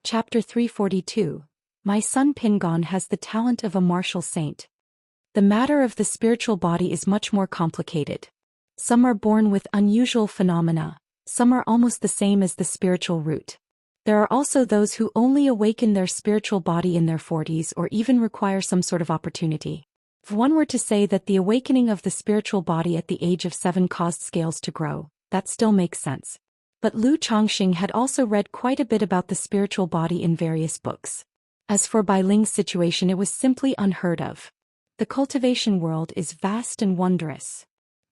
Chapter 342. My son Pingon has the talent of a martial saint. The matter of the spiritual body is much more complicated. Some are born with unusual phenomena, some are almost the same as the spiritual root. There are also those who only awaken their spiritual body in their 40s or even require some sort of opportunity. If one were to say that the awakening of the spiritual body at the age of 7 caused scales to grow, that still makes sense. But Lu Chongqing had also read quite a bit about the spiritual body in various books. As for Bai Ling's situation, it was simply unheard of. The cultivation world is vast and wondrous.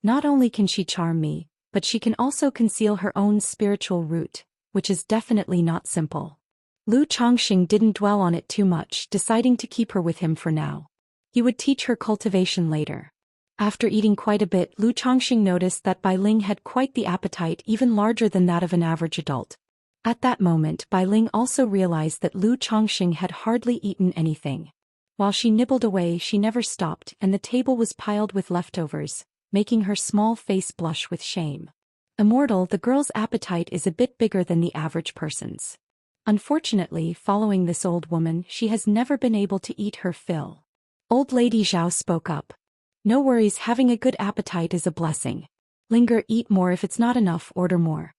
Not only can she charm me, but she can also conceal her own spiritual root, which is definitely not simple. Lu Chongqing didn't dwell on it too much, deciding to keep her with him for now. He would teach her cultivation later. After eating quite a bit, Lu Chongqing noticed that Bai Ling had quite the appetite, even larger than that of an average adult. At that moment, Bai Ling also realized that Lu Chongqing had hardly eaten anything. While she nibbled away, she never stopped, and the table was piled with leftovers, making her small face blush with shame. Immortal, the girl's appetite is a bit bigger than the average person's. Unfortunately, following this old woman, she has never been able to eat her fill. Old Lady Zhao spoke up. No worries, having a good appetite is a blessing. Linger, eat more. If it's not enough, order more.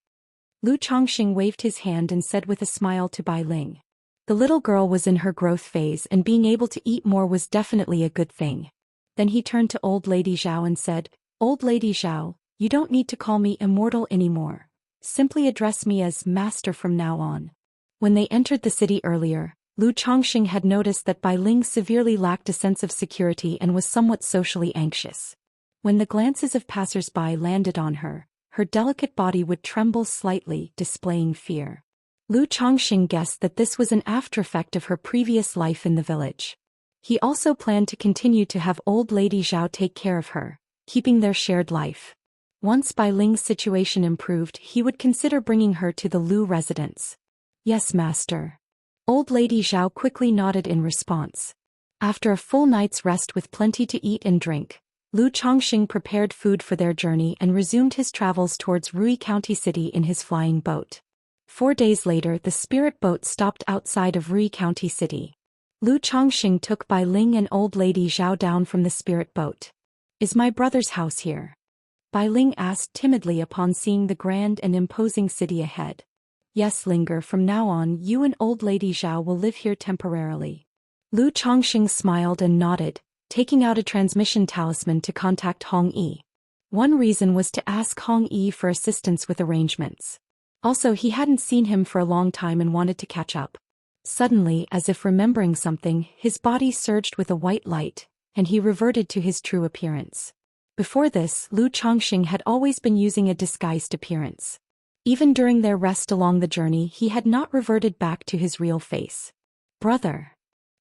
Lu Chongqing waved his hand and said with a smile to Bai Ling. The little girl was in her growth phase and being able to eat more was definitely a good thing. Then he turned to Old Lady Zhao and said, Old Lady Zhao, you don't need to call me Immortal anymore. Simply address me as Master from now on. When they entered the city earlier, Lu Chongqing had noticed that Bai Ling severely lacked a sense of security and was somewhat socially anxious. When the glances of passers-by landed on her, her delicate body would tremble slightly, displaying fear. Lu Chongqing guessed that this was an aftereffect of her previous life in the village. He also planned to continue to have Old Lady Zhao take care of her, keeping their shared life. Once Bai Ling's situation improved, he would consider bringing her to the Lu residence. Yes, Master. Old Lady Zhao quickly nodded in response. After a full night's rest with plenty to eat and drink, Lu Chongqing prepared food for their journey and resumed his travels towards Rui County City in his flying boat. 4 days later, the spirit boat stopped outside of Rui County City. Lu Chongqing took Bai Ling and Old Lady Zhao down from the spirit boat. Is my brother's house here? Bai Ling asked timidly upon seeing the grand and imposing city ahead. Yes, Linger, from now on you and Old Lady Zhao will live here temporarily. Lu Chongqing smiled and nodded, taking out a transmission talisman to contact Hong Yi. One reason was to ask Hong Yi for assistance with arrangements. Also, he hadn't seen him for a long time and wanted to catch up. Suddenly, as if remembering something, his body surged with a white light, and he reverted to his true appearance. Before this, Lu Chongqing had always been using a disguised appearance. Even during their rest along the journey, he had not reverted back to his real face. Brother.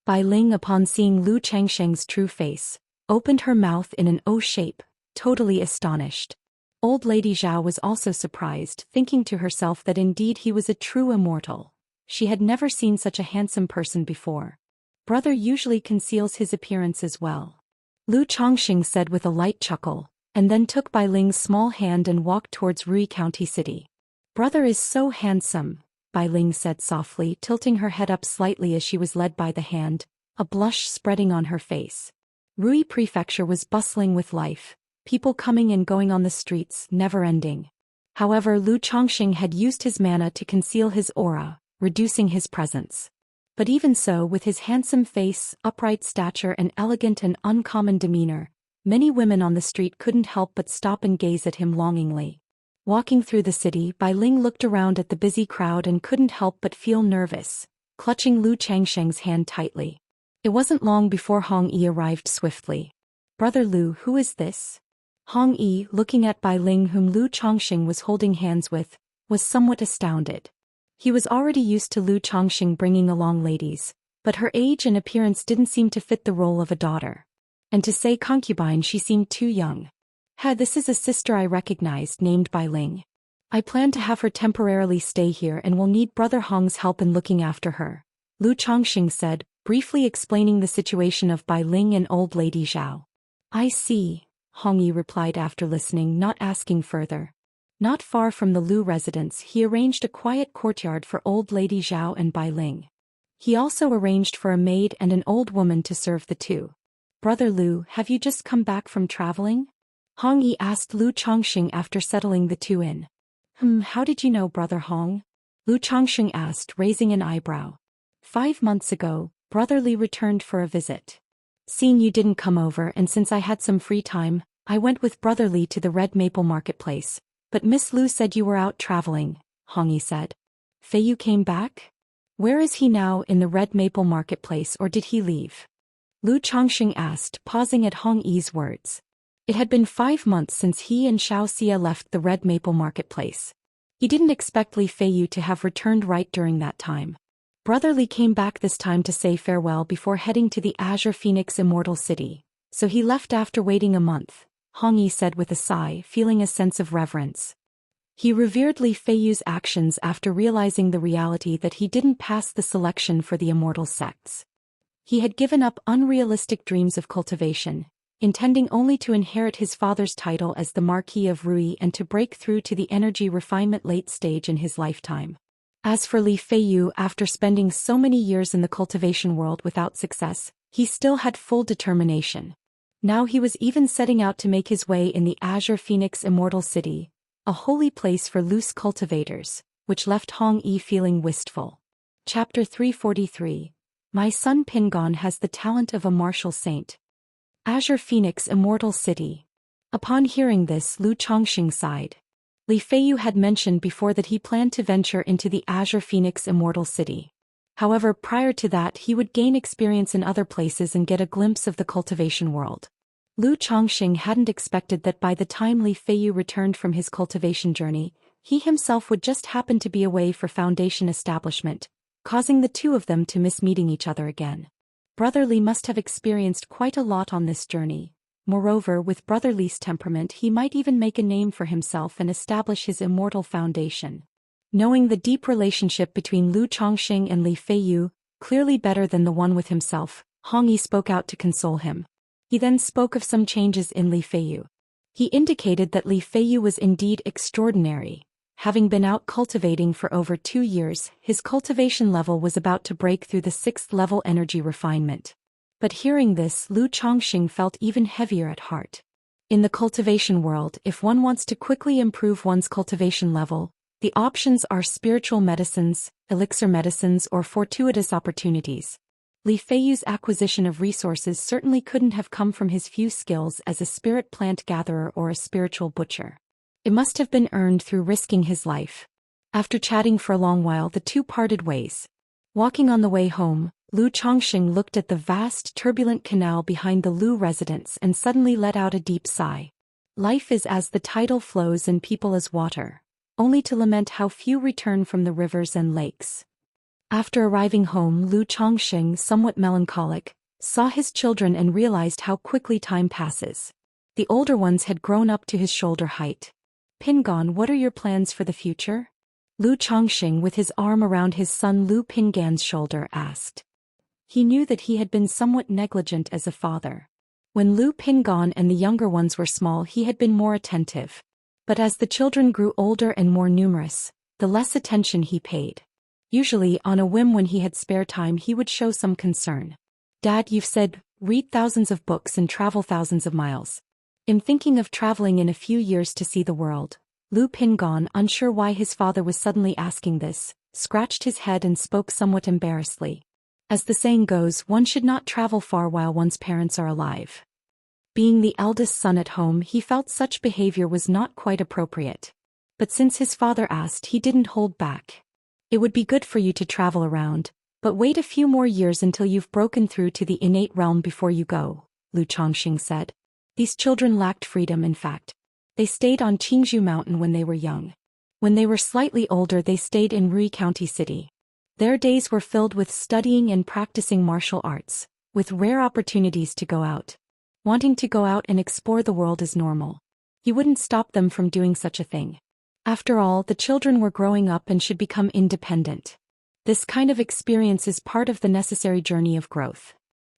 Bai Ling, upon seeing Lu Chongqing's true face, opened her mouth in an O shape, totally astonished. Old Lady Zhao was also surprised, thinking to herself that indeed he was a true immortal. She had never seen such a handsome person before. Brother usually conceals his appearance as well. Lu Chongqing said with a light chuckle, and then took Bai Ling's small hand and walked towards Rui County City. Brother is so handsome, Bai Ling said softly, tilting her head up slightly as she was led by the hand, a blush spreading on her face. Rui Prefecture was bustling with life, people coming and going on the streets, never ending. However, Lu Chongqing had used his mana to conceal his aura, reducing his presence. But even so, with his handsome face, upright stature and elegant and uncommon demeanor, many women on the street couldn't help but stop and gaze at him longingly. Walking through the city, Bai Ling looked around at the busy crowd and couldn't help but feel nervous, clutching Lu Chongqing's hand tightly. It wasn't long before Hong Yi arrived swiftly. Brother Lu, who is this? Hong Yi, looking at Bai Ling whom Lu Chongqing was holding hands with, was somewhat astounded. He was already used to Lu Chongqing bringing along ladies, but her age and appearance didn't seem to fit the role of a daughter. And to say concubine, she seemed too young. This is a sister I recognized, named Bai Ling. I plan to have her temporarily stay here and will need Brother Hong's help in looking after her, Lu Chongqing said, briefly explaining the situation of Bai Ling and Old Lady Zhao. I see, Hong Yi replied after listening, not asking further. Not far from the Lu residence, he arranged a quiet courtyard for old lady Zhao and Bai Ling. He also arranged for a maid and an old woman to serve the two. "Brother Lu, have you just come back from traveling?" Hong Yi asked Lu Chongqing after settling the two in. How did you know, Brother Hong?" Lu Chongqing asked, raising an eyebrow. 5 months ago, Brother Li returned for a visit. Seeing you didn't come over and since I had some free time, I went with Brother Li to the Red Maple Marketplace. But Miss Lu said you were out traveling, Hong Yi said. Fei Yu came back? Where is he now, in the Red Maple Marketplace, or did he leave? Lu Chongqing asked, pausing at Hong Yi's words. It had been 5 months since he and Xianxia left the Red Maple Marketplace. He didn't expect Li Fei Yu to have returned right during that time. Brother Li came back this time to say farewell before heading to the Azure Phoenix Immortal City, so he left after waiting a month, Hong Yi said with a sigh, feeling a sense of reverence. He revered Li Fei Yu's actions after realizing the reality that he didn't pass the selection for the Immortal sects. He had given up unrealistic dreams of cultivation, intending only to inherit his father's title as the Marquis of Rui and to break through to the energy refinement late stage in his lifetime. As for Li Fei Yu, after spending so many years in the cultivation world without success, he still had full determination. Now he was even setting out to make his way in the Azure Phoenix Immortal City, a holy place for loose cultivators, which left Hong Yi feeling wistful. Chapter 343. My son Pingon has the talent of a martial saint. Azure Phoenix Immortal City. Upon hearing this, Lu Chongqing sighed. Li Fei Yu had mentioned before that he planned to venture into the Azure Phoenix Immortal City. However, prior to that he would gain experience in other places and get a glimpse of the cultivation world. Lu Chongqing hadn't expected that by the time Li Fei Yu returned from his cultivation journey, he himself would just happen to be away for foundation establishment, causing the two of them to miss meeting each other again. Brother Li must have experienced quite a lot on this journey. Moreover, with Brother Li's temperament, he might even make a name for himself and establish his immortal foundation. Knowing the deep relationship between Lu Chongqing and Li Fei Yu, clearly better than the one with himself, Hong Yi spoke out to console him. He then spoke of some changes in Li Fei Yu. He indicated that Li Fei Yu was indeed extraordinary. Having been out cultivating for over 2 years, his cultivation level was about to break through the 6th level energy refinement. But hearing this, Lu Chongqing felt even heavier at heart. In the cultivation world, if one wants to quickly improve one's cultivation level, the options are spiritual medicines, elixir medicines, or fortuitous opportunities. Li Fei Yu's acquisition of resources certainly couldn't have come from his few skills as a spirit plant gatherer or a spiritual butcher. It must have been earned through risking his life. After chatting for a long while, the two parted ways. Walking on the way home, Lu Chongqing looked at the vast, turbulent canal behind the Lu residence and suddenly let out a deep sigh. Life is as the tidal flows and people as water, only to lament how few return from the rivers and lakes. After arriving home, Lu Chongqing, somewhat melancholic, saw his children and realized how quickly time passes. The older ones had grown up to his shoulder height. Pingon, what are your plans for the future? Lu Chongqing, with his arm around his son Lu Pingan's shoulder, asked. He knew that he had been somewhat negligent as a father. When Lu Pingan and the younger ones were small, he had been more attentive. But as the children grew older and more numerous, the less attention he paid. Usually, on a whim when he had spare time, he would show some concern. Dad, you've said, read thousands of books and travel thousands of miles. I'm thinking of traveling in a few years to see the world. Lu Pingan, unsure why his father was suddenly asking this, scratched his head and spoke somewhat embarrassedly. As the saying goes, one should not travel far while one's parents are alive. Being the eldest son at home, he felt such behavior was not quite appropriate. But since his father asked, he didn't hold back. It would be good for you to travel around, but wait a few more years until you've broken through to the innate realm before you go, Lu Chongqing said. These children lacked freedom. In fact, they stayed on Qingzhou Mountain when they were young. When they were slightly older, they stayed in Rui County City. Their days were filled with studying and practicing martial arts, with rare opportunities to go out. Wanting to go out and explore the world is normal. He wouldn't stop them from doing such a thing. After all, the children were growing up and should become independent. This kind of experience is part of the necessary journey of growth.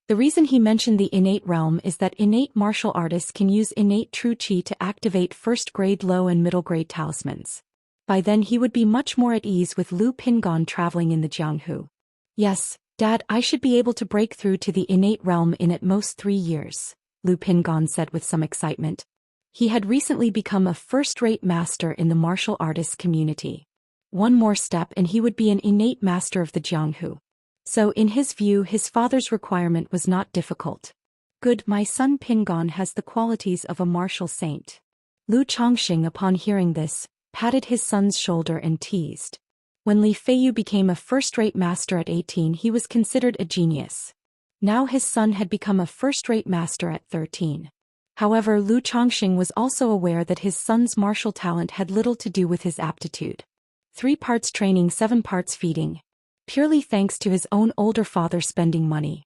The reason he mentioned the innate realm is that innate martial artists can use innate true qi to activate first-grade low and middle-grade talismans. By then he would be much more at ease with Lu Pingon traveling in the Jianghu. Yes, Dad, I should be able to break through to the innate realm in at most 3 years, Lu Pingon said with some excitement. He had recently become a first-rate master in the martial artists community. One more step and he would be an innate master of the Jianghu. So in his view his father's requirement was not difficult. Good, my son Pingon has the qualities of a martial saint. Lu Chongqing upon hearing this, patted his son's shoulder and teased. When Li Feiyu became a first-rate master at 18 he was considered a genius. Now his son had become a first-rate master at 13. However, Lu Chongqing was also aware that his son's martial talent had little to do with his aptitude. 3 parts training, 7 parts feeding. Purely thanks to his own older father spending money.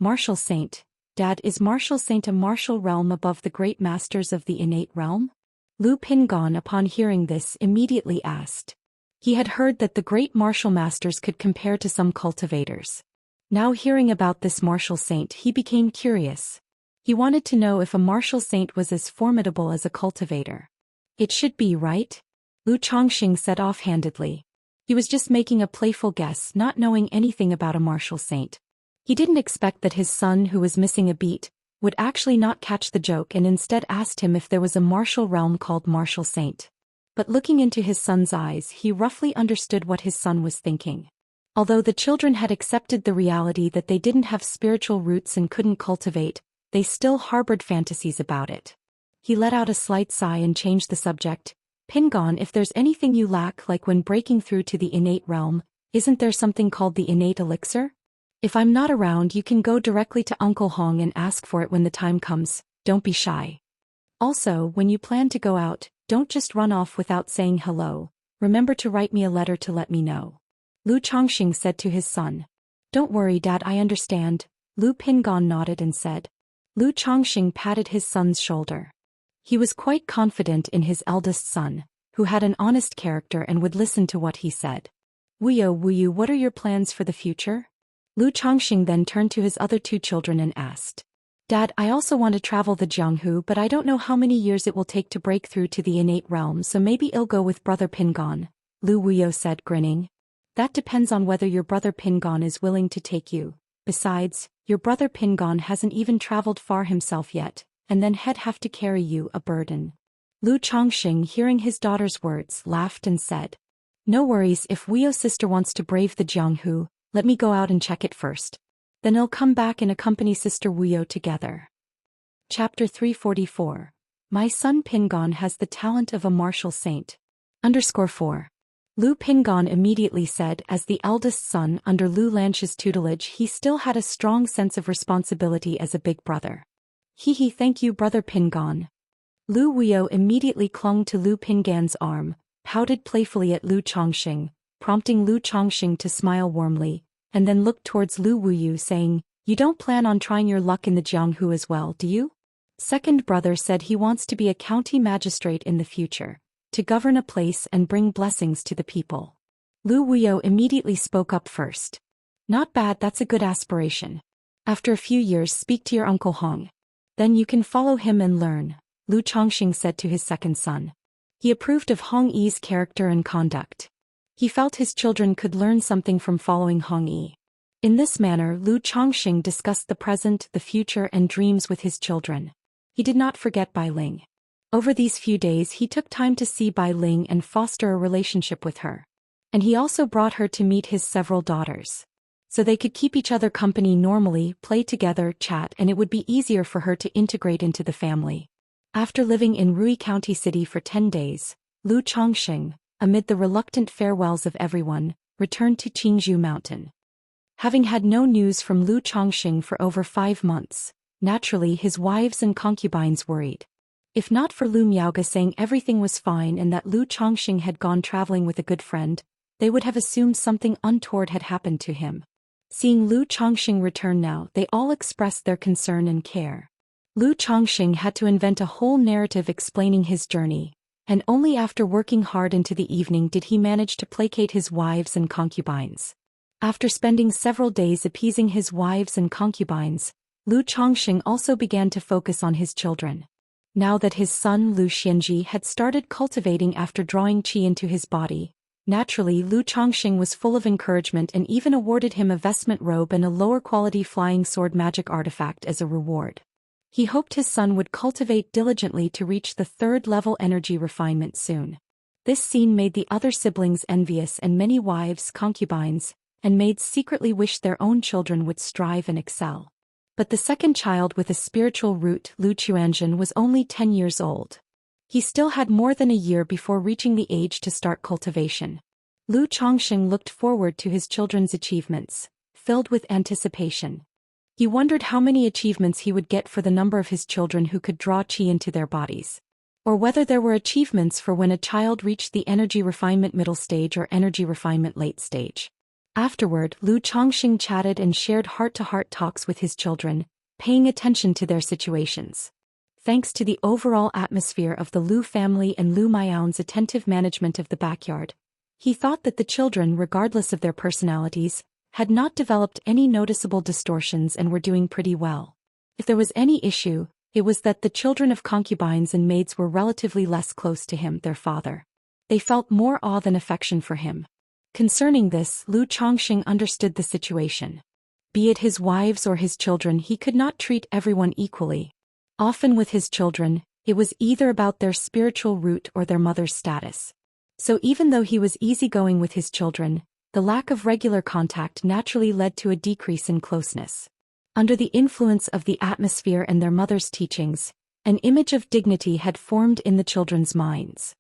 Martial saint. Dad, is martial saint a martial realm above the great masters of the innate realm? Lu Pingon upon hearing this immediately asked. He had heard that the great martial masters could compare to some cultivators. Now hearing about this martial saint he became curious. He wanted to know if a martial saint was as formidable as a cultivator. It should be, right? Lu Chongqing said offhandedly. He was just making a playful guess, not knowing anything about a martial saint. He didn't expect that his son, who was missing a beat, would actually not catch the joke and instead asked him if there was a martial realm called martial saint. But looking into his son's eyes he roughly understood what his son was thinking. Although the children had accepted the reality that they didn't have spiritual roots and couldn't cultivate, they still harbored fantasies about it. He let out a slight sigh and changed the subject. Pingon, if there's anything you lack, like when breaking through to the innate realm, isn't there something called the innate elixir? If I'm not around you can go directly to Uncle Hong and ask for it when the time comes, don't be shy. Also, when you plan to go out, don't just run off without saying hello, remember to write me a letter to let me know. Lu Chongqing said to his son. Don't worry Dad, I understand, Lu Pingon nodded and said. Lu Chongqing patted his son's shoulder. He was quite confident in his eldest son, who had an honest character and would listen to what he said. Wuyu, what are your plans for the future? Lu Chongqing then turned to his other 2 children and asked. Dad, I also want to travel the Jianghu, but I don't know how many years it will take to break through to the innate realm, so maybe I'll go with brother Pingon, Lu Wuyo said grinning. That depends on whether your brother Pingon is willing to take you. Besides, your brother Pingon hasn't even traveled far himself yet, and then he'd have to carry you a burden. Lu Chongqing, hearing his daughter's words, laughed and said. No worries, if Wuyo's sister wants to brave the Jianghu, let me go out and check it first. Then I'll come back and accompany Sister Wuyo together. Chapter 344. My son Pingon has the talent of a martial saint. _4. Lu Pingon immediately said, as the eldest son under Lu Lansh's tutelage, he still had a strong sense of responsibility as a big brother. Thank you brother Pingon. Lu Wuyo immediately clung to Lu Pingan's arm, pouted playfully at Lu Chongqing, prompting Lu Chongqing to smile warmly, and then looked towards Lu Wuyu saying, You don't plan on trying your luck in the Jianghu as well, do you? Second brother said he wants to be a county magistrate in the future, to govern a place and bring blessings to the people. Lu Wuyo immediately spoke up first. Not bad, that's a good aspiration. After a few years speak to your Uncle Hong. Then you can follow him and learn, Lu Chongqing said to his second son. He approved of Hong Yi's character and conduct. He felt his children could learn something from following Hong Yi. In this manner Lu Chongqing discussed the present, the future and dreams with his children. He did not forget Bai Ling. Over these few days he took time to see Bai Ling and foster a relationship with her. And he also brought her to meet his several daughters. So they could keep each other company normally, play together, chat, and it would be easier for her to integrate into the family. After living in Rui County City for 10 days, Lu Chongqing, amid the reluctant farewells of everyone, returned to Qingzhou Mountain. Having had no news from Lu Chongqing for over 5 months, naturally his wives and concubines worried. If not for Lu Miaoge saying everything was fine and that Lu Chongqing had gone traveling with a good friend, they would have assumed something untoward had happened to him. Seeing Lu Chongqing return now, they all expressed their concern and care. Lu Chongqing had to invent a whole narrative explaining his journey, and only after working hard into the evening did he manage to placate his wives and concubines. After spending several days appeasing his wives and concubines, Lu Chongqing also began to focus on his children. Now that his son Lu Xianji had started cultivating after drawing qi into his body, naturally Lu Chongqing was full of encouragement and even awarded him a vestment robe and a lower-quality flying sword magic artifact as a reward. He hoped his son would cultivate diligently to reach the third-level energy refinement soon. This scene made the other siblings envious, and many wives, concubines, and maids secretly wished their own children would strive and excel. But the second child with a spiritual root, Lu Chuanzhen, was only 10 years old. He still had more than a year before reaching the age to start cultivation. Lu Chongqing looked forward to his children's achievements, filled with anticipation. He wondered how many achievements he would get for the number of his children who could draw qi into their bodies. Or whether there were achievements for when a child reached the energy refinement middle stage or energy refinement late stage. Afterward, Lu Chongqing chatted and shared heart-to-heart talks with his children, paying attention to their situations. Thanks to the overall atmosphere of the Lu family and Lu Miao's attentive management of the backyard, he thought that the children, regardless of their personalities, had not developed any noticeable distortions and were doing pretty well. If there was any issue, it was that the children of concubines and maids were relatively less close to him, their father. They felt more awe than affection for him. Concerning this, Lu Chongqing understood the situation. Be it his wives or his children, he could not treat everyone equally. Often with his children, it was either about their spiritual root or their mother's status. So even though he was easygoing with his children, the lack of regular contact naturally led to a decrease in closeness. Under the influence of the atmosphere and their mother's teachings, an image of dignity had formed in the children's minds.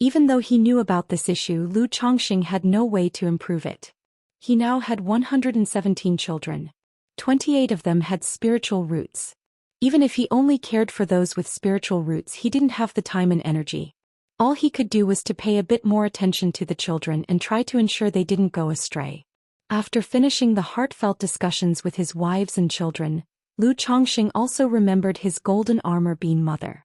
Even though he knew about this issue, Lu Chongqing had no way to improve it. He now had 117 children. 28 of them had spiritual roots. Even if he only cared for those with spiritual roots, he didn't have the time and energy. All he could do was to pay a bit more attention to the children and try to ensure they didn't go astray. After finishing the heartfelt discussions with his wives and children, Lu Chongqing also remembered his golden armor bean mother.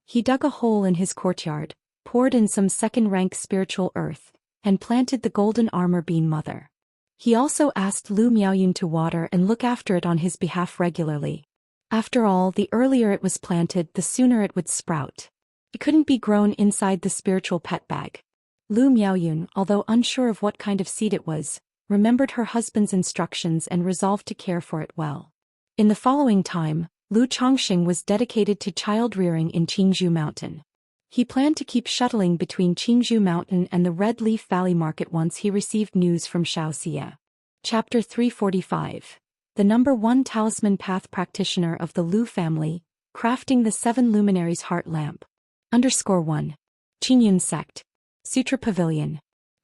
He dug a hole in his courtyard, poured in some second-rank spiritual earth, and planted the golden armor bean mother. He also asked Lu Miaoyun to water and look after it on his behalf regularly. After all, the earlier it was planted, the sooner it would sprout. It couldn't be grown inside the spiritual pet bag. Lu Miaoyun, although unsure of what kind of seed it was, remembered her husband's instructions and resolved to care for it well. In the following time, Lu Chongqing was dedicated to child-rearing in Qingzhou Mountain. He planned to keep shuttling between Qingzhou Mountain and the Red Leaf Valley Market once he received news from Xianxia. Chapter 345. The number 1 Talisman Path Practitioner of the Lu family, crafting the 7 Luminaries Heart Lamp. _1. Qingyun Sect. Sutra Pavilion.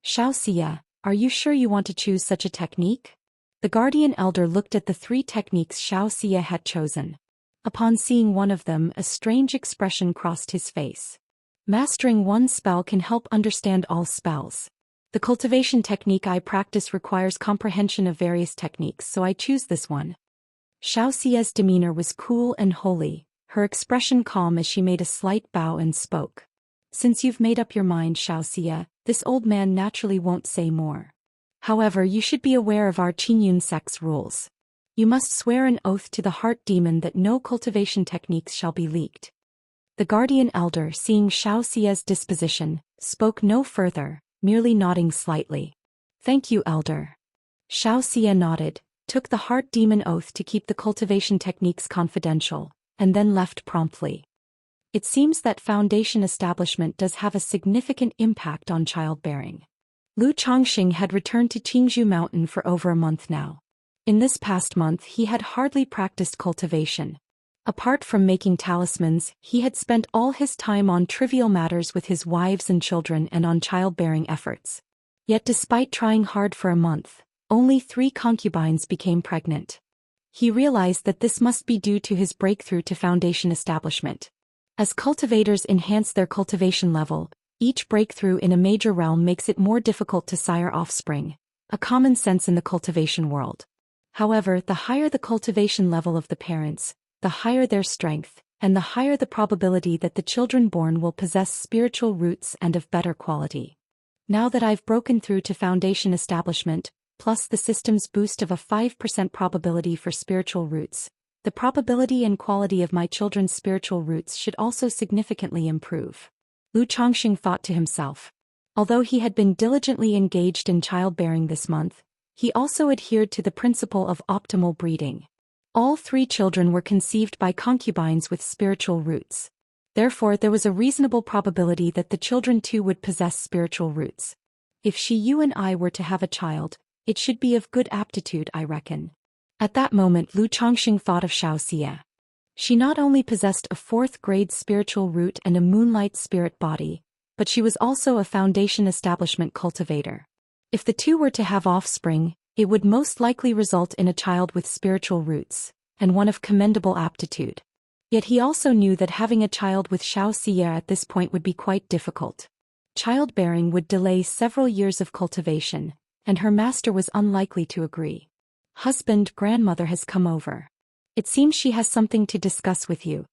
Xianxia, are you sure you want to choose such a technique? The Guardian Elder looked at the 3 techniques Xianxia had chosen. Upon seeing one of them, a strange expression crossed his face. Mastering one spell can help understand all spells. The cultivation technique I practice requires comprehension of various techniques, so I choose this one. Xiaoxia's demeanor was cool and holy, her expression calm as she made a slight bow and spoke. Since you've made up your mind, Xiaoxia, this old man naturally won't say more. However, you should be aware of our Qingyun sect's rules. You must swear an oath to the heart demon that no cultivation techniques shall be leaked. The Guardian Elder, seeing Xiaoxia's disposition, spoke no further, merely nodding slightly. Thank you, Elder. Xiaoxia nodded, took the heart demon oath to keep the cultivation techniques confidential, and then left promptly. It seems that foundation establishment does have a significant impact on childbearing. Lu Chongqing had returned to Qingzhou Mountain for over a month now. In this past month he had hardly practiced cultivation. Apart from making talismans, he had spent all his time on trivial matters with his wives and children and on childbearing efforts. Yet despite trying hard for a month, only 3 concubines became pregnant. He realized that this must be due to his breakthrough to foundation establishment. As cultivators enhance their cultivation level, each breakthrough in a major realm makes it more difficult to sire offspring, a common sense in the cultivation world. However, the higher the cultivation level of the parents, the higher their strength, and the higher the probability that the children born will possess spiritual roots and of better quality. Now that I've broken through to foundation establishment, plus the system's boost of a 5% probability for spiritual roots, The probability and quality of my children's spiritual roots should also significantly improve. Lu Chongqing thought to himself. Although he had been diligently engaged in childbearing this month, he also adhered to the principle of optimal breeding. All 3 children were conceived by concubines with spiritual roots. Therefore, there was a reasonable probability that the children too would possess spiritual roots. If you and I were to have a child, it should be of good aptitude, I reckon. At that moment Lu Chongqing thought of Xianxia. She not only possessed a 4th-grade spiritual root and a moonlight spirit body, but she was also a foundation establishment cultivator. If the 2 were to have offspring, it would most likely result in a child with spiritual roots, and one of commendable aptitude. Yet he also knew that having a child with Xianxia at this point would be quite difficult. Childbearing would delay several years of cultivation, and her master was unlikely to agree. Husband, grandmother has come over. It seems she has something to discuss with you.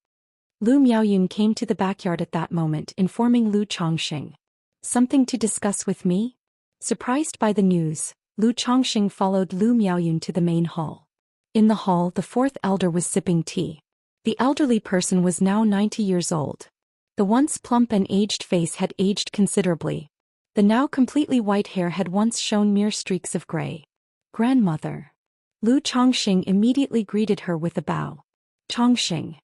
Lu Miaoyun came to the backyard at that moment, informing Lu Chongqing. Something to discuss with me? Surprised by the news, Lu Chongqing followed Lu Miaoyun to the main hall. In the hall, the 4th elder was sipping tea. The elderly person was now 90 years old. The once plump and aged face had aged considerably. The now completely white hair had once shown mere streaks of gray. Grandmother. Lu Chongqing immediately greeted her with a bow. Chongqing.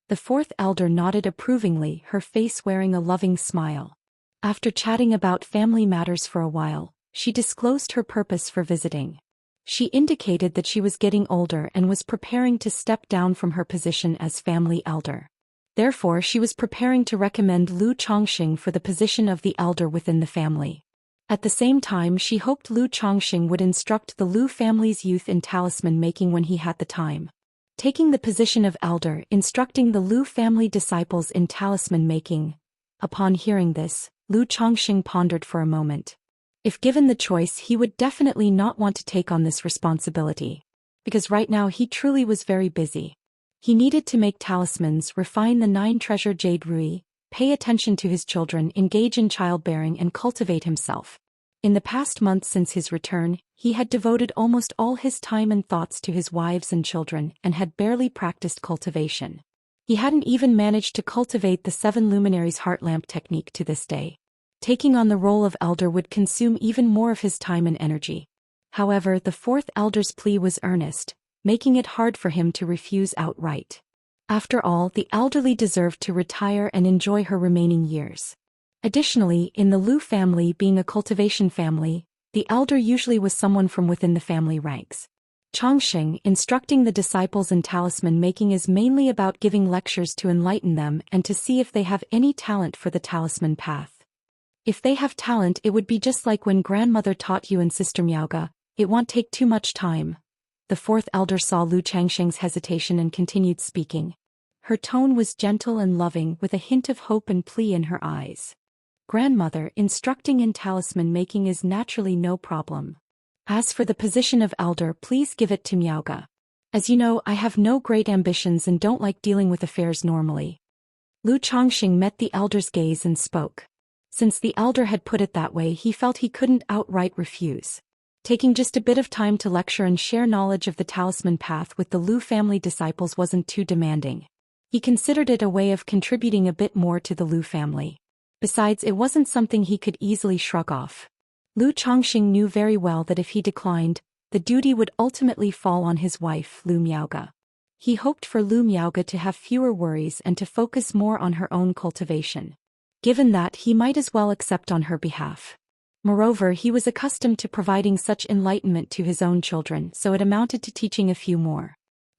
The 4th elder nodded approvingly, her face wearing a loving smile. After chatting about family matters for a while, she disclosed her purpose for visiting. She indicated that she was getting older and was preparing to step down from her position as family elder. Therefore, she was preparing to recommend Lu Chongqing for the position of the elder within the family. At the same time, she hoped Lu Chongqing would instruct the Lu family's youth in talisman making when he had the time. Taking the position of elder, instructing the Lu family disciples in talisman making. Upon hearing this, Lu Chongqing pondered for a moment. If given the choice, he would definitely not want to take on this responsibility. Because right now he truly was very busy. He needed to make talismans, refine the 9 treasure jade rui, pay attention to his children, engage in childbearing and cultivate himself. In the past month since his return, he had devoted almost all his time and thoughts to his wives and children and had barely practiced cultivation. He hadn't even managed to cultivate the 7 luminaries heart lamp technique to this day. Taking on the role of elder would consume even more of his time and energy. However, the 4th elder's plea was earnest, making it hard for him to refuse outright. After all, the elderly deserved to retire and enjoy her remaining years. Additionally, in the Lu family being a cultivation family, the elder usually was someone from within the family ranks. Chongqing, instructing the disciples in talisman making, is mainly about giving lectures to enlighten them and to see if they have any talent for the talisman path. If they have talent, it would be just like when grandmother taught you and Sister Miaoga, it won't take too much time. The 4th elder saw Lu Changsheng's hesitation and continued speaking. Her tone was gentle and loving, with a hint of hope and plea in her eyes. Grandmother, instructing in talisman making is naturally no problem. As for the position of elder, please give it to Miaoga. As you know, I have no great ambitions and don't like dealing with affairs normally. Lu Chongqing met the elder's gaze and spoke. Since the elder had put it that way, he felt he couldn't outright refuse. Taking just a bit of time to lecture and share knowledge of the talisman path with the Lu family disciples wasn't too demanding. He considered it a way of contributing a bit more to the Lu family. Besides, it wasn't something he could easily shrug off. Lu Chongqing knew very well that if he declined, the duty would ultimately fall on his wife, Lu Miaoga. He hoped for Lu Miaoga to have fewer worries and to focus more on her own cultivation. Given that, he might as well accept on her behalf. Moreover, he was accustomed to providing such enlightenment to his own children, so it amounted to teaching a few more.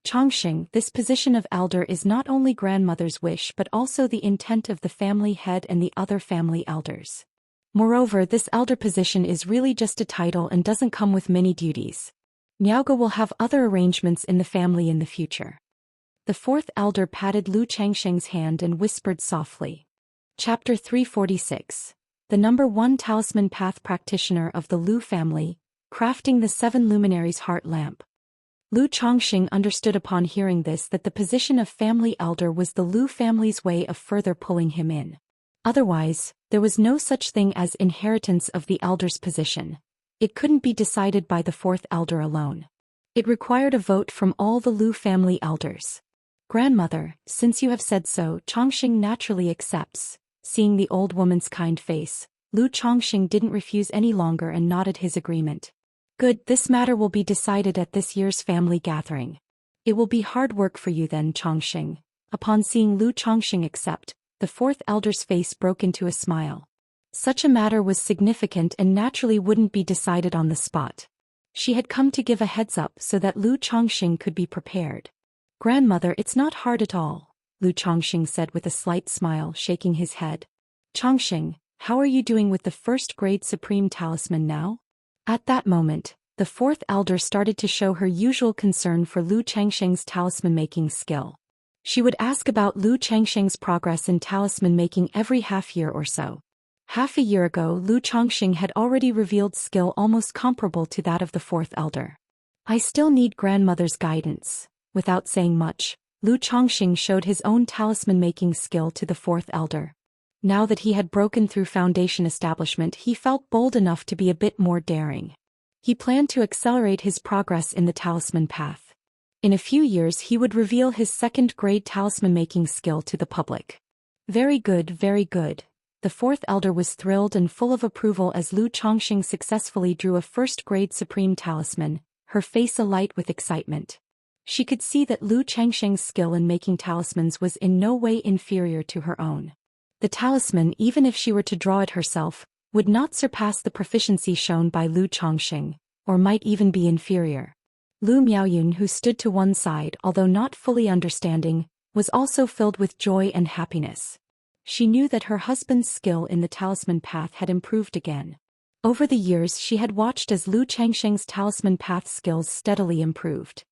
Chongqing, this position of elder is not only grandmother's wish but also the intent of the family head and the other family elders. Moreover, this elder position is really just a title and doesn't come with many duties. Miaoga will have other arrangements in the family in the future. The 4th elder patted Lu Changsheng's hand and whispered softly. Chapter 346. The number 1 talisman path practitioner of the Lu family, crafting the 7 luminaries heart lamp. Lu Chongqing understood upon hearing this that the position of family elder was the Lu family's way of further pulling him in. Otherwise, there was no such thing as inheritance of the elder's position. It couldn't be decided by the 4th elder alone. It required a vote from all the Lu family elders. Grandmother, since you have said so, Chongqing naturally accepts. Seeing the old woman's kind face, Lu Chongqing didn't refuse any longer and nodded his agreement. Good, this matter will be decided at this year's family gathering. It will be hard work for you then, Chongqing. Upon seeing Lu Chongqing accept, the fourth elder's face broke into a smile. Such a matter was significant and naturally wouldn't be decided on the spot. She had come to give a heads up so that Lu Chongqing could be prepared. Grandmother, it's not hard at all, Lu Chongqing said with a slight smile, shaking his head. Chongqing, how are you doing with the first-grade supreme talisman now? At that moment, the fourth elder started to show her usual concern for Lu Changsheng's talisman-making skill. She would ask about Lu Changsheng's progress in talisman-making every half-year or so. Half a year ago, Lu Chongqing had already revealed skill almost comparable to that of the fourth elder. I still need grandmother's guidance. Without saying much, Lu Chongqing showed his own talisman-making skill to the fourth elder. Now that he had broken through foundation establishment, he felt bold enough to be a bit more daring. He planned to accelerate his progress in the talisman path. In a few years he would reveal his second-grade talisman-making skill to the public. Very good, very good. The fourth elder was thrilled and full of approval as Lu Chongqing successfully drew a first-grade supreme talisman, her face alight with excitement. She could see that Lu Changsheng's skill in making talismans was in no way inferior to her own. The talisman, even if she were to draw it herself, would not surpass the proficiency shown by Lu Chongqing, or might even be inferior. Lu Miaoyun, who stood to one side although not fully understanding, was also filled with joy and happiness. She knew that her husband's skill in the talisman path had improved again. Over the years she had watched as Lu Changsheng's talisman path skills steadily improved.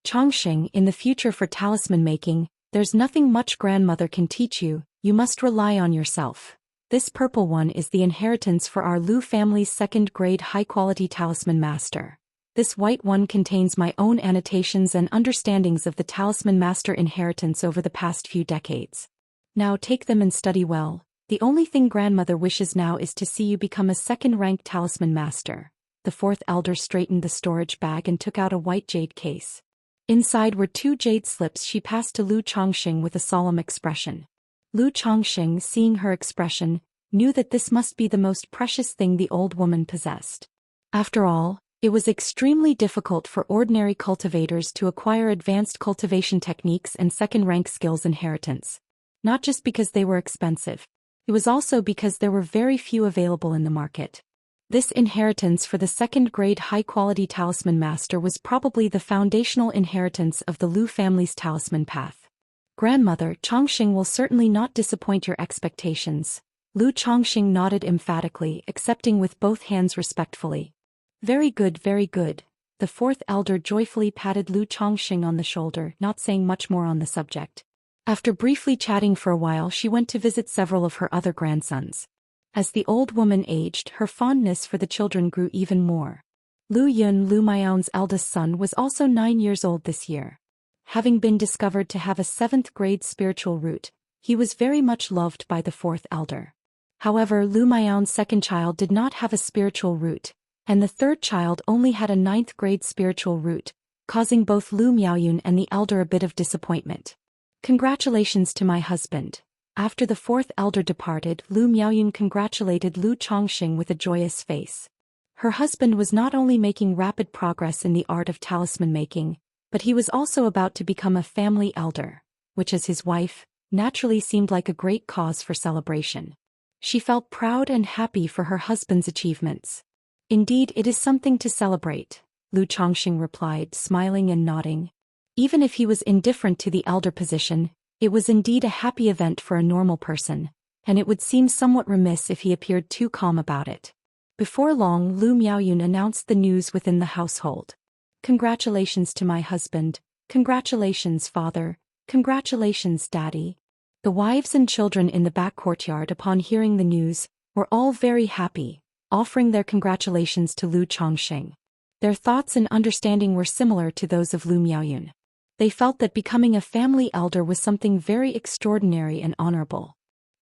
Chongqing, in the future for talisman making, there's nothing much grandmother can teach you, you must rely on yourself. This purple one is the inheritance for our Lu family's second-grade high-quality talisman master. This white one contains my own annotations and understandings of the talisman master inheritance over the past few decades. Now take them and study well. The only thing grandmother wishes now is to see you become a second-ranked talisman master. The fourth elder straightened the storage bag and took out a white jade case. Inside were 2 jade slips she passed to Lu Chongqing with a solemn expression. Lu Chongqing, seeing her expression, knew that this must be the most precious thing the old woman possessed. After all, it was extremely difficult for ordinary cultivators to acquire advanced cultivation techniques and second-rank skills inheritance. Not just because they were expensive. It was also because there were very few available in the market. This inheritance for the second-grade high-quality talisman master was probably the foundational inheritance of the Lu family's talisman path. Grandmother, Chongqing will certainly not disappoint your expectations. Lu Chongqing nodded emphatically, accepting with both hands respectfully. Very good, very good. The fourth elder joyfully patted Lu Chongqing on the shoulder, not saying much more on the subject. After briefly chatting for a while, she went to visit several of her other grandsons. As the old woman aged, her fondness for the children grew even more. Lu Yun, Lu Miao's eldest son, was also 9 years old this year. Having been discovered to have a 7th-grade spiritual root, he was very much loved by the fourth elder. However, Lu Miao's second child did not have a spiritual root, and the third child only had a 9th-grade spiritual root, causing both Lu Miaoyun and the elder a bit of disappointment. Congratulations to my husband. After the fourth elder departed, Lu Miaoyun congratulated Lu Chongqing with a joyous face. Her husband was not only making rapid progress in the art of talisman making, but he was also about to become a family elder, which as his wife, naturally seemed like a great cause for celebration. She felt proud and happy for her husband's achievements. Indeed, it is something to celebrate, Lu Chongqing replied, smiling and nodding. Even if he was indifferent to the elder position, it was indeed a happy event for a normal person, and it would seem somewhat remiss if he appeared too calm about it. Before long, Lu Miaoyun announced the news within the household. Congratulations to my husband, congratulations father, congratulations daddy. The wives and children in the back courtyard upon hearing the news, were all very happy, offering their congratulations to Lu Chongqing. Their thoughts and understanding were similar to those of Lu Miaoyun. They felt that becoming a family elder was something very extraordinary and honorable.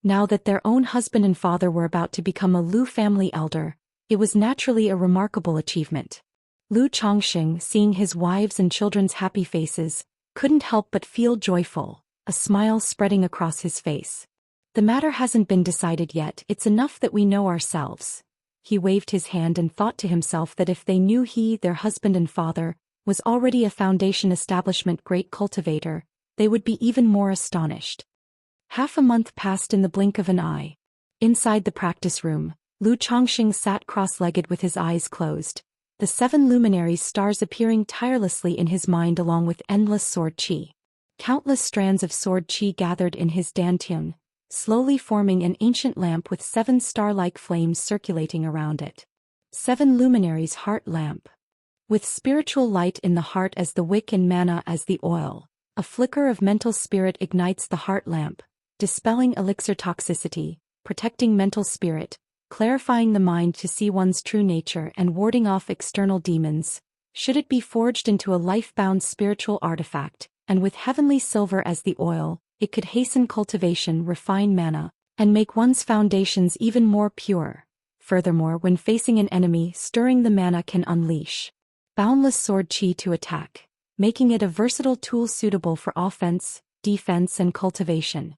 Now that their own husband and father were about to become a Lu family elder, it was naturally a remarkable achievement. Lu Chongxing, seeing his wives' and children's happy faces, couldn't help but feel joyful, a smile spreading across his face. The matter hasn't been decided yet, it's enough that we know ourselves. He waved his hand and thought to himself that if they knew he, their husband and father, was already a foundation establishment great cultivator, they would be even more astonished. Half a month passed in the blink of an eye. Inside the practice room, Lu Chongxing sat cross-legged with his eyes closed, the 7 luminaries' stars appearing tirelessly in his mind along with endless sword qi. Countless strands of sword qi gathered in his dantian, slowly forming an ancient lamp with 7 star-like flames circulating around it. 7 luminaries' heart lamp. With spiritual light in the heart as the wick and mana as the oil, a flicker of mental spirit ignites the heart lamp, dispelling elixir toxicity, protecting mental spirit, clarifying the mind to see one's true nature and warding off external demons. Should it be forged into a life-bound spiritual artifact, and with heavenly silver as the oil, it could hasten cultivation, refine mana, and make one's foundations even more pure. Furthermore, when facing an enemy, stirring the mana can unleash boundless sword qi to attack, making it a versatile tool suitable for offense, defense, and cultivation.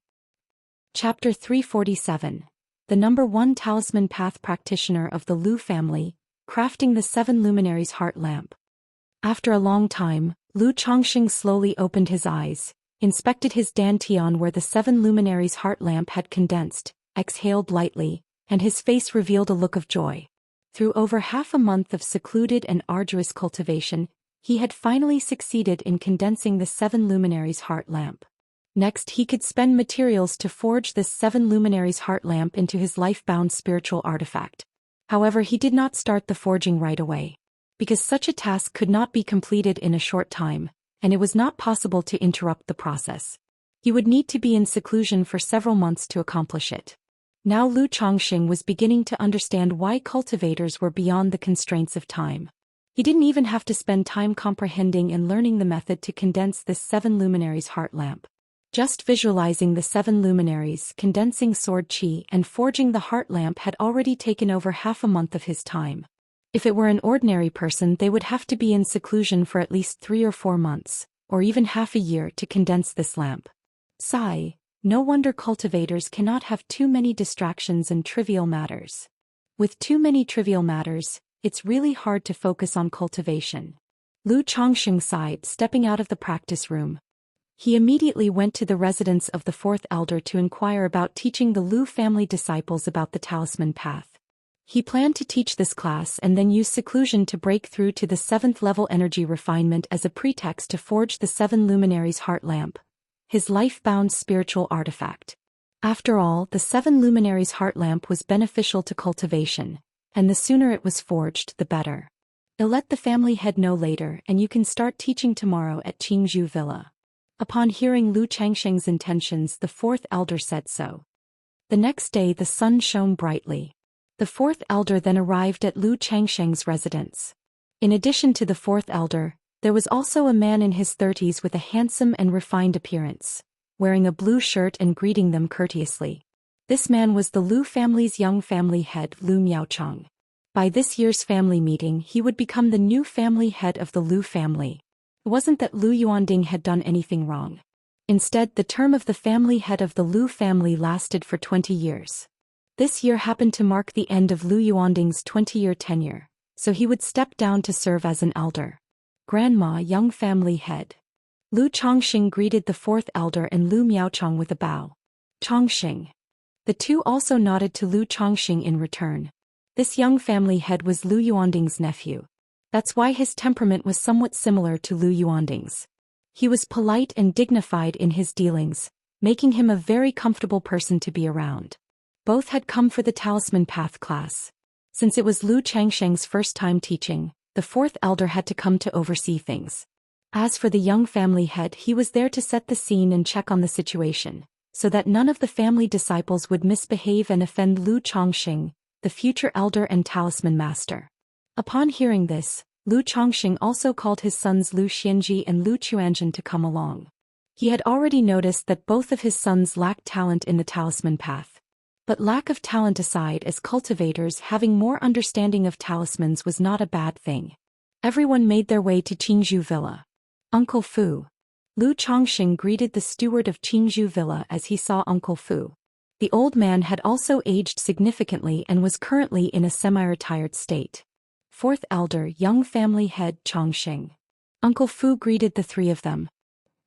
Chapter 347. The number 1 talisman path practitioner of the Lu family, crafting the 7 luminaries' heart lamp. After a long time, Lu Chongxing slowly opened his eyes, inspected his dantian where the 7 luminaries' heart lamp had condensed, exhaled lightly, and his face revealed a look of joy. Through over half a month of secluded and arduous cultivation, he had finally succeeded in condensing the 7 luminaries' heart lamp. Next, he could spend materials to forge this 7 luminaries' heart lamp into his life-bound spiritual artifact. However, he did not start the forging right away, because such a task could not be completed in a short time, and it was not possible to interrupt the process. He would need to be in seclusion for several months to accomplish it. Now Lu Chongxing was beginning to understand why cultivators were beyond the constraints of time. He didn't even have to spend time comprehending and learning the method to condense this 7 luminaries' heart lamp. Just visualizing the 7 luminaries, condensing sword qi, and forging the heart lamp had already taken over half a month of his time. If it were an ordinary person, they would have to be in seclusion for at least 3 or 4 months, or even half a year to condense this lamp. Sigh. No wonder cultivators cannot have too many distractions and trivial matters. With too many trivial matters, it's really hard to focus on cultivation. Lu Chongxing sighed, stepping out of the practice room. He immediately went to the residence of the 4th elder to inquire about teaching the Lu family disciples about the talisman path. He planned to teach this class and then use seclusion to break through to the 7th level energy refinement as a pretext to forge the 7 luminaries' heart lamp, his life-bound spiritual artifact. After all, the 7 luminaries' heart lamp was beneficial to cultivation, and the sooner it was forged, the better. I'll let the family head know later, and you can start teaching tomorrow at Qingzhou Villa. Upon hearing Lu Chongxing's intentions, the 4th elder said so. The next day the sun shone brightly. The 4th elder then arrived at Lu Chongxing's residence. In addition to the 4th elder, there was also a man in his 30s with a handsome and refined appearance, wearing a blue shirt and greeting them courteously. This man was the Lu family's young family head, Lu Miaocheng. By this year's family meeting, he would become the new family head of the Lu family. It wasn't that Lu Yuanding had done anything wrong. Instead, the term of the family head of the Lu family lasted for 20 years. This year happened to mark the end of Lu Yuanding's 20-year tenure, so he would step down to serve as an elder. Grandma, young family head. Lu Chongxing greeted the 4th elder and Lu Miaocheng with a bow. Chongxing. The two also nodded to Lu Chongxing in return. This young family head was Lu Yuanding's nephew. That's why his temperament was somewhat similar to Lu Yuanding's. He was polite and dignified in his dealings, making him a very comfortable person to be around. Both had come for the talisman path class. Since it was Lu Chongxing's first time teaching, the 4th elder had to come to oversee things. As for the young family head, he was there to set the scene and check on the situation, so that none of the family disciples would misbehave and offend Lu Chongxing, the future elder and talisman master. Upon hearing this, Lu Chongxing also called his sons Lu Xianji and Lu Chuanjun to come along. He had already noticed that both of his sons lacked talent in the talisman path. But lack of talent aside, as cultivators, having more understanding of talismans was not a bad thing. Everyone made their way to Qingzhou Villa. Uncle Fu. Lu Chongqing greeted the steward of Qingzhou Villa as he saw Uncle Fu. The old man had also aged significantly and was currently in a semi-retired state. Fourth elder, young family head Chongqing. Uncle Fu greeted the three of them.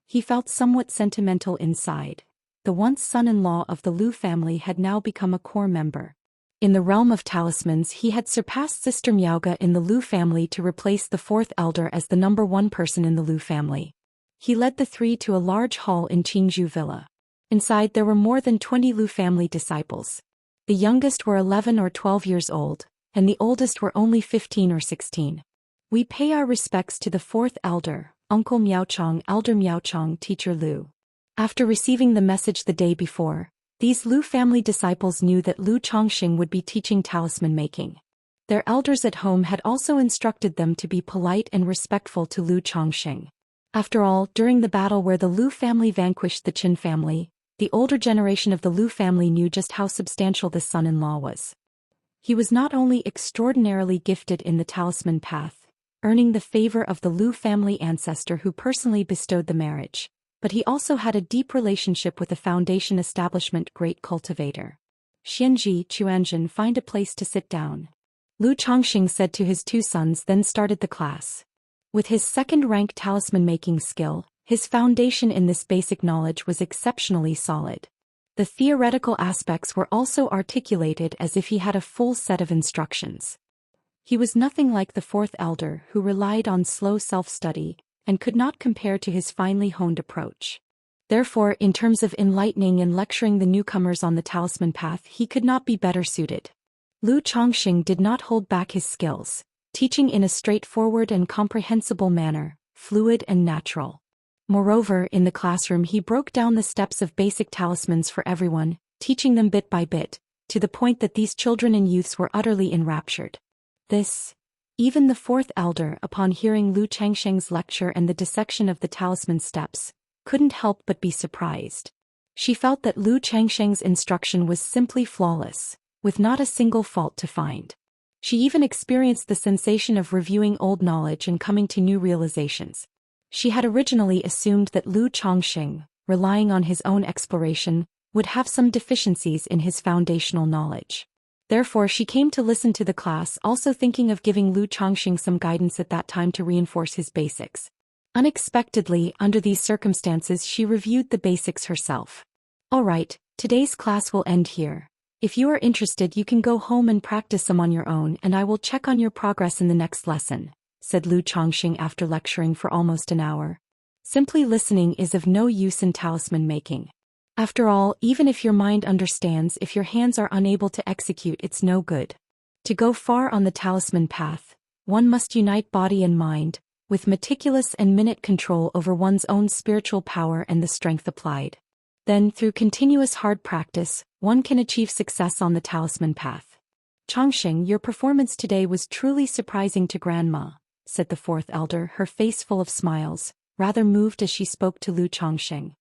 He felt somewhat sentimental inside. The once son-in-law of the Lu family had now become a core member. In the realm of talismans, he had surpassed Sister Miaoga in the Lu family to replace the fourth elder as the number one person in the Lu family. He led the three to a large hall in Qingzhou Villa. Inside there were more than 20 Lu family disciples. The youngest were 11 or 12 years old, and the oldest were only 15 or 16. We pay our respects to the fourth elder, Uncle Miaochong, Elder Miaochong, Teacher Lu. After receiving the message the day before, these Lu family disciples knew that Lu Chongqing would be teaching talisman making. Their elders at home had also instructed them to be polite and respectful to Lu Chongqing. After all, during the battle where the Lu family vanquished the Qin family, the older generation of the Lu family knew just how substantial this son-in-law was. He was not only extraordinarily gifted in the talisman path, earning the favor of the Lu family ancestor who personally bestowed the marriage, but he also had a deep relationship with the foundation establishment great cultivator. Xianji, Chuanjin, find a place to sit down. Lu Chongqing said to his two sons, then started the class. With his second-rank talisman-making skill, his foundation in this basic knowledge was exceptionally solid. The theoretical aspects were also articulated as if he had a full set of instructions. He was nothing like the fourth elder who relied on slow self-study and could not compare to his finely honed approach. Therefore, in terms of enlightening and lecturing the newcomers on the talisman path, he could not be better suited. Lu Chongqing did not hold back his skills, teaching in a straightforward and comprehensible manner, fluid and natural. Moreover, in the classroom he broke down the steps of basic talismans for everyone, teaching them bit by bit, to the point that these children and youths were utterly enraptured. Even the fourth elder, upon hearing Lu Chongqing's lecture and the dissection of the talisman steps, couldn't help but be surprised. She felt that Lu Chongqing's instruction was simply flawless, with not a single fault to find. She even experienced the sensation of reviewing old knowledge and coming to new realizations. She had originally assumed that Lu Chongqing, relying on his own exploration, would have some deficiencies in his foundational knowledge. Therefore she came to listen to the class, also thinking of giving Lu Chongqing some guidance at that time to reinforce his basics. Unexpectedly, under these circumstances, she reviewed the basics herself. Alright, today's class will end here. If you are interested, you can go home and practice some on your own, and I will check on your progress in the next lesson, said Lu Chongqing after lecturing for almost an hour. Simply listening is of no use in talisman making. After all, even if your mind understands, if your hands are unable to execute, it's no good. To go far on the talisman path, one must unite body and mind, with meticulous and minute control over one's own spiritual power and the strength applied. Then, through continuous hard practice, one can achieve success on the talisman path. Chongqing, your performance today was truly surprising to Grandma, said the fourth elder, her face full of smiles, rather moved as she spoke to Lu Chongqing.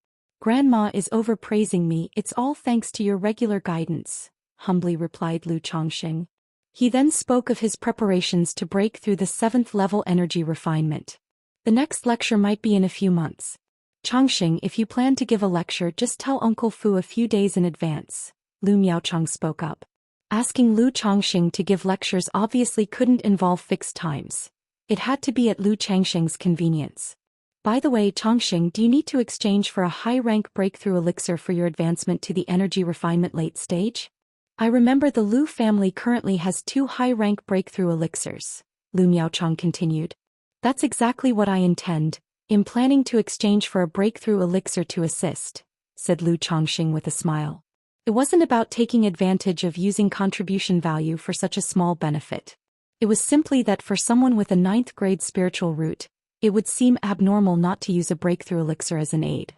Grandma is overpraising me, it's all thanks to your regular guidance, humbly replied Lu Chongqing. He then spoke of his preparations to break through the 7th level energy refinement. The next lecture might be in a few months. Chongqing, if you plan to give a lecture, just tell Uncle Fu a few days in advance, Lu Miaochong spoke up. Asking Lu Chongqing to give lectures obviously couldn't involve fixed times. It had to be at Lu Chongqing's convenience. By the way, Chongqing, do you need to exchange for a high-rank breakthrough elixir for your advancement to the energy refinement late stage? I remember the Lu family currently has 2 high-rank breakthrough elixirs, Lu Miaochong continued. That's exactly what I intend. I'm planning to exchange for a breakthrough elixir to assist, said Lu Chongqing with a smile. It wasn't about taking advantage of using contribution value for such a small benefit. It was simply that for someone with a 9th grade spiritual root, it would seem abnormal not to use a breakthrough elixir as an aid.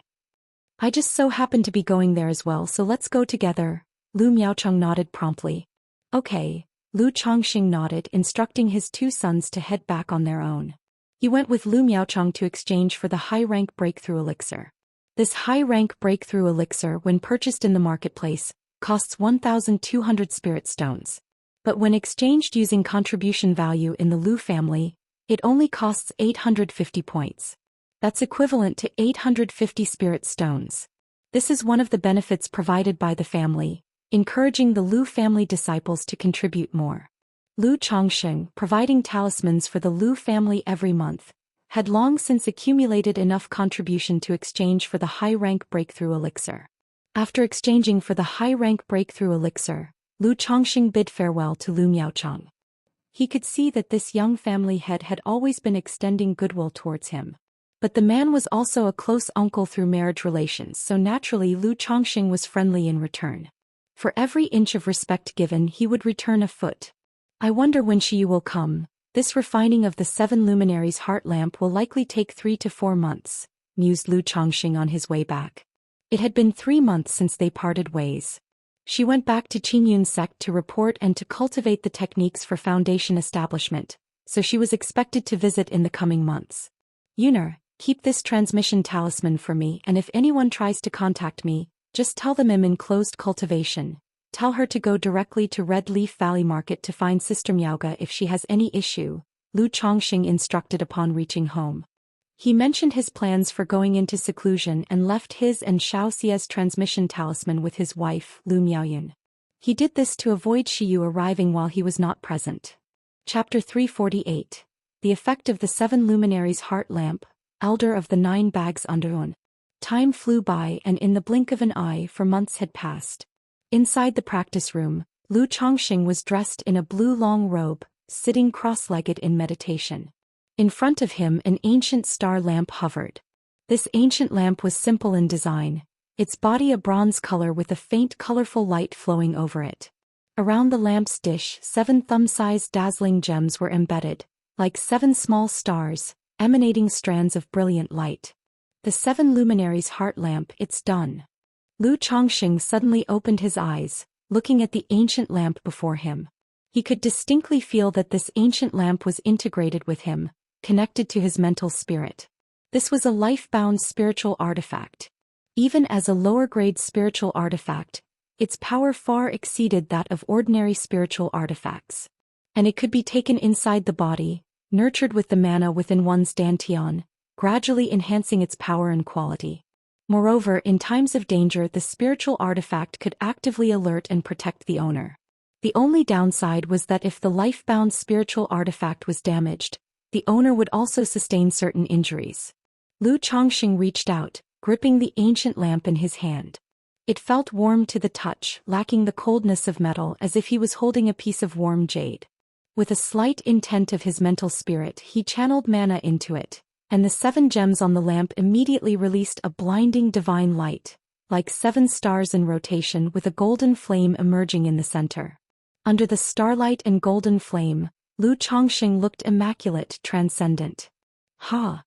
I just so happen to be going there as well, so let's go together, Lu Miaochong nodded promptly. Okay, Lu Chongqing nodded, instructing his 2 sons to head back on their own. He went with Lu Miaochong to exchange for the high-rank breakthrough elixir. This high-rank breakthrough elixir, when purchased in the marketplace, costs 1,200 spirit stones. But when exchanged using contribution value in the Lu family, It only costs 850 points. That's equivalent to 850 spirit stones. This is one of the benefits provided by the family, encouraging the Lu family disciples to contribute more. Lu Chongsheng, providing talismans for the Lu family every month, had long since accumulated enough contribution to exchange for the high-rank breakthrough elixir. After exchanging for the high-rank breakthrough elixir, Lu Chongsheng bid farewell to Lu Miaocheng. He could see that this young family head had always been extending goodwill towards him. But the man was also a close uncle through marriage relations, so naturally Lu Chongsheng was friendly in return. For every inch of respect given, he would return a foot. I wonder when Shiyu will come. This refining of the 7 luminaries' heart lamp will likely take 3 to 4 months, mused Lu Chongsheng on his way back. It had been 3 months since they parted ways. She went back to Qingyun's sect to report and to cultivate the techniques for foundation establishment, so she was expected to visit in the coming months. Yuner, keep this transmission talisman for me, and if anyone tries to contact me, just tell them I'm in closed cultivation. Tell her to go directly to Red Leaf Valley Market to find Sister Miaoga if she has any issue, Lu Chongsheng instructed upon reaching home. He mentioned his plans for going into seclusion and left his and Xiaoxia's transmission talisman with his wife, Lu Miaoyun. He did this to avoid Shiyu arriving while he was not present. Chapter 348. The Effect of the 7 Luminaries' Heart Lamp, Elder of the 9 Bags Underun. Time flew by, and in the blink of an eye months had passed. Inside the practice room, Lu Chongsheng was dressed in a blue long robe, sitting cross-legged in meditation. In front of him an ancient star lamp hovered. This ancient lamp was simple in design, its body a bronze color with a faint colorful light flowing over it. Around the lamp's dish 7 thumb-sized dazzling gems were embedded, like 7 small stars, emanating strands of brilliant light. The 7 luminaries' heart lamp, it's done. Lu Chongsheng suddenly opened his eyes, looking at the ancient lamp before him. He could distinctly feel that this ancient lamp was integrated with him, connected to his mental spirit. This was a life-bound spiritual artifact. Even as a lower-grade spiritual artifact, its power far exceeded that of ordinary spiritual artifacts. And it could be taken inside the body, nurtured with the mana within one's dantian, gradually enhancing its power and quality. Moreover, in times of danger, the spiritual artifact could actively alert and protect the owner. The only downside was that if the life-bound spiritual artifact was damaged, the owner would also sustain certain injuries. Lu Chongsheng reached out, gripping the ancient lamp in his hand. It felt warm to the touch, lacking the coldness of metal, as if he was holding a piece of warm jade. With a slight intent of his mental spirit, he channeled mana into it, and the 7 gems on the lamp immediately released a blinding divine light, like 7 stars in rotation with a golden flame emerging in the center. Under the starlight and golden flame, Lu Chongsheng looked immaculate, transcendent. Ha!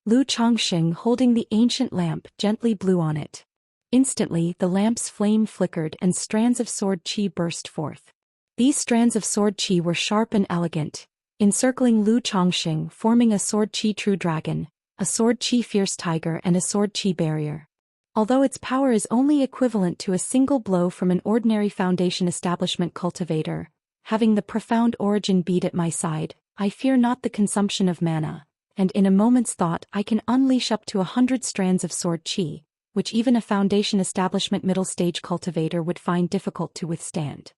Lu Chongsheng, holding the ancient lamp, gently blew on it. Instantly, the lamp's flame flickered and strands of sword qi burst forth. These strands of sword qi were sharp and elegant, encircling Lu Chongsheng, forming a sword qi true dragon, a sword qi fierce tiger, and a sword qi barrier. Although its power is only equivalent to a single blow from an ordinary foundation establishment cultivator, having the profound origin bead at my side, I fear not the consumption of mana, and in a moment's thought I can unleash up to 100 strands of sword qi, which even a foundation establishment middle stage cultivator would find difficult to withstand.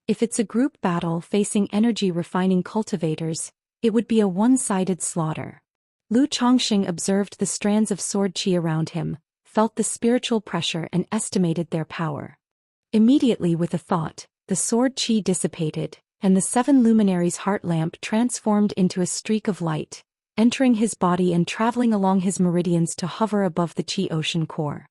If it's a group battle facing energy refining cultivators, it would be a one-sided slaughter. Lu Chongsheng observed the strands of sword qi around him, felt the spiritual pressure and estimated their power. Immediately with a thought, the sword qi dissipated, and the 7 luminaries' heart lamp transformed into a streak of light, entering his body and traveling along his meridians to hover above the qi ocean core.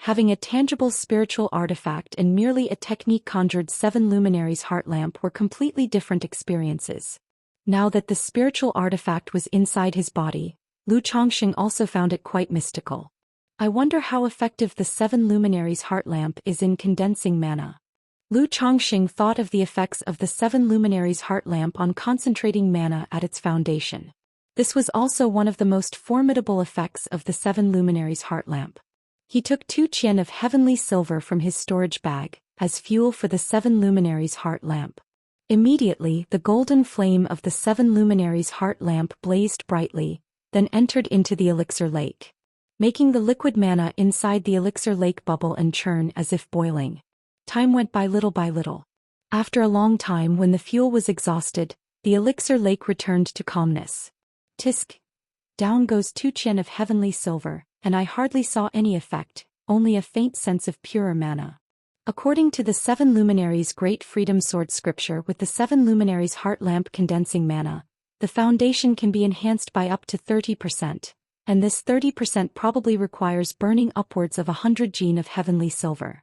Having a tangible spiritual artifact and merely a technique conjured 7 luminaries' heart lamp were completely different experiences. Now that the spiritual artifact was inside his body, Lu Chongsheng also found it quite mystical. I wonder how effective the 7 luminaries' heart lamp is in condensing mana. Lu Chongsheng thought of the effects of the 7 luminaries' heart lamp on concentrating mana at its foundation. This was also one of the most formidable effects of the 7 luminaries' heart lamp. He took 2 qian of heavenly silver from his storage bag, as fuel for the 7 luminaries' heart lamp. Immediately the golden flame of the 7 luminaries' heart lamp blazed brightly, then entered into the elixir lake, making the liquid mana inside the elixir lake bubble and churn as if boiling. Time went by little by little. After a long time, when the fuel was exhausted, the elixir lake returned to calmness. Tisk. Down goes Zhou Xian of heavenly silver, and I hardly saw any effect, only a faint sense of purer mana. According to the 7 luminaries' great freedom sword scripture, with the 7 luminaries' heart lamp condensing mana, the foundation can be enhanced by up to 30%, and this 30% probably requires burning upwards of 100 gene of heavenly silver.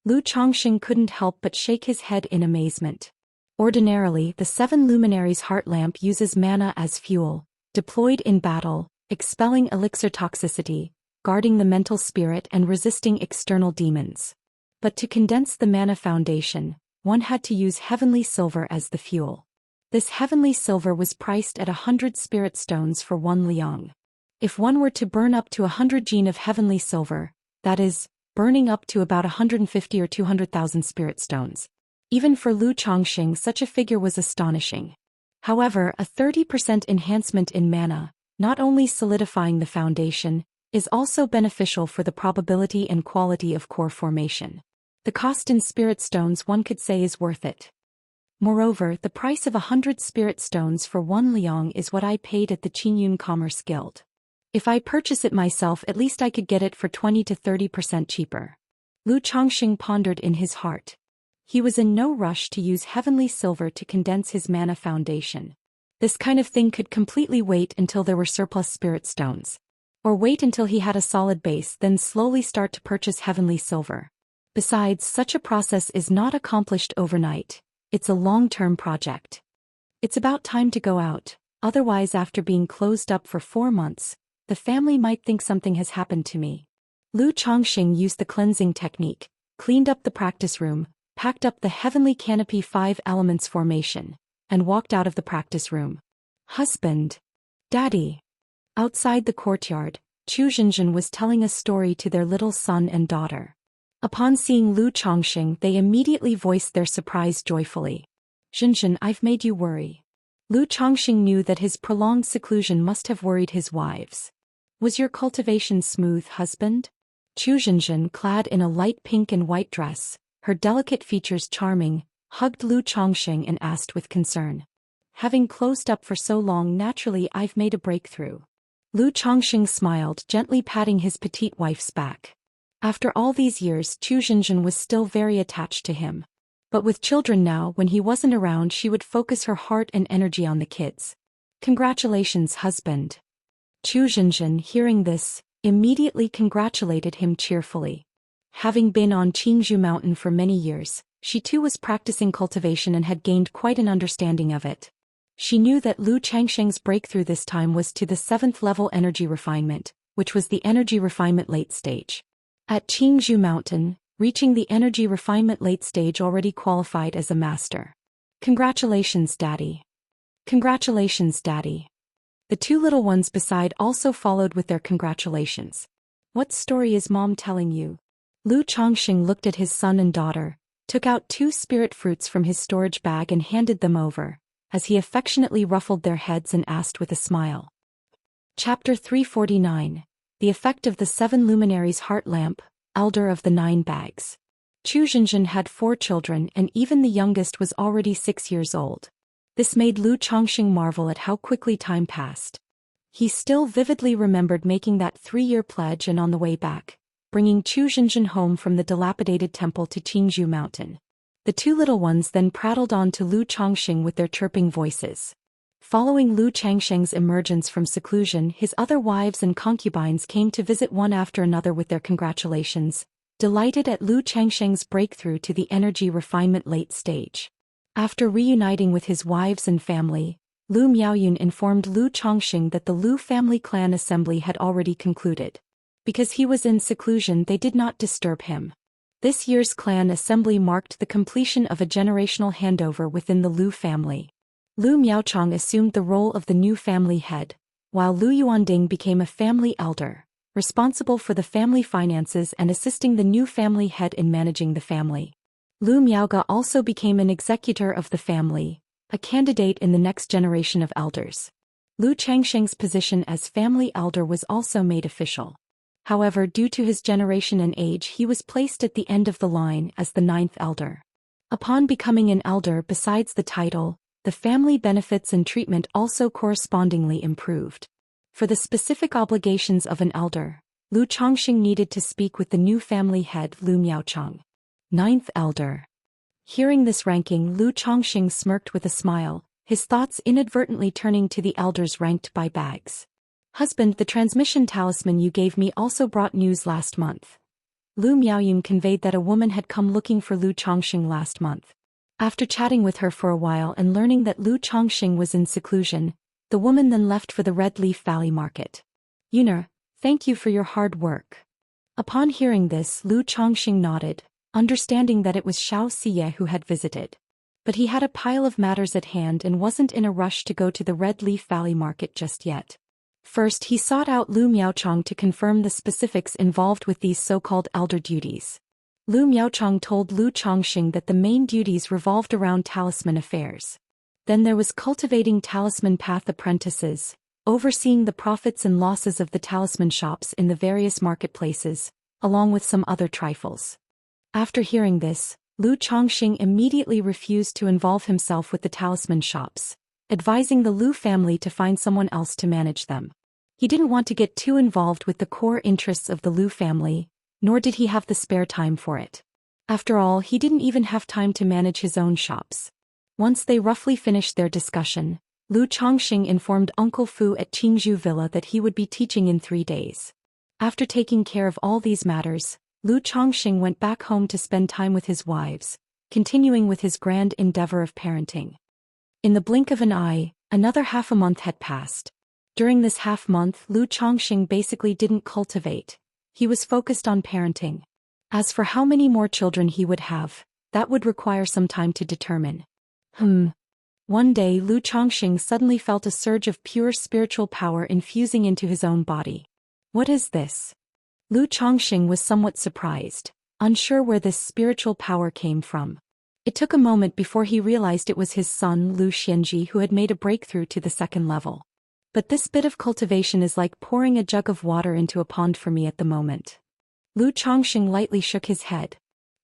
Lu Chongqing couldn't help but shake his head in amazement. Ordinarily, the 7 luminaries' heart lamp uses mana as fuel, deployed in battle, expelling elixir toxicity, guarding the mental spirit and resisting external demons. But to condense the mana foundation, one had to use heavenly silver as the fuel. This heavenly silver was priced at 100 spirit stones for 1 liang. If one were to burn up to 100 gene of heavenly silver, that is, burning up to about 150 or 200,000 spirit stones. Even for Lu Chongqing, such a figure was astonishing. However, a 30% enhancement in mana, not only solidifying the foundation, is also beneficial for the probability and quality of core formation. The cost in spirit stones, one could say, is worth it. Moreover, the price of 100 spirit stones for 1 liang is what I paid at the Qingyun Commerce Guild. If I purchase it myself, at least I could get it for 20 to 30% cheaper. Lu Chongqing pondered in his heart. He was in no rush to use heavenly silver to condense his mana foundation. This kind of thing could completely wait until there were surplus spirit stones. Or wait until he had a solid base, then slowly start to purchase heavenly silver. Besides, such a process is not accomplished overnight. It's a long-term project. It's about time to go out, otherwise after being closed up for 4 months, the family might think something has happened to me. Lu Chongqing used the cleansing technique, cleaned up the practice room, packed up the heavenly canopy 5 elements formation, and walked out of the practice room. Husband. Daddy. Outside the courtyard, Zhou Xian was telling a story to their little son and daughter. Upon seeing Lu Chongqing, they immediately voiced their surprise joyfully. Xian, I've made you worry. Lu Chongqing knew that his prolonged seclusion must have worried his wives. Was your cultivation smooth, husband? Zhou Xian, clad in a light pink and white dress, her delicate features charming, hugged Lu Chongqing and asked with concern. Having closed up for so long, naturally I've made a breakthrough. Lu Chongqing smiled, gently patting his petite wife's back. After all these years, Zhou Xian was still very attached to him. But with children now, when he wasn't around, she would focus her heart and energy on the kids. Congratulations, husband. Zhou Xian, hearing this, immediately congratulated him cheerfully. Having been on Qingzhou Mountain for many years, she too was practicing cultivation and had gained quite an understanding of it. She knew that Lu Changsheng's breakthrough this time was to the 7th level energy refinement, which was the energy refinement late stage. At Qingzhou Mountain, reaching the energy refinement late stage already qualified as a master. Congratulations, Daddy. Congratulations, Daddy. The 2 little ones beside also followed with their congratulations. What story is Mom telling you? Lu Chongqing looked at his son and daughter, took out 2 spirit fruits from his storage bag and handed them over, as he affectionately ruffled their heads and asked with a smile. Chapter 349. The Effect of the 7 Luminaries' Heart Lamp, Elder of the 9 Bags. Zhou Xian had 4 children, and even the youngest was already 6 years old. This made Lu Chongqing marvel at how quickly time passed. He still vividly remembered making that 3-year pledge and on the way back, bringing Zhou Xian home from the dilapidated temple to Qingzhou Mountain. The 2 little ones then prattled on to Lu Chongqing with their chirping voices. Following Lu Changsheng's emergence from seclusion, his other wives and concubines came to visit one after another with their congratulations, delighted at Lu Changsheng's breakthrough to the energy refinement late stage. After reuniting with his wives and family, Lu Miaoyun informed Lu Chongqing that the Lu family clan assembly had already concluded. Because he was in seclusion, they did not disturb him. This year's clan assembly marked the completion of a generational handover within the Lu family. Lu Miaochang assumed the role of the new family head, while Lu Yuanding became a family elder, responsible for the family finances and assisting the new family head in managing the family. Lu Miaoge also became an executor of the family, a candidate in the next generation of elders. Lu Changsheng's position as family elder was also made official. However, due to his generation and age, he was placed at the end of the line as the ninth elder. Upon becoming an elder, besides the title, the family benefits and treatment also correspondingly improved. For the specific obligations of an elder, Lu Changxing needed to speak with the new family head Lu Miaocheng. Ninth elder. Hearing this ranking, Lu Changxing smirked with a smile, his thoughts inadvertently turning to the elders ranked by bags. Husband, the transmission talisman you gave me also brought news last month. Lu Miaoyun conveyed that a woman had come looking for Lu Changxing last month. After chatting with her for a while and learning that Lu Changxing was in seclusion, the woman then left for the Red Leaf Valley market. Yuner, thank you for your hard work. Upon hearing this, Lu Changxing nodded, understanding that it was Xianxia who had visited. But he had a pile of matters at hand and wasn't in a rush to go to the Red Leaf Valley market just yet. First, he sought out Lu Miaocheng to confirm the specifics involved with these so-called elder duties. Lu Miaocheng told Lu Changxing that the main duties revolved around talisman affairs. Then there was cultivating talisman path apprentices, overseeing the profits and losses of the talisman shops in the various marketplaces, along with some other trifles. After hearing this, Lu Changxing immediately refused to involve himself with the talisman shops, advising the Lu family to find someone else to manage them. He didn't want to get too involved with the core interests of the Lu family, nor did he have the spare time for it. After all, he didn't even have time to manage his own shops. Once they roughly finished their discussion, Lu Changxing informed Uncle Fu at Qingzhou Villa that he would be teaching in 3 days. After taking care of all these matters, Lu Changxing went back home to spend time with his wives, continuing with his grand endeavor of parenting. In the blink of an eye, another half a month had passed. During this half month, Lu Changxing basically didn't cultivate. He was focused on parenting. As for how many more children he would have, that would require some time to determine. One day, Lu Changxing suddenly felt a surge of pure spiritual power infusing into his own body. What is this? Lu Changxing was somewhat surprised, unsure where this spiritual power came from. It took a moment before he realized it was his son Lu Xianji who had made a breakthrough to the 2nd level. But this bit of cultivation is like pouring a jug of water into a pond for me at the moment. Lu Changxing lightly shook his head.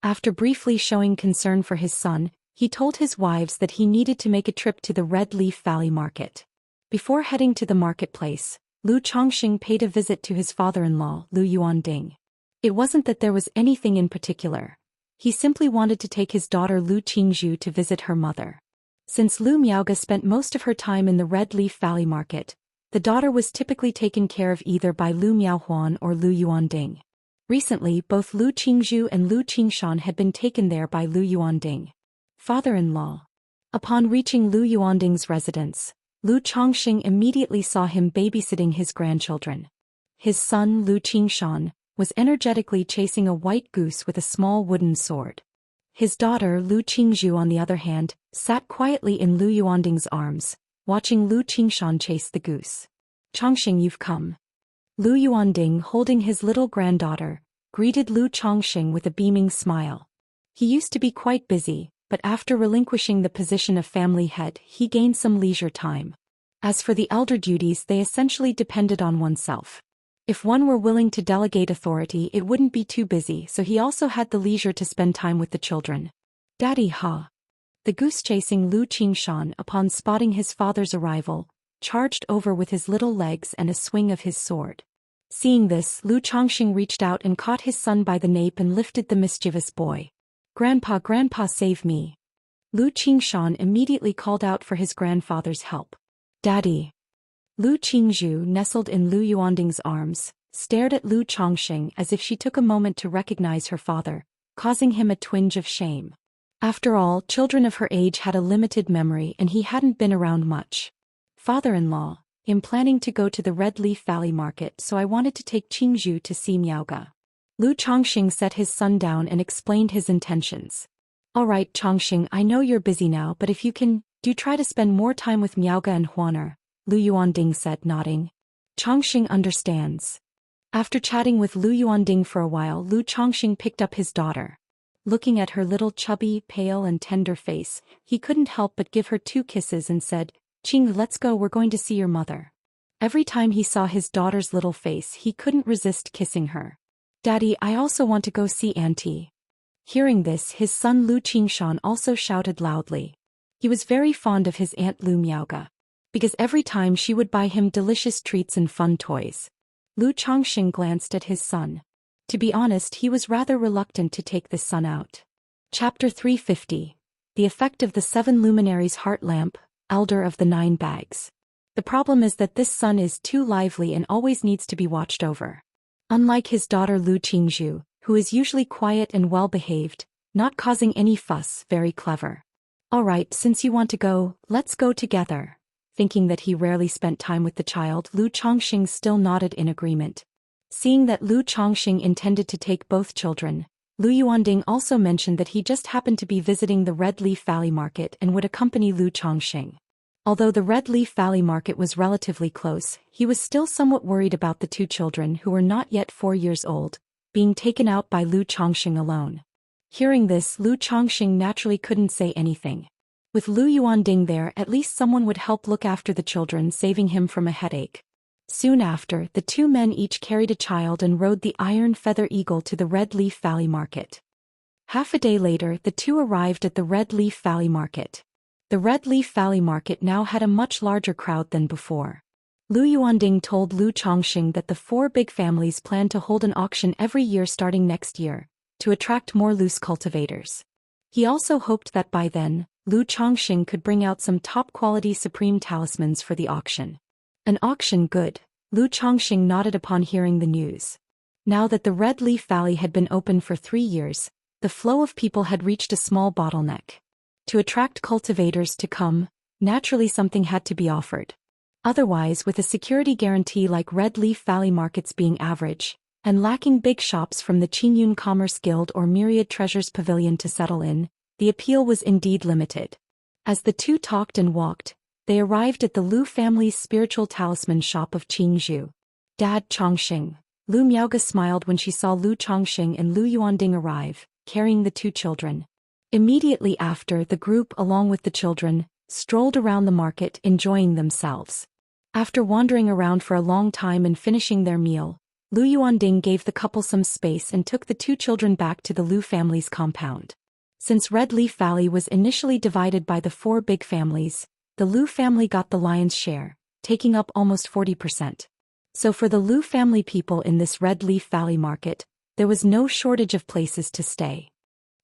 After briefly showing concern for his son, he told his wives that he needed to make a trip to the Red Leaf Valley market. Before heading to the marketplace, Lu Changxing paid a visit to his father-in-law, Lu Yuanding. It wasn't that there was anything in particular. He simply wanted to take his daughter Lu Qingzhu to visit her mother. Since Lu Miaoge spent most of her time in the Red Leaf Valley market, the daughter was typically taken care of either by Lu Miaohuan or Lu Yuanding. Recently, both Lu Qingzhu and Lu Qingshan had been taken there by Lu Yuanding. Father-in-law. Upon reaching Lu Yuanding's residence, Lu Changxing immediately saw him babysitting his grandchildren. His son Lu Qingshan was energetically chasing a white goose with a small wooden sword. His daughter Lu Qingzhu, on the other hand, sat quietly in Lu Yuanding's arms, watching Lu Qingshan chase the goose. Changxing, you've come. Lu Yuanding, holding his little granddaughter, greeted Lu Changxing with a beaming smile. He used to be quite busy, but after relinquishing the position of family head, he gained some leisure time. As for the elder duties, they essentially depended on oneself. If one were willing to delegate authority, it wouldn't be too busy, so he also had the leisure to spend time with the children. Daddy, ha! The goose chasing Lu Qingshan, upon spotting his father's arrival, charged over with his little legs and a swing of his sword. Seeing this, Lu Changxing reached out and caught his son by the nape and lifted the mischievous boy. Grandpa, Grandpa, save me! Lu Qingshan immediately called out for his grandfather's help. Daddy! Lu Qingzhu, nestled in Lu Yuanding's arms, stared at Lu Changxing as if she took a moment to recognize her father, causing him a twinge of shame. After all, children of her age had a limited memory and he hadn't been around much. Father-in-law, I'm planning to go to the Red Leaf Valley market, so I wanted to take Qingzhu to see Miaoge. Lu Changxing set his son down and explained his intentions. Alright Changxing, I know you're busy now, but if you can, do try to spend more time with Miaoge and Huaner, Lu Yuanding said, nodding. Changxing understands. After chatting with Lu Yuanding for a while, Lu Changxing picked up his daughter. Looking at her little chubby, pale and tender face, he couldn't help but give her 2 kisses and said, "Qing, let's go, we're going to see your mother." Every time he saw his daughter's little face he couldn't resist kissing her. "Daddy, I also want to go see Auntie." Hearing this, his son Lu Qingshan also shouted loudly. He was very fond of his aunt Lu Miaoge, because every time she would buy him delicious treats and fun toys. Lu Chongxing glanced at his son. To be honest, he was rather reluctant to take this son out. Chapter 350. The Effect of the 7 Luminaries Heart Lamp, Elder of the 9 Bags. The problem is that this son is too lively and always needs to be watched over. Unlike his daughter Lu Qingzhu, who is usually quiet and well-behaved, not causing any fuss, very clever. "Alright, since you want to go, let's go together." Thinking that he rarely spent time with the child, Lu Chongxing still nodded in agreement. Seeing that Lu Chongxing intended to take both children, Lu Yuanding also mentioned that he just happened to be visiting the Red Leaf Valley Market and would accompany Lu Chongxing. Although the Red Leaf Valley Market was relatively close, he was still somewhat worried about the 2 children who were not yet 4 years old, being taken out by Lu Chongxing alone. Hearing this, Lu Chongxing naturally couldn't say anything. With Lu Yuanding there, at least someone would help look after the children, saving him from a headache. Soon after, the 2 men each carried a child and rode the Iron Feather Eagle to the Red Leaf Valley Market. Half a day later, the 2 arrived at the Red Leaf Valley Market. The Red Leaf Valley Market now had a much larger crowd than before. Lu Yuanding told Lu Chongxing that the 4 big families plan to hold an auction every year starting next year, to attract more loose cultivators. He also hoped that by then, Lu Chongxing could bring out some top-quality supreme talismans for the auction. An auction, good. Lu Chongxing nodded upon hearing the news. Now that the Red Leaf Valley had been open for 3 years, the flow of people had reached a small bottleneck. To attract cultivators to come, naturally something had to be offered. Otherwise, with a security guarantee like Red Leaf Valley Markets being average, and lacking big shops from the Qingyun Commerce Guild or Myriad Treasures Pavilion to settle in, the appeal was indeed limited. As the 2 talked and walked, they arrived at the Lu family's spiritual talisman shop of Qingzhu. "Dad, Chongxing." Lu Miaoge smiled when she saw Lu Chongxing and Lu Yuanding arrive, carrying the 2 children. Immediately after, the group, along with the children, strolled around the market enjoying themselves. After wandering around for a long time and finishing their meal, Lu Yuanding gave the couple some space and took the 2 children back to the Lu family's compound. Since Red Leaf Valley was initially divided by the 4 big families, the Lu family got the lion's share, taking up almost 40%. So for the Lu family people in this Red Leaf Valley Market, there was no shortage of places to stay.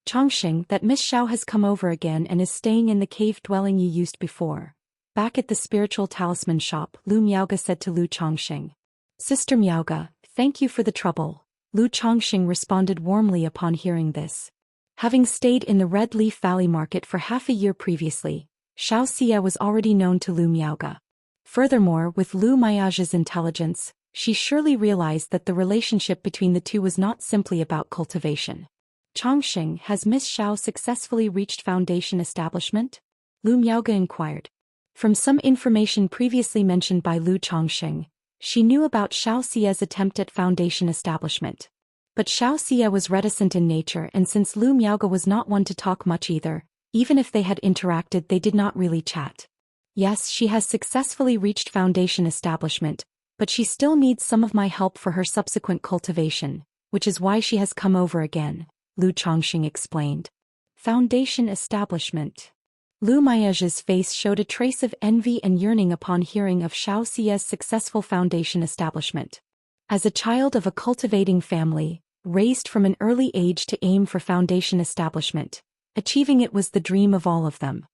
"Chongxing, that Miss Xiao has come over again and is staying in the cave dwelling you used before." Back at the spiritual talisman shop, Lu Miaoge said to Lu Chongxing. "Sister Miaoge, thank you for the trouble." Lu Chongxing responded warmly upon hearing this. Having stayed in the Red Leaf Valley Market for half a year previously, Xianxia was already known to Lu Miaoge. Furthermore, with Lu Miaoge's intelligence, she surely realized that the relationship between the 2 was not simply about cultivation. "Chongxing, has Miss Xiao successfully reached foundation establishment?" Lu Miaoge inquired. From some information previously mentioned by Lu Chongxing, she knew about Xiaoxia's attempt at foundation establishment. But Xiaoxia was reticent in nature, and since Lu Miaoge was not one to talk much either, even if they had interacted they did not really chat. "Yes, she has successfully reached foundation establishment, but she still needs some of my help for her subsequent cultivation, which is why she has come over again," Lu Chongxing explained. Foundation establishment. Lu Miaoge's face showed a trace of envy and yearning upon hearing of Xiaoxia's successful foundation establishment. As a child of a cultivating family, raised from an early age to aim for foundation establishment, achieving it was the dream of all of them.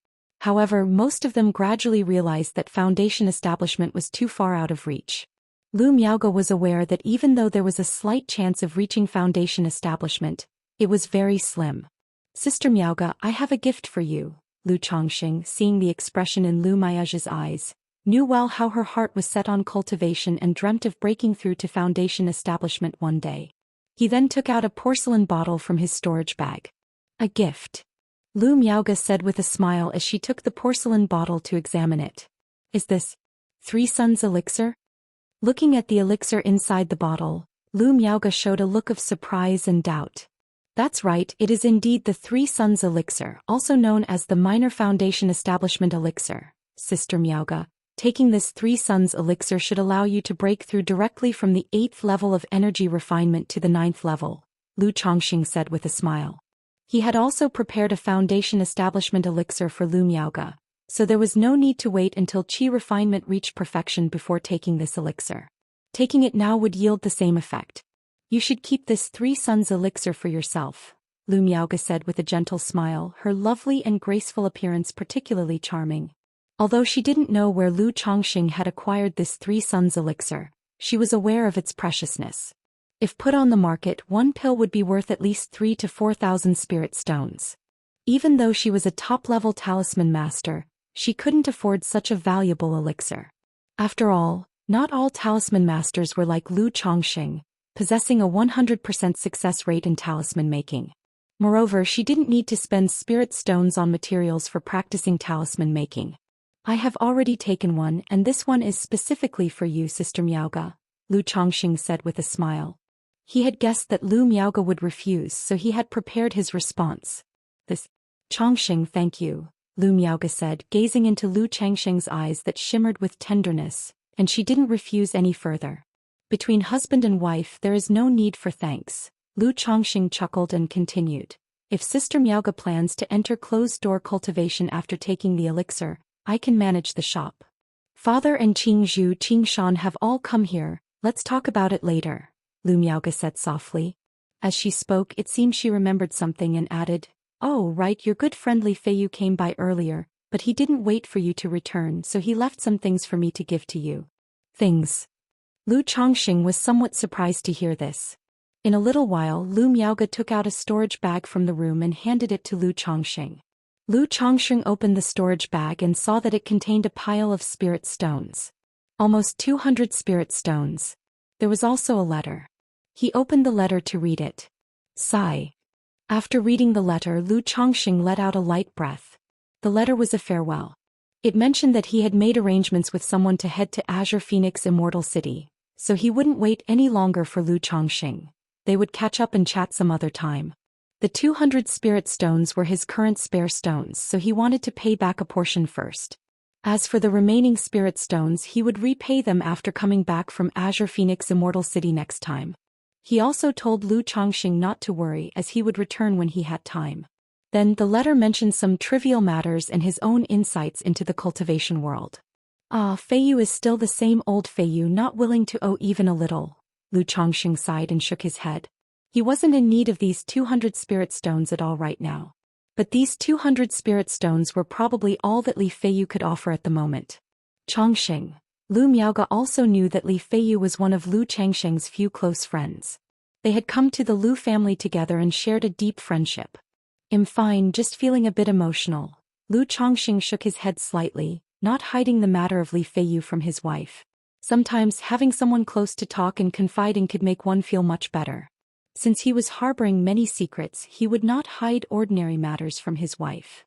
However, most of them gradually realized that foundation establishment was too far out of reach. Lu Miaoge was aware that even though there was a slight chance of reaching foundation establishment, it was very slim. "Sister Miaoge, I have a gift for you." Lu Chongxing, seeing the expression in Lu Miaoge's eyes, knew well how her heart was set on cultivation and dreamt of breaking through to foundation establishment one day. He then took out a porcelain bottle from his storage bag. "A gift," Lu Miaoge said with a smile as she took the porcelain bottle to examine it. "Is this 3 Suns elixir?" Looking at the elixir inside the bottle, Lu Miaoge showed a look of surprise and doubt. That's right, it is indeed the Three Suns Elixir, also known as the Minor Foundation Establishment Elixir. Sister Miaoga, taking this Three Suns Elixir should allow you to break through directly from the 8th level of energy refinement to the 9th level, Lu Chongxing said with a smile. He had also prepared a Foundation Establishment Elixir for Lu Miaoga, so there was no need to wait until qi refinement reached perfection before taking this elixir. Taking it now would yield the same effect. You should keep this Three Suns Elixir for yourself, Lu Miaoga said with a gentle smile, her lovely and graceful appearance particularly charming. Although she didn't know where Lu Chongxing had acquired this Three Suns Elixir, she was aware of its preciousness. If put on the market, one pill would be worth at least 3,000 to 4,000 spirit stones. Even though she was a top-level talisman master, she couldn't afford such a valuable elixir. After all, not all talisman masters were like Lu Chongxing, possessing a 100% success rate in talisman making. Moreover, she didn't need to spend spirit stones on materials for practicing talisman making. I have already taken one, and this one is specifically for you, Sister Miaoga, Lu Chongxing said with a smile. He had guessed that Lu Miaoga would refuse, so he had prepared his response. This Chongxing, thank you, Lu Miaoga said, gazing into Lu Chongxing's eyes that shimmered with tenderness, and she didn't refuse any further. Between husband and wife there is no need for thanks, Lu Chongxing chuckled and continued. If Sister Miaoga plans to enter closed-door cultivation after taking the elixir, I can manage the shop. Father and Qingzhu Qingshan have all come here, let's talk about it later, Lu Miaoga said softly. As she spoke, it seemed she remembered something and added, oh right, your good friend Li Feiyu came by earlier, but he didn't wait for you to return, so he left some things for me to give to you. Things? Lu Chongxing was somewhat surprised to hear this. In a little while, Lu Miaoga took out a storage bag from the room and handed it to Lu Chongxing. Lu Chongxing opened the storage bag and saw that it contained a pile of spirit stones. Almost 200 spirit stones. There was also a letter. He opened the letter to read it. Sigh. After reading the letter, Lu Chongxing let out a light breath. The letter was a farewell. It mentioned that he had made arrangements with someone to head to Azure Phoenix Immortal City, so he wouldn't wait any longer for Lu Chongxing. They would catch up and chat some other time. The 200 spirit stones were his current spare stones, so he wanted to pay back a portion first. As for the remaining spirit stones, he would repay them after coming back from Azure Phoenix Immortal City next time. He also told Lu Chongxing not to worry, as he would return when he had time. Then the letter mentioned some trivial matters and his own insights into the cultivation world. Ah, Feiyu is still the same old Feiyu, not willing to owe even a little. Lu Chongxing sighed and shook his head. He wasn't in need of these 200 spirit stones at all right now. But these 200 spirit stones were probably all that Li Feiyu could offer at the moment. Chongxing. Lu Miaoga also knew that Li Feiyu was one of Lu Chongxing's few close friends. They had come to the Lu family together and shared a deep friendship. I'm fine, just feeling a bit emotional. Lu Chongxing shook his head slightly, not hiding the matter of Li Feiyu from his wife. Sometimes having someone close to talk and confide in could make one feel much better. Since he was harboring many secrets, he would not hide ordinary matters from his wife.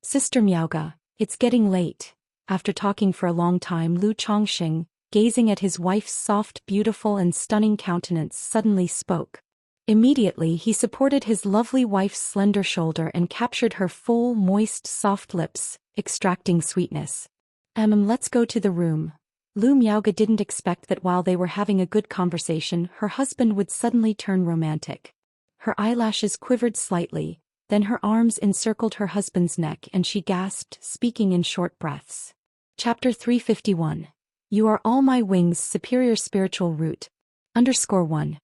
Sister Miaoga, it's getting late. After talking for a long time, Lu Chongxing, gazing at his wife's soft, beautiful and stunning countenance, suddenly spoke. Immediately he supported his lovely wife's slender shoulder and captured her full, moist, soft lips, extracting sweetness. Let's go to the room. Lu Miaoga didn't expect that while they were having a good conversation, her husband would suddenly turn romantic. Her eyelashes quivered slightly, then her arms encircled her husband's neck and she gasped, speaking in short breaths. Chapter 351. You are all my wings, superior spiritual root. _1.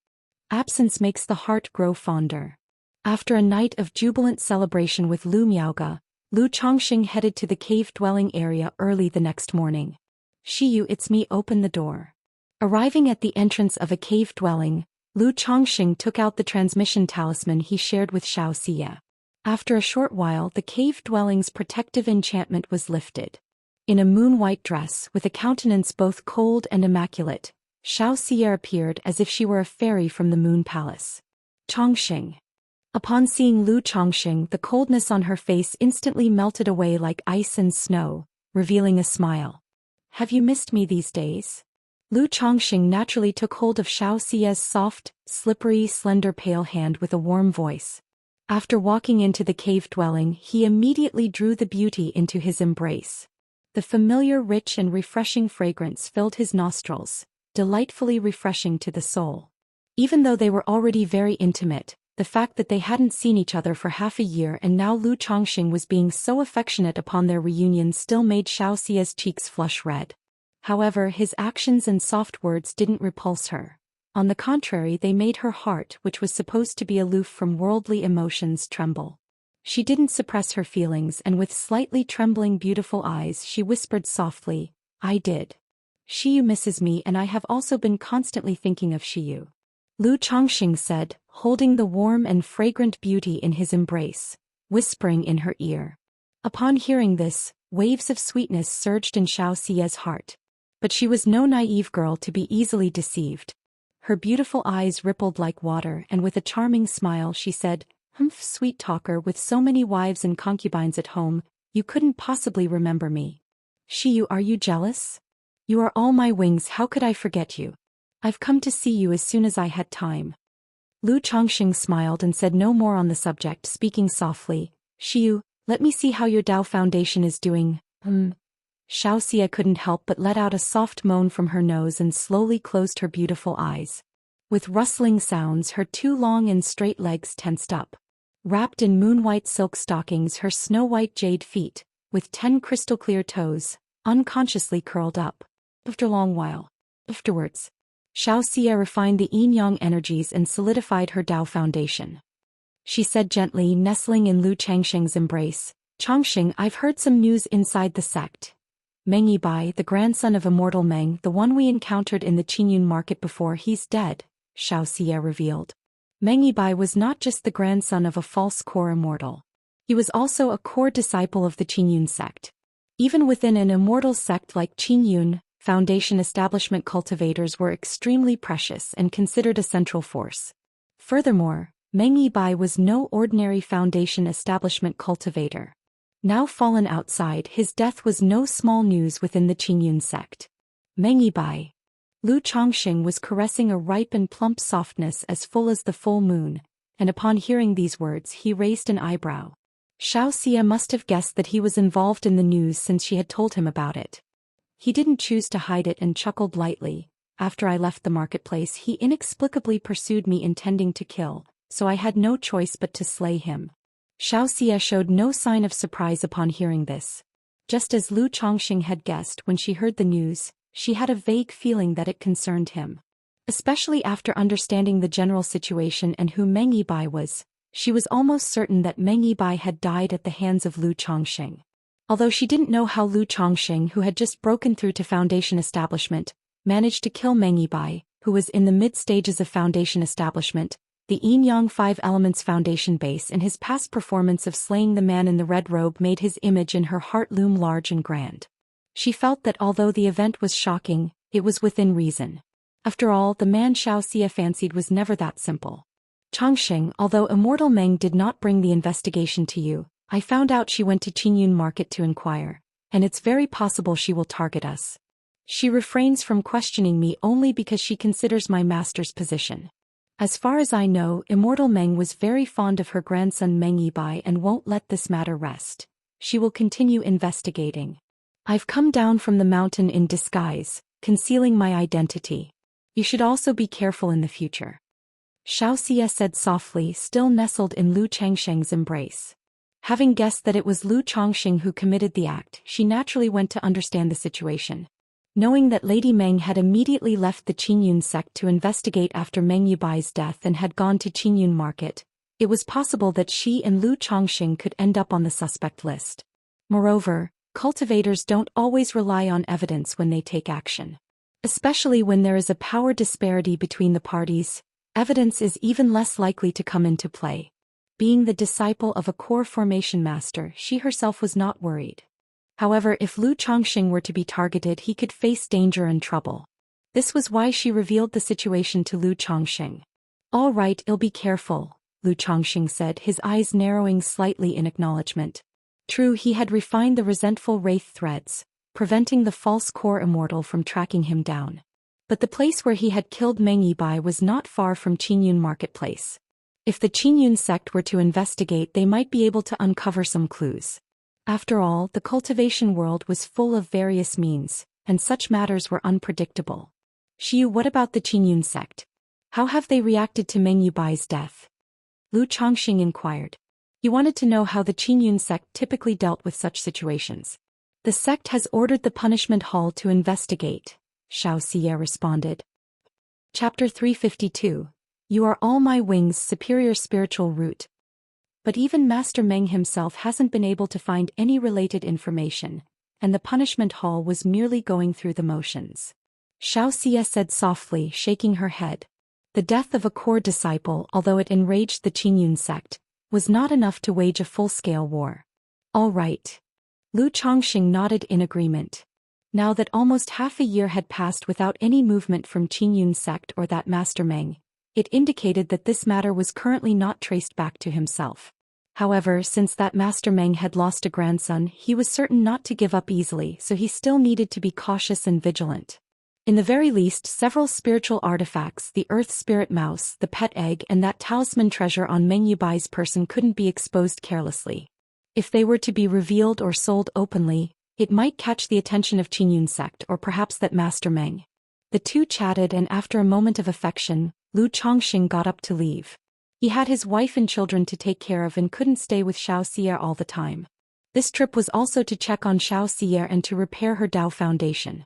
Absence makes the heart grow fonder. After a night of jubilant celebration with Lu Miaoga, Lu Chongxing headed to the cave-dwelling area early the next morning. Shiyu, it's me, open the door. Arriving at the entrance of a cave dwelling, Lu Chongxing took out the transmission talisman he shared with Xianxia. After a short while, the cave dwelling's protective enchantment was lifted. In a moon-white dress, with a countenance both cold and immaculate, Xianxia appeared as if she were a fairy from the moon palace. Chongxing. Upon seeing Lu Chongxing, the coldness on her face instantly melted away like ice and snow, revealing a smile. Have you missed me these days? Lu Chongxing naturally took hold of Xiaoxia's soft, slippery, slender pale hand with a warm voice. After walking into the cave dwelling, he immediately drew the beauty into his embrace. The familiar rich and refreshing fragrance filled his nostrils, delightfully refreshing to the soul. Even though they were already very intimate, the fact that they hadn't seen each other for half a year and now Lu Chongqing was being so affectionate upon their reunion still made Xiaoxia's cheeks flush red. However, his actions and soft words didn't repulse her. On the contrary, they made her heart, which was supposed to be aloof from worldly emotions, tremble. She didn't suppress her feelings and with slightly trembling beautiful eyes she whispered softly, "I did. Xiyu misses me and I have also been constantly thinking of Xiyu." Lu Chongqing said, holding the warm and fragrant beauty in his embrace, whispering in her ear. Upon hearing this, waves of sweetness surged in Xiaoxia's heart. But she was no naive girl to be easily deceived. Her beautiful eyes rippled like water and with a charming smile she said, "Humph, sweet talker, with so many wives and concubines at home, you couldn't possibly remember me. Xiyu, are you jealous? You are all my wings, how could I forget you? I've come to see you as soon as I had time." Lu Chongqing smiled and said no more on the subject, speaking softly, "Xiyu, let me see how your Dao Foundation is doing." Xiaoxia couldn't help but let out a soft moan from her nose and slowly closed her beautiful eyes. With rustling sounds, her two long and straight legs tensed up. Wrapped in moon-white silk stockings, her snow-white jade feet, with 10 crystal-clear toes, unconsciously curled up. After a long while. Afterwards, Xiaoxia refined the yin-yang energies and solidified her Dao Foundation. She said gently, nestling in Lu Changsheng's embrace, "Chongqing, I've heard some news inside the sect. Meng Yibai, the grandson of Immortal Meng, the one we encountered in the Qingyun market before, he's dead," Xiaoxia revealed. Meng Yibai was not just the grandson of a false core immortal. He was also a core disciple of the Qingyun sect. Even within an immortal sect like Qingyun, Foundation establishment cultivators were extremely precious and considered a central force. Furthermore, Meng Yibai was no ordinary Foundation establishment cultivator. Now fallen outside, his death was no small news within the Qingyun sect. Meng Yibai. Lu Chongqing was caressing a ripe and plump softness as full as the full moon, and upon hearing these words he raised an eyebrow. Xiaoxia must have guessed that he was involved in the news since she had told him about it. He didn't choose to hide it and chuckled lightly. "After I left the marketplace he inexplicably pursued me intending to kill, so I had no choice but to slay him." Xiaoxia showed no sign of surprise upon hearing this. Just as Lu Chongqing had guessed when she heard the news, she had a vague feeling that it concerned him. Especially after understanding the general situation and who Meng Yibai was, she was almost certain that Meng Yibai had died at the hands of Lu Chongqing. Although she didn't know how Lu Chongqing, who had just broken through to Foundation establishment, managed to kill Meng Yibai, who was in the mid-stages of Foundation establishment, the Yin-Yang 5 Elements Foundation base, and his past performance of slaying the man in the red robe made his image in her heart loom large and grand. She felt that although the event was shocking, it was within reason. After all, the man Xiaoxia fancied was never that simple. "Chongqing, although Immortal Meng did not bring the investigation to you, I found out she went to Qingyun market to inquire, and it's very possible she will target us. She refrains from questioning me only because she considers my master's position. As far as I know, Immortal Meng was very fond of her grandson Meng Yibai and won't let this matter rest. She will continue investigating. I've come down from the mountain in disguise, concealing my identity. You should also be careful in the future." Xiaoxia said softly, still nestled in Lu Changsheng's embrace. Having guessed that it was Lu Chongqing who committed the act, she naturally went to understand the situation. Knowing that Lady Meng had immediately left the Qingyun sect to investigate after Meng Yibai's death and had gone to Qingyun market, it was possible that she and Lu Chongqing could end up on the suspect list. Moreover, cultivators don't always rely on evidence when they take action. Especially when there is a power disparity between the parties, evidence is even less likely to come into play. Being the disciple of a core formation master, she herself was not worried. However, if Lu Chongqing were to be targeted, he could face danger and trouble. This was why she revealed the situation to Lu Chongqing. "All right, I'll be careful," Lu Chongqing said, his eyes narrowing slightly in acknowledgement. True, he had refined the resentful wraith threads, preventing the false core immortal from tracking him down. But the place where he had killed Meng Yibai was not far from Qingyun marketplace. If the Qingyun sect were to investigate, they might be able to uncover some clues. After all, the cultivation world was full of various means, and such matters were unpredictable. Xiu, what about the Qingyun sect? How have they reacted to Meng Yubai's death? Lu Chongxing inquired. He wanted to know how the Qingyun sect typically dealt with such situations. The sect has ordered the punishment hall to investigate, Xianxia responded. Chapter 352. You are all my wings, superior spiritual root. But even Master Meng himself hasn't been able to find any related information, and the punishment hall was merely going through the motions. Xianxia said softly, shaking her head. The death of a core disciple, although it enraged the Qingyun sect, was not enough to wage a full-scale war. All right. Lu Chongxing nodded in agreement. Now that almost half a year had passed without any movement from Qingyun sect or that Master Meng, it indicated that this matter was currently not traced back to himself. However, since that Master Meng had lost a grandson, he was certain not to give up easily, so he still needed to be cautious and vigilant. In the very least, several spiritual artifacts, the Earth Spirit Mouse, the pet egg, and that talisman treasure on Meng Yubai's person couldn't be exposed carelessly. If they were to be revealed or sold openly, it might catch the attention of Qingyun sect or perhaps that Master Meng. The two chatted, and after a moment of affection, Lu Chongxing got up to leave. He had his wife and children to take care of and couldn't stay with Xianxia all the time. This trip was also to check on Xianxia and to repair her Dao foundation.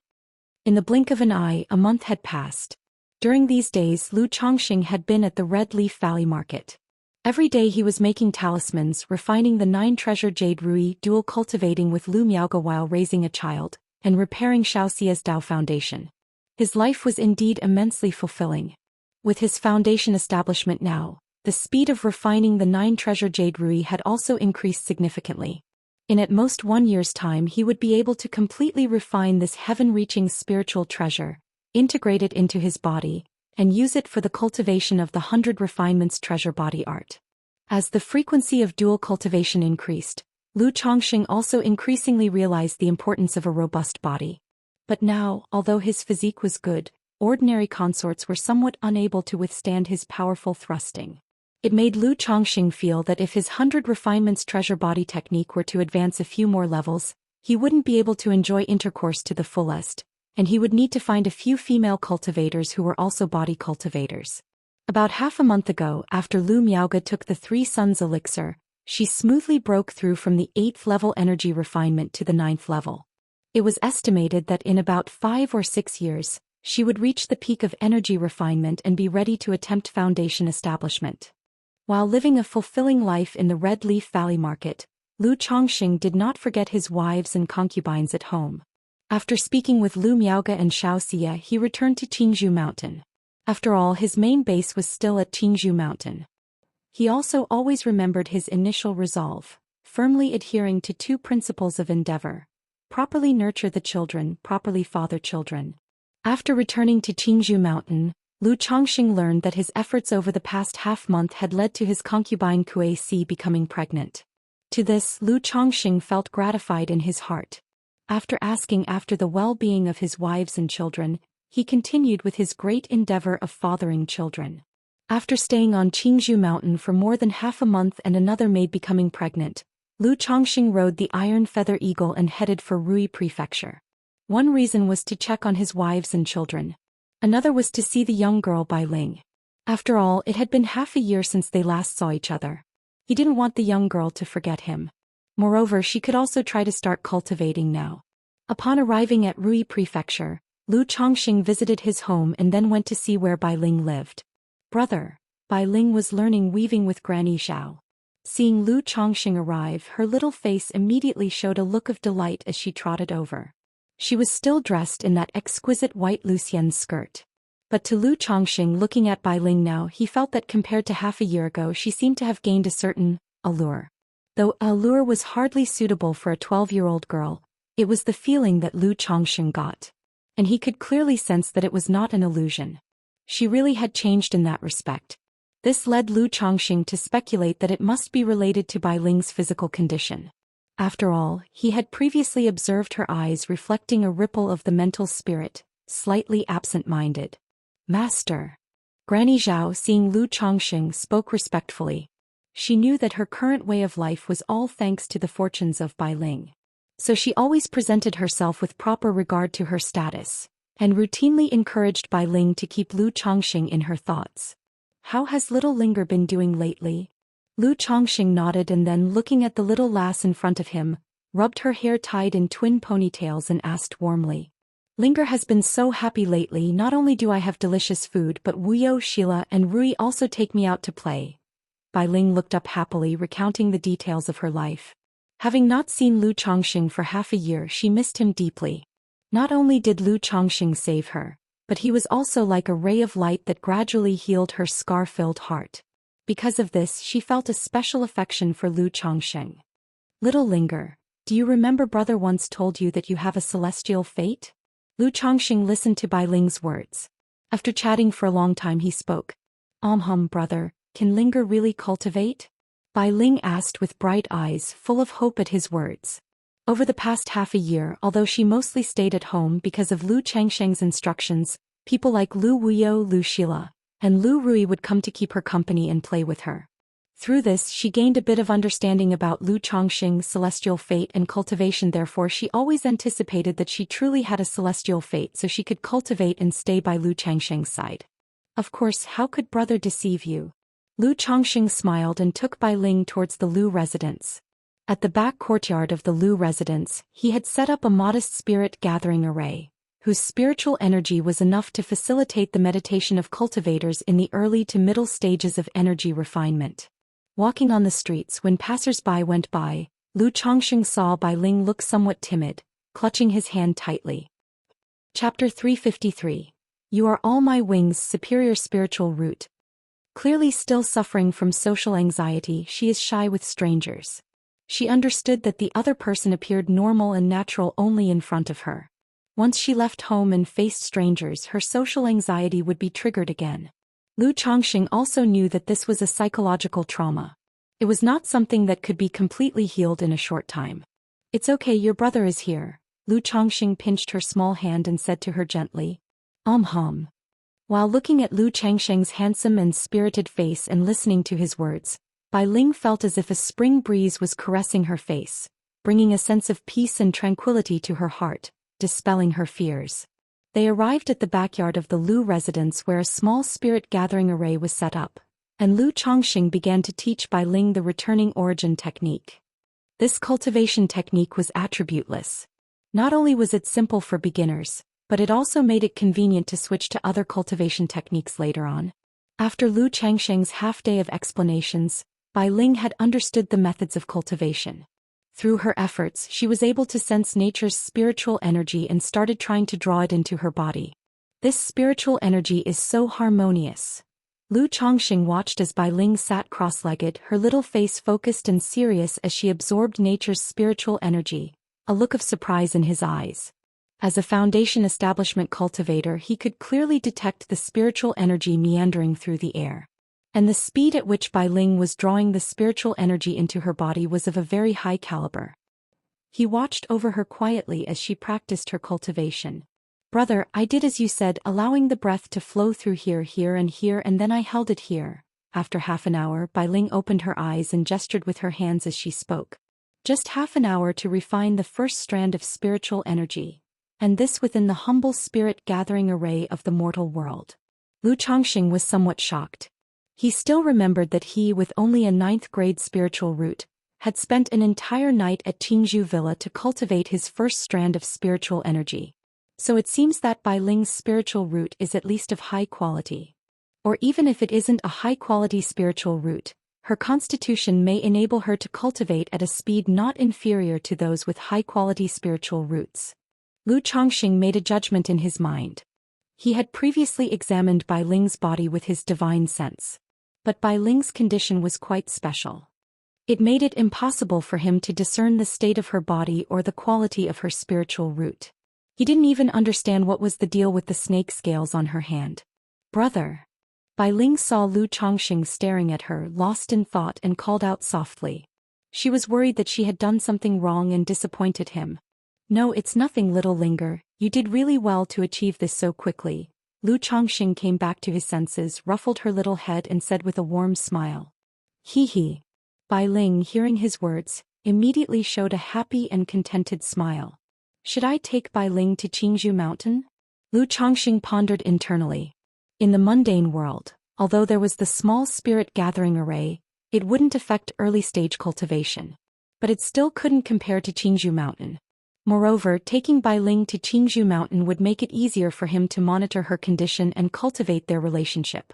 In the blink of an eye, a month had passed. During these days, Lu Chongxing had been at the Red Leaf Valley Market. Every day he was making talismans, refining the 9-treasure jade rui, dual cultivating with Lu Miaoge while raising a child, and repairing Xiaoxia's Dao foundation. His life was indeed immensely fulfilling. With his foundation establishment now, the speed of refining the 9-treasure jade rui had also increased significantly. In at most 1 year's time he would be able to completely refine this heaven-reaching spiritual treasure, integrate it into his body, and use it for the cultivation of the 100 refinements treasure body art. As the frequency of dual cultivation increased, Lu Chongxing also increasingly realized the importance of a robust body. But now, although his physique was good, ordinary consorts were somewhat unable to withstand his powerful thrusting. It made Lu Chongxing feel that if his 100 refinements treasure body technique were to advance a few more levels, he wouldn't be able to enjoy intercourse to the fullest, and he would need to find a few female cultivators who were also body cultivators. About half a month ago, after Lu Miaoge took the 3 Suns elixir, she smoothly broke through from the 8th level energy refinement to the 9th level. It was estimated that in about 5 or 6 years, she would reach the peak of energy refinement and be ready to attempt foundation establishment. While living a fulfilling life in the Red Leaf Valley Market, Lu Chongxing did not forget his wives and concubines at home. After speaking with Lu Miaoge and Xianxia, he returned to Qingzhou Mountain. After all, his main base was still at Qingzhou Mountain. He also always remembered his initial resolve, firmly adhering to 2 principles of endeavor: properly nurture the children, properly father children. After returning to Qingzhou Mountain, Lu Chongxing learned that his efforts over the past half-month had led to his concubine Kuei Si becoming pregnant. To this, Lu Chongxing felt gratified in his heart. After asking after the well-being of his wives and children, he continued with his great endeavor of fathering children. After staying on Qingzhou Mountain for more than half a month and another maid becoming pregnant, Lu Chongxing rode the Iron Feather Eagle and headed for Rui Prefecture. One reason was to check on his wives and children. Another was to see the young girl Bai Ling. After all, it had been half a year since they last saw each other. He didn't want the young girl to forget him. Moreover, she could also try to start cultivating now. Upon arriving at Rui Prefecture, Lu Chongxing visited his home and then went to see where Bai Ling lived. Brother, Bai Ling was learning weaving with Granny Zhao. Seeing Lu Chongxing arrive, her little face immediately showed a look of delight as she trotted over. She was still dressed in that exquisite white Zhou Xian skirt. But to Lu Chongxing, looking at Bai Ling now, he felt that compared to half a year ago she seemed to have gained a certain allure. Though allure was hardly suitable for a 12-year-old girl, it was the feeling that Lu Chongxing got. And he could clearly sense that it was not an illusion. She really had changed in that respect. This led Lu Chongxing to speculate that it must be related to Bai Ling's physical condition. After all, he had previously observed her eyes reflecting a ripple of the mental spirit, slightly absent-minded. Master. Granny Zhao, seeing Lu Chongqing, spoke respectfully. She knew that her current way of life was all thanks to the fortunes of Bai Ling. So she always presented herself with proper regard to her status, and routinely encouraged Bai Ling to keep Lu Chongqing in her thoughts. How has little Linger been doing lately? Lu Chongqing nodded and then, looking at the little lass in front of him, rubbed her hair tied in twin ponytails and asked warmly. Linger has been so happy lately. Not only do I have delicious food, but Wuyo, Sheila, and Rui also take me out to play. Bai Ling looked up happily, recounting the details of her life. Having not seen Lu Chongqing for half a year, she missed him deeply. Not only did Lu Chongqing save her, but he was also like a ray of light that gradually healed her scar-filled heart. Because of this, she felt a special affection for Lu Chongqing. Little Linger, do you remember brother once told you that you have a celestial fate? Lu Chongqing listened to Bai Ling's words. After chatting for a long time, he spoke. Brother, can Linger really cultivate? Bai Ling asked with bright eyes, full of hope at his words. Over the past half a year, although she mostly stayed at home because of Lu Changsheng's instructions, people like Lu Wuyo, Lu Sheila, and Lu Rui would come to keep her company and play with her. Through this, she gained a bit of understanding about Lu Chongqing's celestial fate and cultivation. Therefore, she always anticipated that she truly had a celestial fate so she could cultivate and stay by Lu Changsheng's side. Of course, how could brother deceive you? Lu Chongqing smiled and took Bai Ling towards the Lu residence. At the back courtyard of the Lu residence, he had set up a modest spirit gathering array, whose spiritual energy was enough to facilitate the meditation of cultivators in the early to middle stages of energy refinement. Walking on the streets, when passers-by went by, Lu Chongqing saw Bai Ling look somewhat timid, clutching his hand tightly. Chapter 353. You are all my wings, superior spiritual root. Clearly still suffering from social anxiety, she is shy with strangers. She understood that the other person appeared normal and natural only in front of her. Once she left home and faced strangers, her social anxiety would be triggered again. Lu Chongqing also knew that this was a psychological trauma. It was not something that could be completely healed in a short time. It's okay, your brother is here. Lu Chongqing pinched her small hand and said to her gently. While looking at Lu Changsheng's handsome and spirited face and listening to his words, Bai Ling felt as if a spring breeze was caressing her face, bringing a sense of peace and tranquility to her heart, dispelling her fears. They arrived at the backyard of the Lu residence where a small spirit gathering array was set up, and Lu Chongqing began to teach Bai Ling the returning origin technique. This cultivation technique was attributeless. Not only was it simple for beginners, but it also made it convenient to switch to other cultivation techniques later on. After Lu Changsheng's half-day of explanations, Bai Ling had understood the methods of cultivation. Through her efforts, she was able to sense nature's spiritual energy and started trying to draw it into her body. This spiritual energy is so harmonious. Lu Chongqing watched as Bai Ling sat cross-legged, her little face focused and serious as she absorbed nature's spiritual energy, a look of surprise in his eyes. As a foundation establishment cultivator, he could clearly detect the spiritual energy meandering through the air. And the speed at which Bai Ling was drawing the spiritual energy into her body was of a very high caliber. He watched over her quietly as she practiced her cultivation. Brother, I did as you said, allowing the breath to flow through here, and then I held it here. After half an hour, Bai Ling opened her eyes and gestured with her hands as she spoke. Just half an hour to refine the first strand of spiritual energy, and this within the humble spirit gathering array of the mortal world. Lu Chongqing was somewhat shocked. He still remembered that he, with only a 9th grade spiritual root, had spent an entire night at Qingzhou Villa to cultivate his first strand of spiritual energy. So it seems that Bai Ling's spiritual root is at least of high quality. Or even if it isn't a high-quality spiritual root, her constitution may enable her to cultivate at a speed not inferior to those with high-quality spiritual roots. Lu Chongqing made a judgment in his mind. He had previously examined Bai Ling's body with his divine sense. But Bai Ling's condition was quite special. It made it impossible for him to discern the state of her body or the quality of her spiritual root. He didn't even understand what was the deal with the snake scales on her hand. Brother. Bai Ling saw Lu Chongqing staring at her, lost in thought, and called out softly. She was worried that she had done something wrong and disappointed him. No, it's nothing, little Linger, you did really well to achieve this so quickly. Lu Chongqing came back to his senses, ruffled her little head and said with a warm smile. Hee hee. Bai Ling, hearing his words, immediately showed a happy and contented smile. Should I take Bai Ling to Qingzhou Mountain? Lu Chongqing pondered internally. In the mundane world, although there was the small spirit gathering array, it wouldn't affect early-stage cultivation. But it still couldn't compare to Qingzhou Mountain. Moreover, taking Bai Ling to Qingzhou Mountain would make it easier for him to monitor her condition and cultivate their relationship.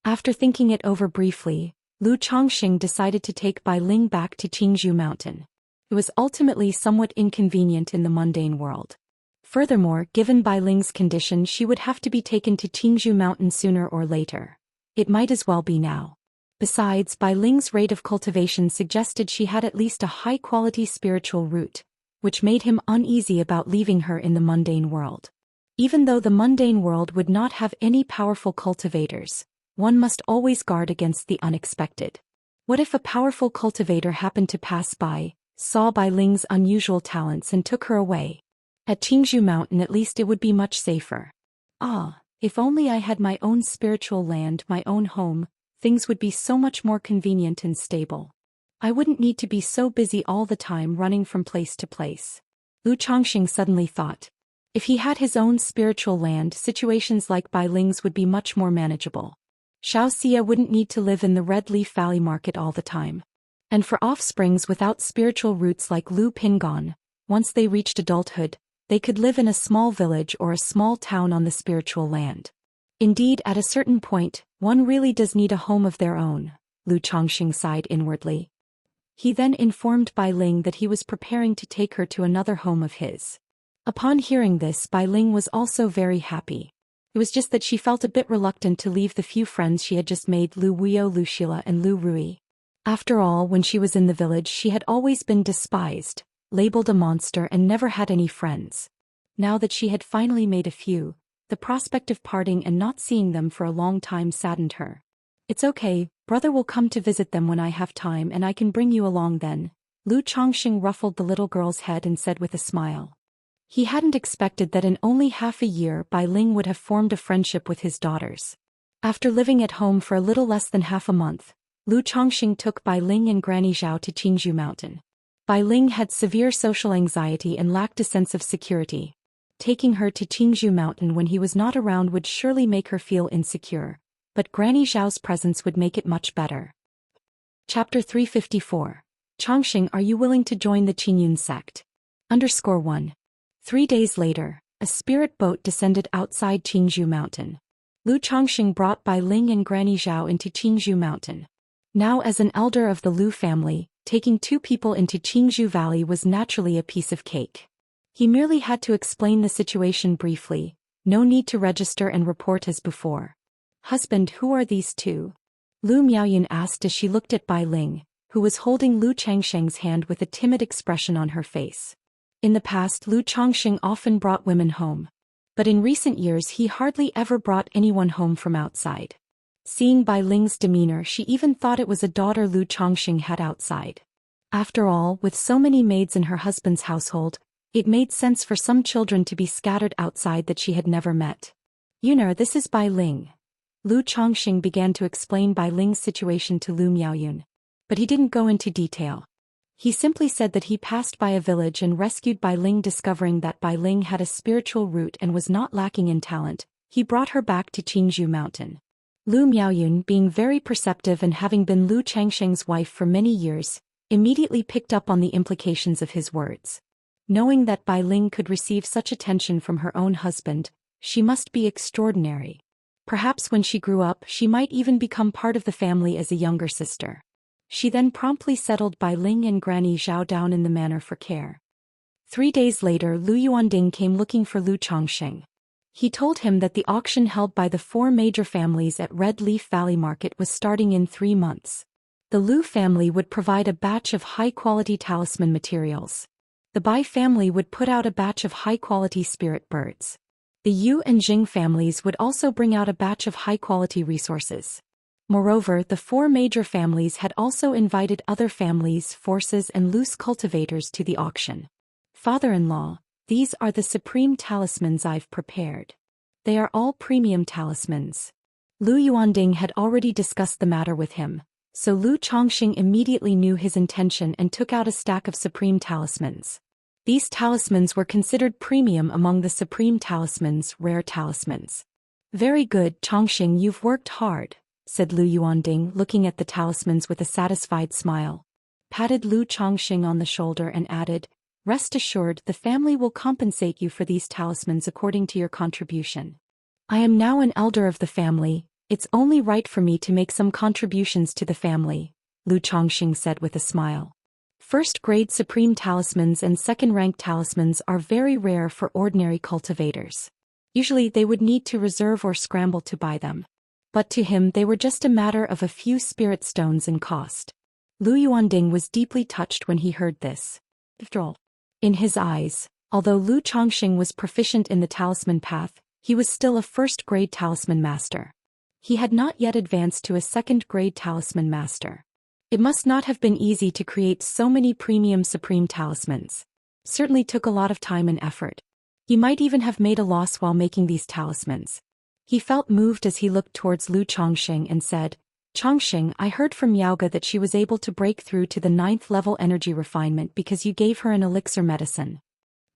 After thinking it over briefly, Lu Chongqing decided to take Bai Ling back to Qingzhou Mountain. It was ultimately somewhat inconvenient in the mundane world. Furthermore, given Bai Ling's condition, she would have to be taken to Qingzhou Mountain sooner or later. It might as well be now. Besides, Bai Ling's rate of cultivation suggested she had at least a high-quality spiritual root, which made him uneasy about leaving her in the mundane world. Even though the mundane world would not have any powerful cultivators, one must always guard against the unexpected. What if a powerful cultivator happened to pass by, saw Bai Ling's unusual talents and took her away? At Qingzhou Mountain at least it would be much safer. Ah, if only I had my own spiritual land, my own home, things would be so much more convenient and stable. I wouldn't need to be so busy all the time running from place to place. Lu Chongqing suddenly thought. If he had his own spiritual land, situations like Bai Ling's would be much more manageable. Xianxia wouldn't need to live in the Red Leaf Valley Market all the time. And for offsprings without spiritual roots like Lu Pingon, once they reached adulthood, they could live in a small village or a small town on the spiritual land. Indeed, at a certain point, one really does need a home of their own, Lu Chongqing sighed inwardly. He then informed Bai Ling that he was preparing to take her to another home of his. Upon hearing this, Bai Ling was also very happy. It was just that she felt a bit reluctant to leave the few friends she had just made, Lu Wuyo, Lu Shila and Lu Rui. After all, when she was in the village she had always been despised, labeled a monster and never had any friends. Now that she had finally made a few, the prospect of parting and not seeing them for a long time saddened her. It's okay, brother will come to visit them when I have time and I can bring you along then. Lu Chongqing ruffled the little girl's head and said with a smile. He hadn't expected that in only half a year Bai Ling would have formed a friendship with his daughters. After living at home for a little less than half a month, Lu Chongqing took Bai Ling and Granny Zhao to Qingzhou Mountain. Bai Ling had severe social anxiety and lacked a sense of security. Taking her to Qingzhou Mountain when he was not around would surely make her feel insecure, but Granny Zhao's presence would make it much better. Chapter 354. Chongqing, are you willing to join the Qingyun sect? _1. 3 days later, a spirit boat descended outside Qingzhou Mountain. Lu Chongqing brought Bai Ling and Granny Zhao into Qingzhou Mountain. Now as an elder of the Lu family, taking two people into Qingzhou Valley was naturally a piece of cake. He merely had to explain the situation briefly, no need to register and report as before. Husband, who are these two? Lu Miaoyun asked as she looked at Bai Ling, who was holding Lu Changsheng's hand with a timid expression on her face. In the past, Lu Chongqing often brought women home. But in recent years he hardly ever brought anyone home from outside. Seeing Bai Ling's demeanor, she even thought it was a daughter Lu Chongqing had outside. After all, with so many maids in her husband's household, it made sense for some children to be scattered outside that she had never met. Yuner, this is Bai Ling. Lu Chongqing began to explain Bai Ling's situation to Lu Miaoyun. But he didn't go into detail. He simply said that he passed by a village and rescued Bai Ling. Discovering that Bai Ling had a spiritual root and was not lacking in talent, he brought her back to Qingzhou Mountain. Lu Miaoyun, being very perceptive and having been Lu Changsheng's wife for many years, immediately picked up on the implications of his words. Knowing that Bai Ling could receive such attention from her own husband, she must be extraordinary. Perhaps when she grew up she might even become part of the family as a younger sister. She then promptly settled Bai Ling and Granny Zhao down in the manor for care. 3 days later, Lu Yuanding came looking for Lu Chongqing. He told him that the auction held by the 4 major families at Red Leaf Valley Market was starting in 3 months. The Lu family would provide a batch of high-quality talisman materials. The Bai family would put out a batch of high-quality spirit birds. The Yu and Jing families would also bring out a batch of high-quality resources. Moreover, the 4 major families had also invited other families, forces and loose cultivators to the auction. Father-in-law, these are the supreme talismans I've prepared. They are all premium talismans. Lu Yuanding had already discussed the matter with him, so Lu Chongqing immediately knew his intention and took out a stack of supreme talismans. These talismans were considered premium among the supreme talismans, rare talismans. Very good, Chongqing, you've worked hard, said Lu Yuanding, looking at the talismans with a satisfied smile. Patted Lu Chongqing on the shoulder and added, rest assured, the family will compensate you for these talismans according to your contribution. I am now an elder of the family, it's only right for me to make some contributions to the family, Lu Chongqing said with a smile. First-grade supreme talismans and second-rank talismans are very rare for ordinary cultivators. Usually they would need to reserve or scramble to buy them. But to him they were just a matter of a few spirit stones in cost. Lu Yuanding was deeply touched when he heard this. After all, in his eyes, although Lu Chongqing was proficient in the talisman path, he was still a first-grade talisman master. He had not yet advanced to a second-grade talisman master. It must not have been easy to create so many premium supreme talismans. Certainly took a lot of time and effort. He might even have made a loss while making these talismans. He felt moved as he looked towards Lu Chongqing and said, Chongqing, I heard from Yaoga that she was able to break through to the 9th level energy refinement because you gave her an elixir medicine.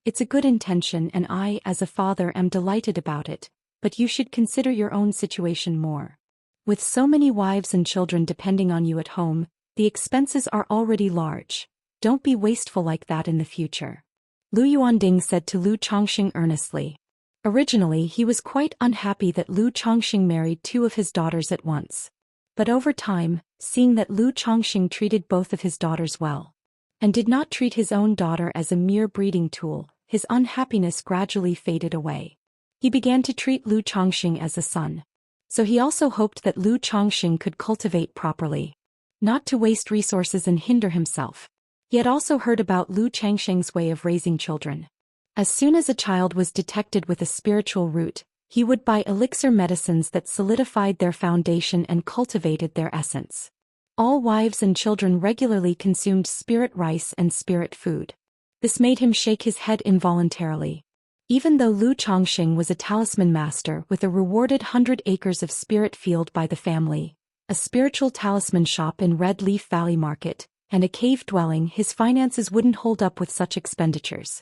It's a good intention and I, as a father, am delighted about it, but you should consider your own situation more. With so many wives and children depending on you at home, the expenses are already large. Don't be wasteful like that in the future. Lu Yuanding said to Lu Chongqing earnestly. Originally he was quite unhappy that Lu Chongqing married 2 of his daughters at once. But over time, seeing that Lu Chongqing treated both of his daughters well, and did not treat his own daughter as a mere breeding tool, his unhappiness gradually faded away. He began to treat Lu Chongqing as a son. So he also hoped that Lu Chongqing could cultivate properly, not to waste resources and hinder himself. He had also heard about Lu Changsheng's way of raising children. As soon as a child was detected with a spiritual root, he would buy elixir medicines that solidified their foundation and cultivated their essence. All wives and children regularly consumed spirit rice and spirit food. This made him shake his head involuntarily. Even though Lu Chongqing was a talisman master with a rewarded 100 acres of spirit field by the family, a spiritual talisman shop in Red Leaf Valley Market, and a cave dwelling, his finances wouldn't hold up with such expenditures.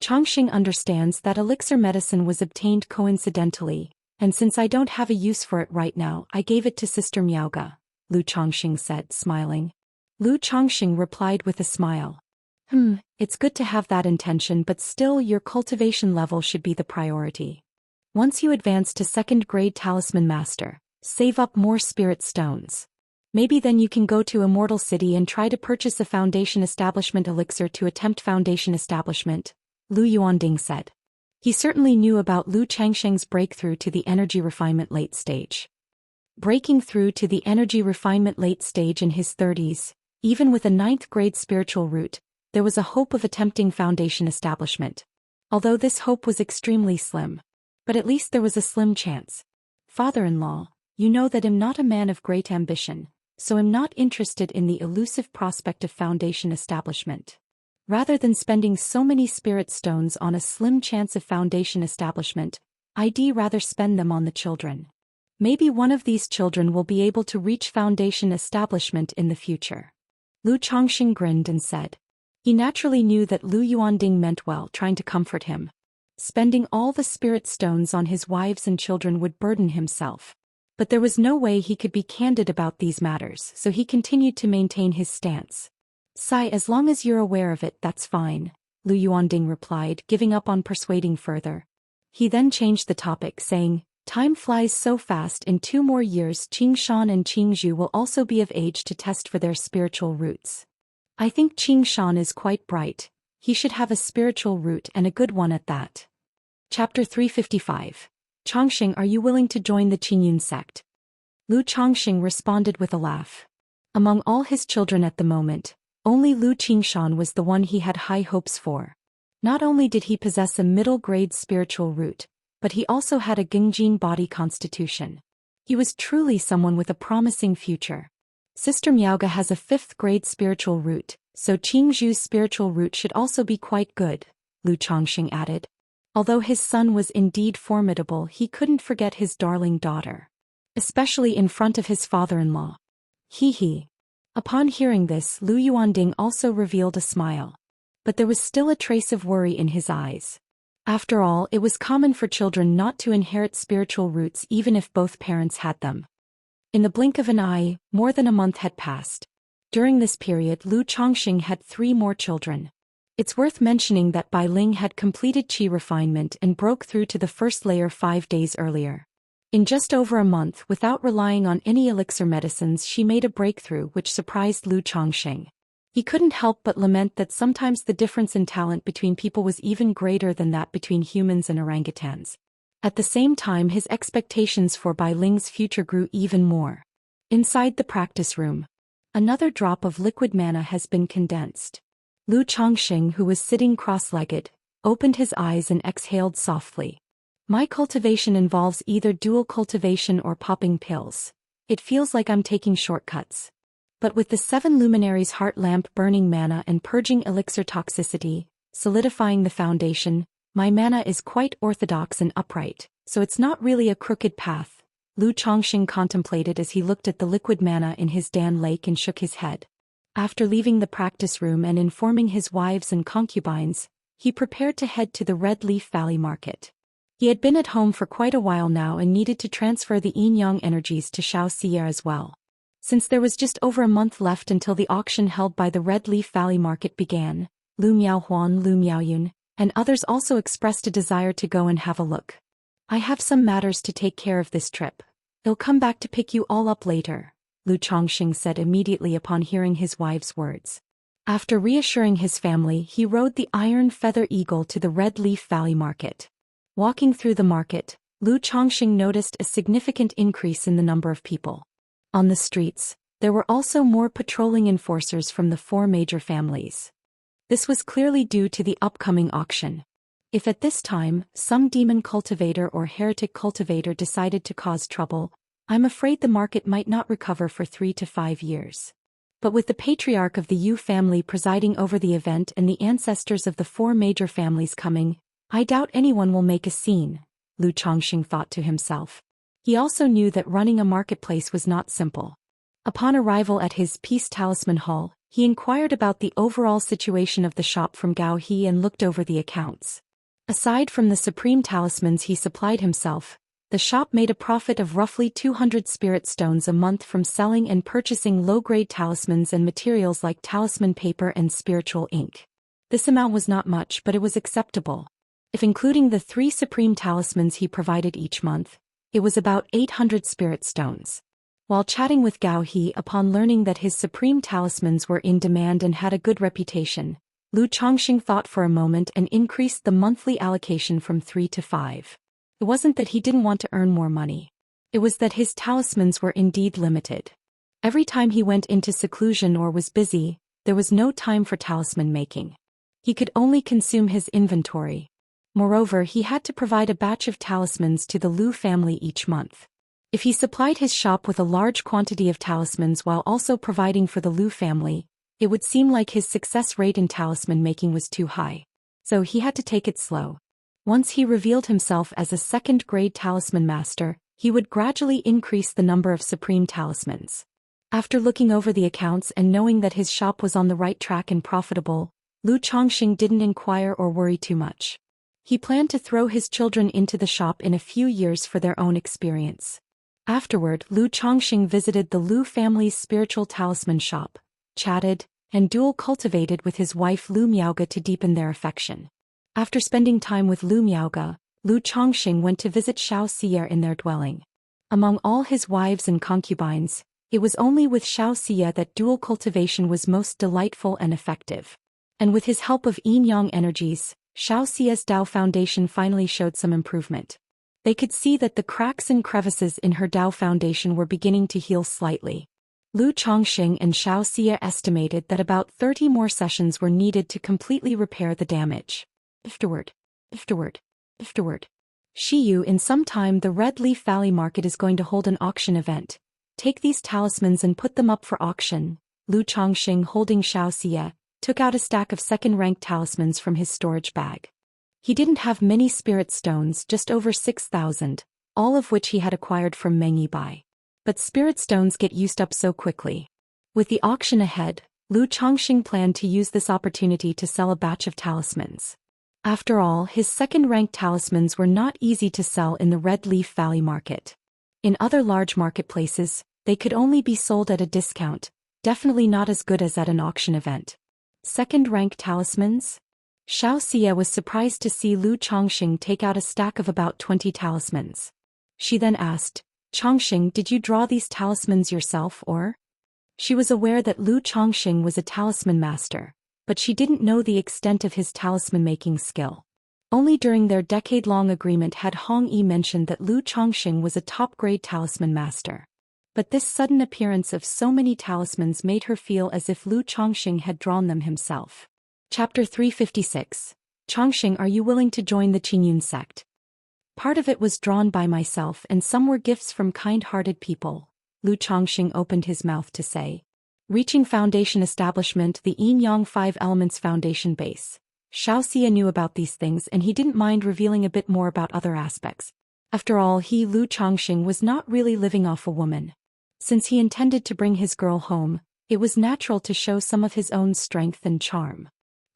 Chongqing understands that elixir medicine was obtained coincidentally, and since I don't have a use for it right now, I gave it to Sister Miaoga, Lu Chongqing said, smiling. Lu Chongqing replied with a smile. It's good to have that intention, but still your cultivation level should be the priority. Once you advance to second-grade talisman master, save up more spirit stones. Maybe then you can go to Immortal City and try to purchase a foundation establishment elixir to attempt foundation establishment, Lu Yuanding said. He certainly knew about Lu Changsheng's breakthrough to the energy refinement late stage. Breaking through to the energy refinement late stage in his 30s, even with a 9th-grade spiritual root, there was a hope of attempting foundation establishment. Although this hope was extremely slim. But at least there was a slim chance. Father-in-law, you know that I'm not a man of great ambition, so I'm not interested in the elusive prospect of foundation establishment. Rather than spending so many spirit stones on a slim chance of foundation establishment, I'd rather spend them on the children. Maybe one of these children will be able to reach foundation establishment in the future. Lu Chongqing grinned and said. He naturally knew that Lu Yuanding meant well, trying to comfort him. Spending all the spirit stones on his wives and children would burden himself. But there was no way he could be candid about these matters, so he continued to maintain his stance. Sai, as long as you're aware of it, that's fine, Lu Yuanding replied, giving up on persuading further. He then changed the topic, saying, time flies so fast, in 2 more years Qing Shan and Qing Zhu will also be of age to test for their spiritual roots. I think Qing Shan is quite bright. He should have a spiritual root and a good one at that. Chapter 355. Chongqing, are you willing to join the Qingyun sect? Lu Chongqing responded with a laugh. Among all his children at the moment, only Lu Qingshan was the one he had high hopes for. Not only did he possess a middle-grade spiritual root, but he also had a Gengjin body constitution. He was truly someone with a promising future. Sister Miaoga has a 5th-grade spiritual root, so Qing Zhu's spiritual root should also be quite good, Lu Chongqing added. Although his son was indeed formidable, he couldn't forget his darling daughter. Especially in front of his father-in-law. He. Upon hearing this, Lu Yuanding also revealed a smile. But there was still a trace of worry in his eyes. After all, it was common for children not to inherit spiritual roots even if both parents had them. In the blink of an eye, more than a month had passed. During this period, Lu Chongxing had 3 more children. It's worth mentioning that Bai Ling had completed qi refinement and broke through to the first layer 5 days earlier. In just over a month, without relying on any elixir medicines, she made a breakthrough which surprised Lu Chongxing. He couldn't help but lament that sometimes the difference in talent between people was even greater than that between humans and orangutans. At the same time, his expectations for Bai Ling's future grew even more. Inside the practice room, another drop of liquid mana has been condensed. Lu Chongxing, who was sitting cross-legged, opened his eyes and exhaled softly. My cultivation involves either dual cultivation or popping pills. It feels like I'm taking shortcuts. But with the 7 luminaries heart lamp burning mana and purging elixir toxicity, solidifying the foundation, my mana is quite orthodox and upright, so it's not really a crooked path, Lu Chongxing contemplated as he looked at the liquid mana in his Dan lake and shook his head. After leaving the practice room and informing his wives and concubines, he prepared to head to the Red Leaf Valley market. He had been at home for quite a while now and needed to transfer the yin-yang energies to Xianxia as well. Since there was just over a month left until the auction held by the Red Leaf Valley market began, Lu Miaohuan, Lu Miaoyun, and others also expressed a desire to go and have a look. I have some matters to take care of this trip. They'll come back to pick you all up later, Lu Chongxing said immediately upon hearing his wife's words. After reassuring his family, he rode the Iron Feather Eagle to the Red Leaf Valley market. Walking through the market, Lu Chongxing noticed a significant increase in the number of people. On the streets, there were also more patrolling enforcers from the 4 major families. This was clearly due to the upcoming auction. If at this time, some demon cultivator or heretic cultivator decided to cause trouble, I'm afraid the market might not recover for 3 to 5 years. But with the Patriarch of the Yu family presiding over the event and the ancestors of the 4 major families coming, I doubt anyone will make a scene, Lu Chongxing thought to himself. He also knew that running a marketplace was not simple. Upon arrival at his Peace Talisman Hall, he inquired about the overall situation of the shop from Gao He and looked over the accounts. Aside from the supreme talismans he supplied himself, the shop made a profit of roughly 200 spirit stones a month from selling and purchasing low-grade talismans and materials like talisman paper and spiritual ink. This amount was not much, but it was acceptable. If including the 3 supreme talismans he provided each month, it was about 800 spirit stones. While chatting with Gao He upon learning that his supreme talismans were in demand and had a good reputation, Lu Chongxing thought for a moment and increased the monthly allocation from 3 to 5. It wasn't that he didn't want to earn more money. It was that his talismans were indeed limited. Every time he went into seclusion or was busy, there was no time for talisman making. He could only consume his inventory. Moreover, he had to provide a batch of talismans to the Lu family each month. If he supplied his shop with a large quantity of talismans while also providing for the Lu family, it would seem like his success rate in talisman making was too high. So he had to take it slow. Once he revealed himself as a 2nd-grade talisman master, he would gradually increase the number of supreme talismans. After looking over the accounts and knowing that his shop was on the right track and profitable, Lu Chongxing didn't inquire or worry too much. He planned to throw his children into the shop in a few years for their own experience. Afterward, Lu Chongxing visited the Lu family's spiritual talisman shop, chatted, and dual cultivated with his wife Lu Miaoga to deepen their affection. After spending time with Lu Miaoga, Lu Chongxing went to visit Xianxia in their dwelling. Among all his wives and concubines, it was only with Xianxia that dual cultivation was most delightful and effective. And with his help of yin-yang energies, Xianxia's Dao foundation finally showed some improvement. They could see that the cracks and crevices in her Dao foundation were beginning to heal slightly. Lu Chongxing and Xianxia estimated that about 30 more sessions were needed to completely repair the damage. Afterward. Shiyu, in some time the Red Leaf Valley market is going to hold an auction event. Take these talismans and put them up for auction. Lu Chongxing, holding Xianxia, took out a stack of 2nd-rank talismans from his storage bag. He didn't have many spirit stones, just over 6,000, all of which he had acquired from Meng Yibai. But spirit stones get used up so quickly. With the auction ahead, Lu Chongqing planned to use this opportunity to sell a batch of talismans. After all, his second-ranked talismans were not easy to sell in the Red Leaf Valley market. In other large marketplaces, they could only be sold at a discount, definitely not as good as at an auction event. Second-rank talismans? Xianxia was surprised to see Lu Chongqing take out a stack of about 20 talismans. She then asked, "Chongqing, did you draw these talismans yourself or?" She was aware that Lu Chongqing was a talisman master, but she didn't know the extent of his talisman-making skill. Only during their decade-long agreement had Hong Yi mentioned that Lu Chongqing was a top-grade talisman master. But this sudden appearance of so many talismans made her feel as if Lu Chongqing had drawn them himself. Chapter 356. Chongqing, are you willing to join the Qingyun sect? Part of it was drawn by myself and some were gifts from kind-hearted people, Lu Chongqing opened his mouth to say. Reaching foundation establishment, the Yin-Yang 5 Elements Foundation base. Xianxia knew about these things and he didn't mind revealing a bit more about other aspects. After all, he, Lu Chongqing, was not really living off a woman. Since he intended to bring his girl home, it was natural to show some of his own strength and charm.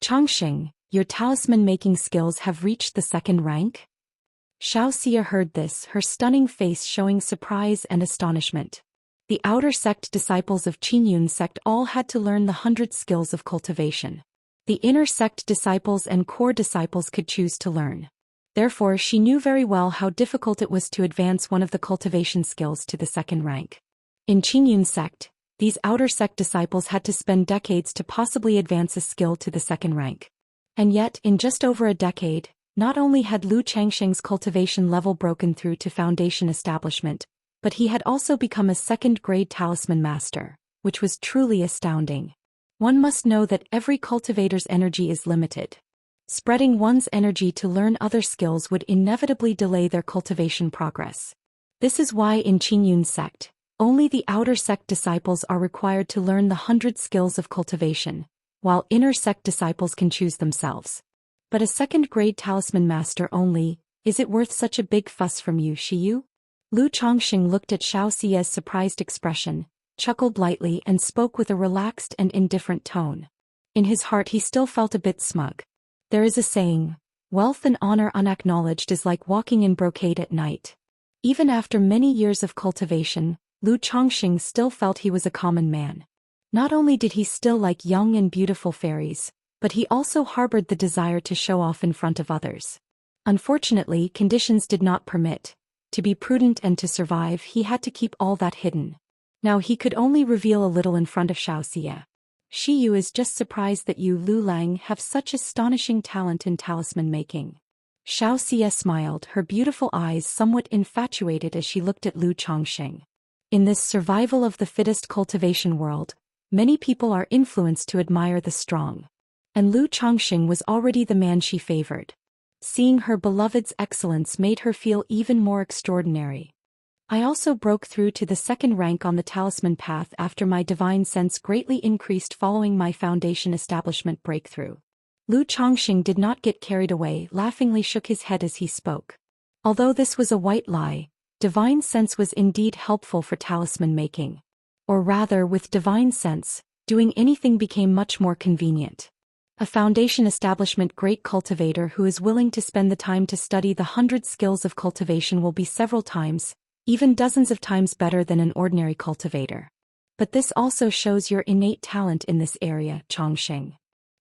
Chongqing, your talisman-making skills have reached the second rank? Xianxia heard this, her stunning face showing surprise and astonishment. The outer sect disciples of Qingyun sect all had to learn the 100 skills of cultivation. The inner sect disciples and core disciples could choose to learn. Therefore, she knew very well how difficult it was to advance one of the cultivation skills to the second rank. In Qingyun sect, these outer sect disciples had to spend decades to possibly advance a skill to the second rank. And yet, in just over a decade, not only had Lu Chongqing's cultivation level broken through to foundation establishment, but he had also become a second-grade talisman master, which was truly astounding. One must know that every cultivator's energy is limited. Spreading one's energy to learn other skills would inevitably delay their cultivation progress. This is why in Qingyun sect, only the outer sect disciples are required to learn the 100 skills of cultivation, while inner sect disciples can choose themselves. But a second-grade talisman master only, is it worth such a big fuss from you, Shiyu? Lu Chongqing looked at Xiaoxia's surprised expression, chuckled lightly and spoke with a relaxed and indifferent tone. In his heart he still felt a bit smug. There is a saying, wealth and honor unacknowledged is like walking in brocade at night. Even after many years of cultivation, Lu Chongqing still felt he was a common man. Not only did he still like young and beautiful fairies, but he also harbored the desire to show off in front of others. Unfortunately, conditions did not permit. To be prudent and to survive, he had to keep all that hidden. Now he could only reveal a little in front of Xiaoxia. Shiyu is just surprised that you, Lu Lang, have such astonishing talent in talisman making. Xiaoxia smiled, her beautiful eyes somewhat infatuated as she looked at Lu Chongqing. In this survival of the fittest cultivation world, many people are influenced to admire the strong. And Lu Chongqing was already the man she favored. Seeing her beloved's excellence made her feel even more extraordinary. I also broke through to the second rank on the talisman path after my divine sense greatly increased following my foundation establishment breakthrough. Lu Chongqing did not get carried away, laughingly shook his head as he spoke. Although this was a white lie, divine sense was indeed helpful for talisman making. Or rather, with divine sense, doing anything became much more convenient. A foundation establishment great cultivator who is willing to spend the time to study the 100 skills of cultivation will be several times, even dozens of times better than an ordinary cultivator. But this also shows your innate talent in this area, Chongqing.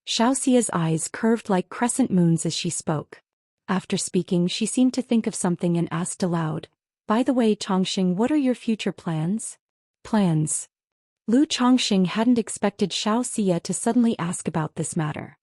Xiaoxia's eyes curved like crescent moons as she spoke. After speaking, she seemed to think of something and asked aloud, "By the way, Chongqing, what are your future plans?" Plans. Lu Chongqing hadn't expected Xiaoxia to suddenly ask about this matter.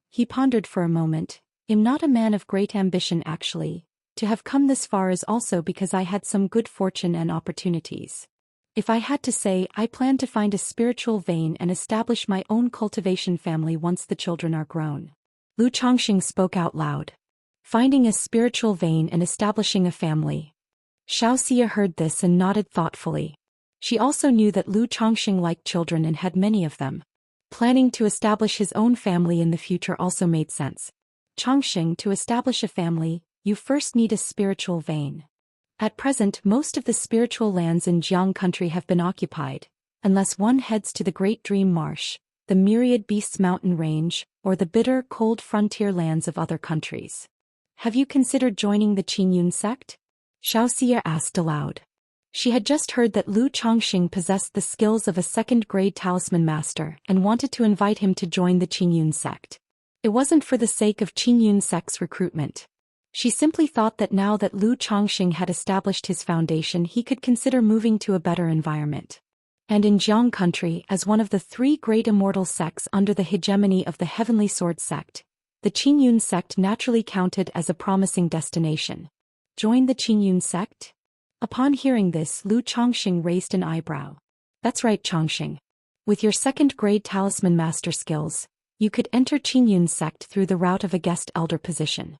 He pondered for a moment. "I'm not a man of great ambition actually. To have come this far is also because I had some good fortune and opportunities. If I had to say, I plan to find a spiritual vein and establish my own cultivation family once the children are grown." Lu Chongqing spoke out loud. Finding a spiritual vein and establishing a family. Xiaoxia heard this and nodded thoughtfully. She also knew that Lu Chongqing liked children and had many of them. Planning to establish his own family in the future also made sense. Chongqing, to establish a family, you first need a spiritual vein. At present, most of the spiritual lands in Jiang country have been occupied, unless one heads to the Great Dream Marsh, the Myriad Beasts mountain range, or the bitter, cold frontier lands of other countries. Have you considered joining the Qingyun sect? Xianxia asked aloud. She had just heard that Lu Chongqing possessed the skills of a second-grade talisman master and wanted to invite him to join the Qingyun sect. It wasn't for the sake of Qingyun sect's recruitment. She simply thought that now that Lu Chongqing had established his foundation, he could consider moving to a better environment. And in Jiang country, as one of the three great immortal sects under the hegemony of the Heavenly Sword sect, the Qingyun sect naturally counted as a promising destination. Join the Qingyun sect? Upon hearing this, Lu Chongqing raised an eyebrow. That's right, Chongqing. With your second-grade talisman master skills, you could enter Qingyun sect through the route of a guest elder position.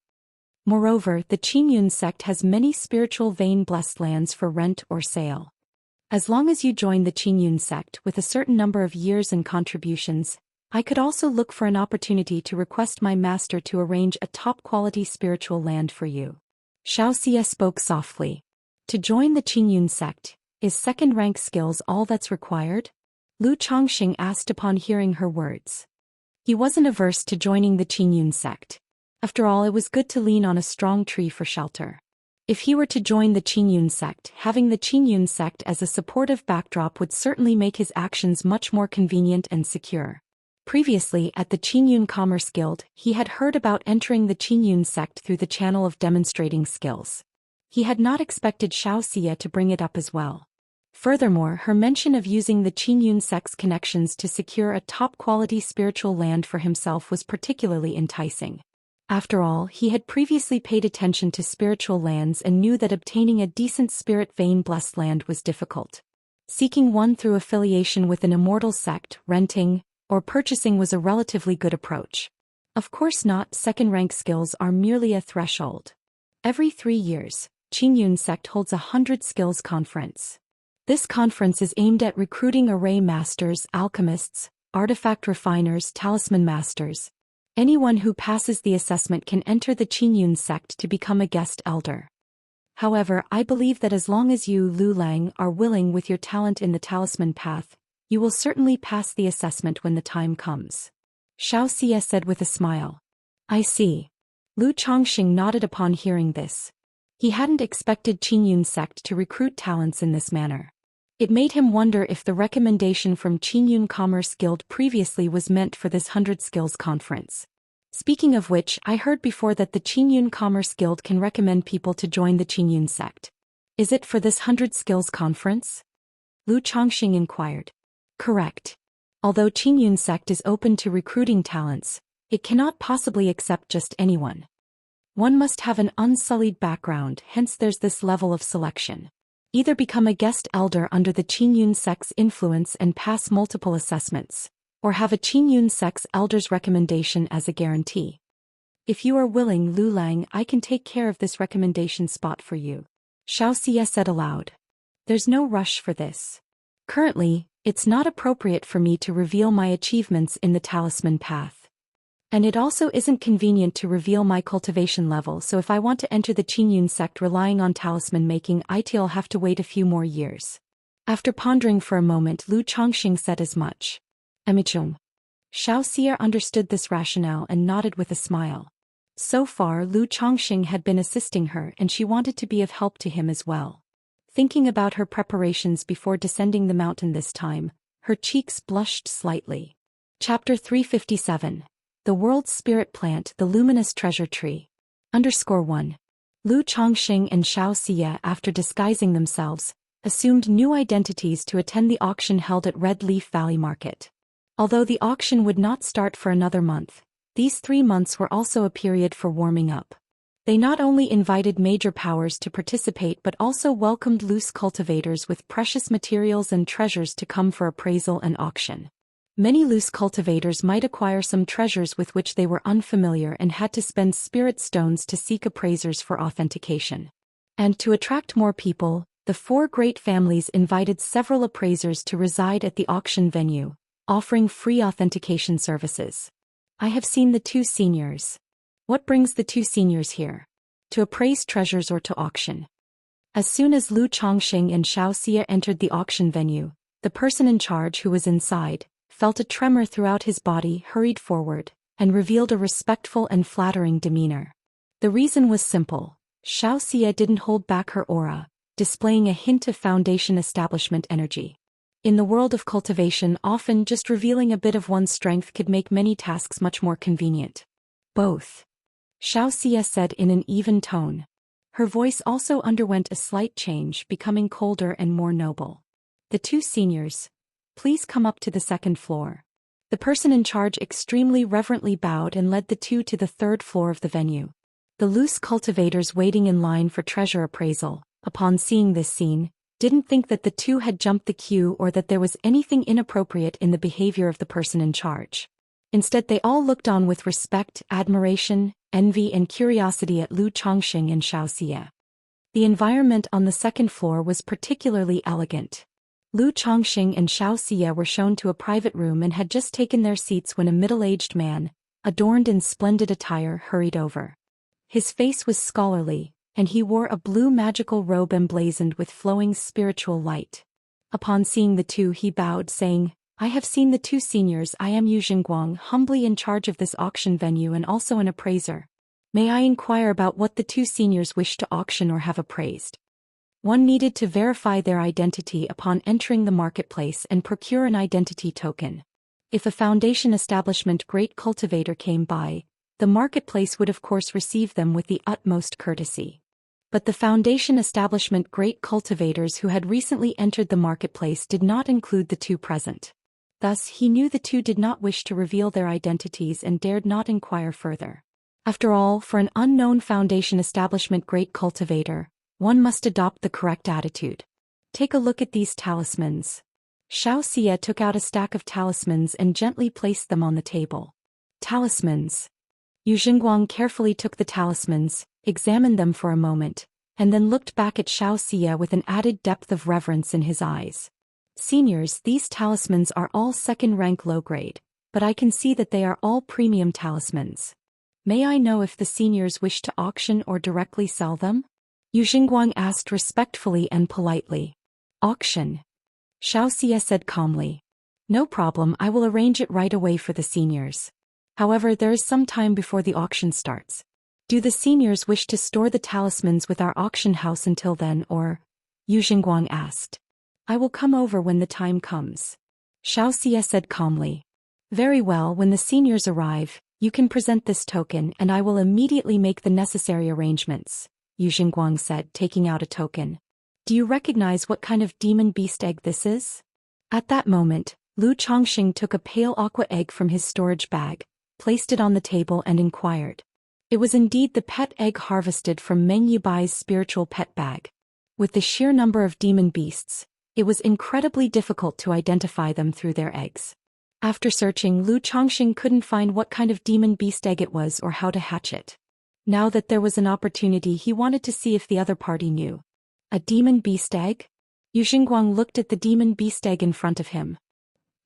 Moreover, the Qingyun sect has many spiritual vein-blessed lands for rent or sale. As long as you join the Qingyun sect with a certain number of years and contributions, I could also look for an opportunity to request my master to arrange a top-quality spiritual land for you. Xianxia spoke softly. To join the Qingyun sect, is second-rank skills all that's required? Lu Chongqing asked upon hearing her words. He wasn't averse to joining the Qingyun sect. After all, it was good to lean on a strong tree for shelter. If he were to join the Qingyun sect, having the Qingyun sect as a supportive backdrop would certainly make his actions much more convenient and secure. Previously, at the Qingyun Commerce Guild, he had heard about entering the Qingyun sect through the channel of demonstrating skills. He had not expected Xianxia to bring it up as well. Furthermore, her mention of using the Qingyun sect's connections to secure a top-quality spiritual land for himself was particularly enticing. After all, he had previously paid attention to spiritual lands and knew that obtaining a decent spirit vein-blessed land was difficult. Seeking one through affiliation with an immortal sect, renting, or purchasing was a relatively good approach. Of course not, second-rank skills are merely a threshold. Every 3 years, Qingyun sect holds a 100 skills conference. This conference is aimed at recruiting array masters, alchemists, artifact refiners, talisman masters. Anyone who passes the assessment can enter the Qingyun sect to become a guest elder. However, I believe that as long as you, Lu Lang, are willing with your talent in the talisman path, you will certainly pass the assessment when the time comes. Xianxia said with a smile. I see. Lu Chongqing nodded upon hearing this. He hadn't expected Qingyun sect to recruit talents in this manner. It made him wonder if the recommendation from Qingyun Commerce Guild previously was meant for this 100 Skills Conference. Speaking of which, I heard before that the Qingyun Commerce Guild can recommend people to join the Qingyun sect. Is it for this 100 Skills Conference? Lu Chongqing inquired. Correct. Although Qingyun sect is open to recruiting talents, it cannot possibly accept just anyone. One must have an unsullied background, hence there's this level of selection. Either become a guest elder under the Qingyun sect's influence and pass multiple assessments, or have a Qingyun sect's elder's recommendation as a guarantee. If you are willing, Lu Lang, I can take care of this recommendation spot for you. Xianxia said aloud. There's no rush for this. Currently, it's not appropriate for me to reveal my achievements in the talisman path. And it also isn't convenient to reveal my cultivation level, so if I want to enter the Qingyun sect relying on talisman making, I'll have to wait a few more years. After pondering for a moment, Lu Chongqing said as much. Amichung. Xianxia understood this rationale and nodded with a smile. So far, Lu Chongqing had been assisting her and she wanted to be of help to him as well. Thinking about her preparations before descending the mountain this time, her cheeks blushed slightly. Chapter 357. The World's Spirit Plant, the Luminous Treasure Tree. _1. Lu Chongqing and Xianxia, after disguising themselves, assumed new identities to attend the auction held at Red Leaf Valley Market. Although the auction would not start for another month, these 3 months were also a period for warming up. They not only invited major powers to participate but also welcomed loose cultivators with precious materials and treasures to come for appraisal and auction. Many loose cultivators might acquire some treasures with which they were unfamiliar and had to spend spirit stones to seek appraisers for authentication. And to attract more people, the 4 great families invited several appraisers to reside at the auction venue, offering free authentication services. I have seen the 2 seniors. What brings the two seniors here? To appraise treasures or to auction? As soon as Lu Chongqing and Xianxia entered the auction venue, the person in charge who was inside felt a tremor throughout his body, hurried forward, and revealed a respectful and flattering demeanor. The reason was simple. Xianxia didn't hold back her aura, displaying a hint of foundation establishment energy. In the world of cultivation, often just revealing a bit of one's strength could make many tasks much more convenient. Both. Xianxia said in an even tone. Her voice also underwent a slight change, becoming colder and more noble. The two seniors, please come up to the second floor. The person in charge extremely reverently bowed and led the two to the third floor of the venue. The loose cultivators waiting in line for treasure appraisal, upon seeing this scene, didn't think that the two had jumped the queue or that there was anything inappropriate in the behavior of the person in charge. Instead, they all looked on with respect, admiration, envy and curiosity at Lu Chongqing and Xianxia. The environment on the second floor was particularly elegant. Lu Chongqing and Xianxia were shown to a private room and had just taken their seats when a middle-aged man, adorned in splendid attire, hurried over. His face was scholarly, and he wore a blue magical robe emblazoned with flowing spiritual light. Upon seeing the two, he bowed, saying, "I have seen the two seniors. I am Yu Xingguang, humbly in charge of this auction venue and also an appraiser. May I inquire about what the two seniors wish to auction or have appraised?" One needed to verify their identity upon entering the marketplace and procure an identity token. If a foundation establishment great cultivator came by, the marketplace would of course receive them with the utmost courtesy. But the foundation establishment great cultivators who had recently entered the marketplace did not include the two present. Thus he knew the two did not wish to reveal their identities and dared not inquire further. After all, for an unknown foundation establishment great cultivator, one must adopt the correct attitude. Take a look at these talismans. Xianxia took out a stack of talismans and gently placed them on the table. Talismans. Yu Xingguang carefully took the talismans, examined them for a moment, and then looked back at Xianxia with an added depth of reverence in his eyes. Seniors, these talismans are all second-rank low-grade, but I can see that they are all premium talismans. May I know if the seniors wish to auction or directly sell them? Yu Xingguang asked respectfully and politely. Auction. Xianxia said calmly. No problem, I will arrange it right away for the seniors. However, there is some time before the auction starts. Do the seniors wish to store the talismans with our auction house until then or? Yu Xingguang asked. I will come over when the time comes. Xianxia said calmly. Very well, when the seniors arrive, you can present this token and I will immediately make the necessary arrangements. Yu Xingguang said, taking out a token. Do you recognize what kind of demon beast egg this is? At that moment, Lu Chongqing took a pale aqua egg from his storage bag, placed it on the table and inquired. It was indeed the pet egg harvested from Meng Yubai's spiritual pet bag. With the sheer number of demon beasts, it was incredibly difficult to identify them through their eggs. After searching, Lu Chongqing couldn't find what kind of demon beast egg it was or how to hatch it. Now that there was an opportunity, he wanted to see if the other party knew. A demon beast egg? Yu Xingguang looked at the demon beast egg in front of him.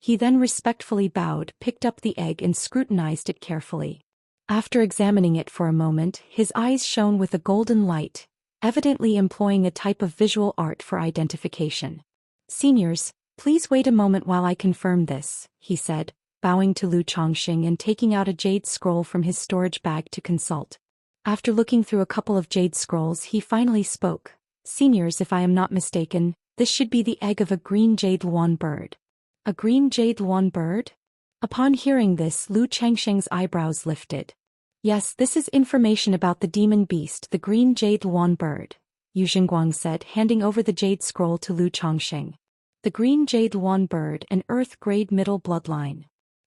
He then respectfully bowed, picked up the egg and scrutinized it carefully. After examining it for a moment, his eyes shone with a golden light, evidently employing a type of visual art for identification. Seniors, please wait a moment while I confirm this, he said, bowing to Lu Chongqing and taking out a jade scroll from his storage bag to consult. After looking through a couple of jade scrolls, he finally spoke. Seniors, if I am not mistaken, this should be the egg of a green jade luan bird. A green jade luan bird? Upon hearing this, Lu Chongqing's eyebrows lifted. Yes, this is information about the demon beast, the green jade luan bird, Yu Xingguang said, handing over the jade scroll to Lu Chongqing. The green jade luan bird, an earth-grade middle bloodline.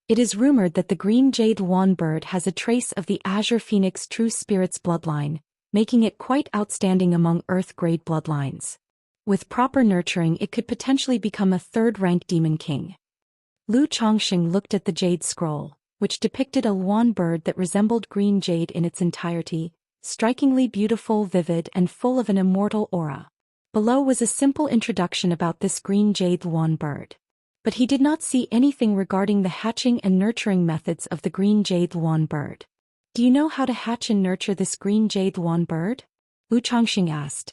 It is rumored that the green jade luan bird has a trace of the azure phoenix true spirit's bloodline, making it quite outstanding among earth-grade bloodlines. With proper nurturing, it could potentially become a third-rank demon king. Lu Chongqing looked at the jade scroll, which depicted a luan bird that resembled green jade in its entirety, strikingly beautiful, vivid, and full of an immortal aura. Below was a simple introduction about this green jade luan bird. But he did not see anything regarding the hatching and nurturing methods of the green jade luan bird. Do you know how to hatch and nurture this green jade lawn bird? Lu Chongxing asked.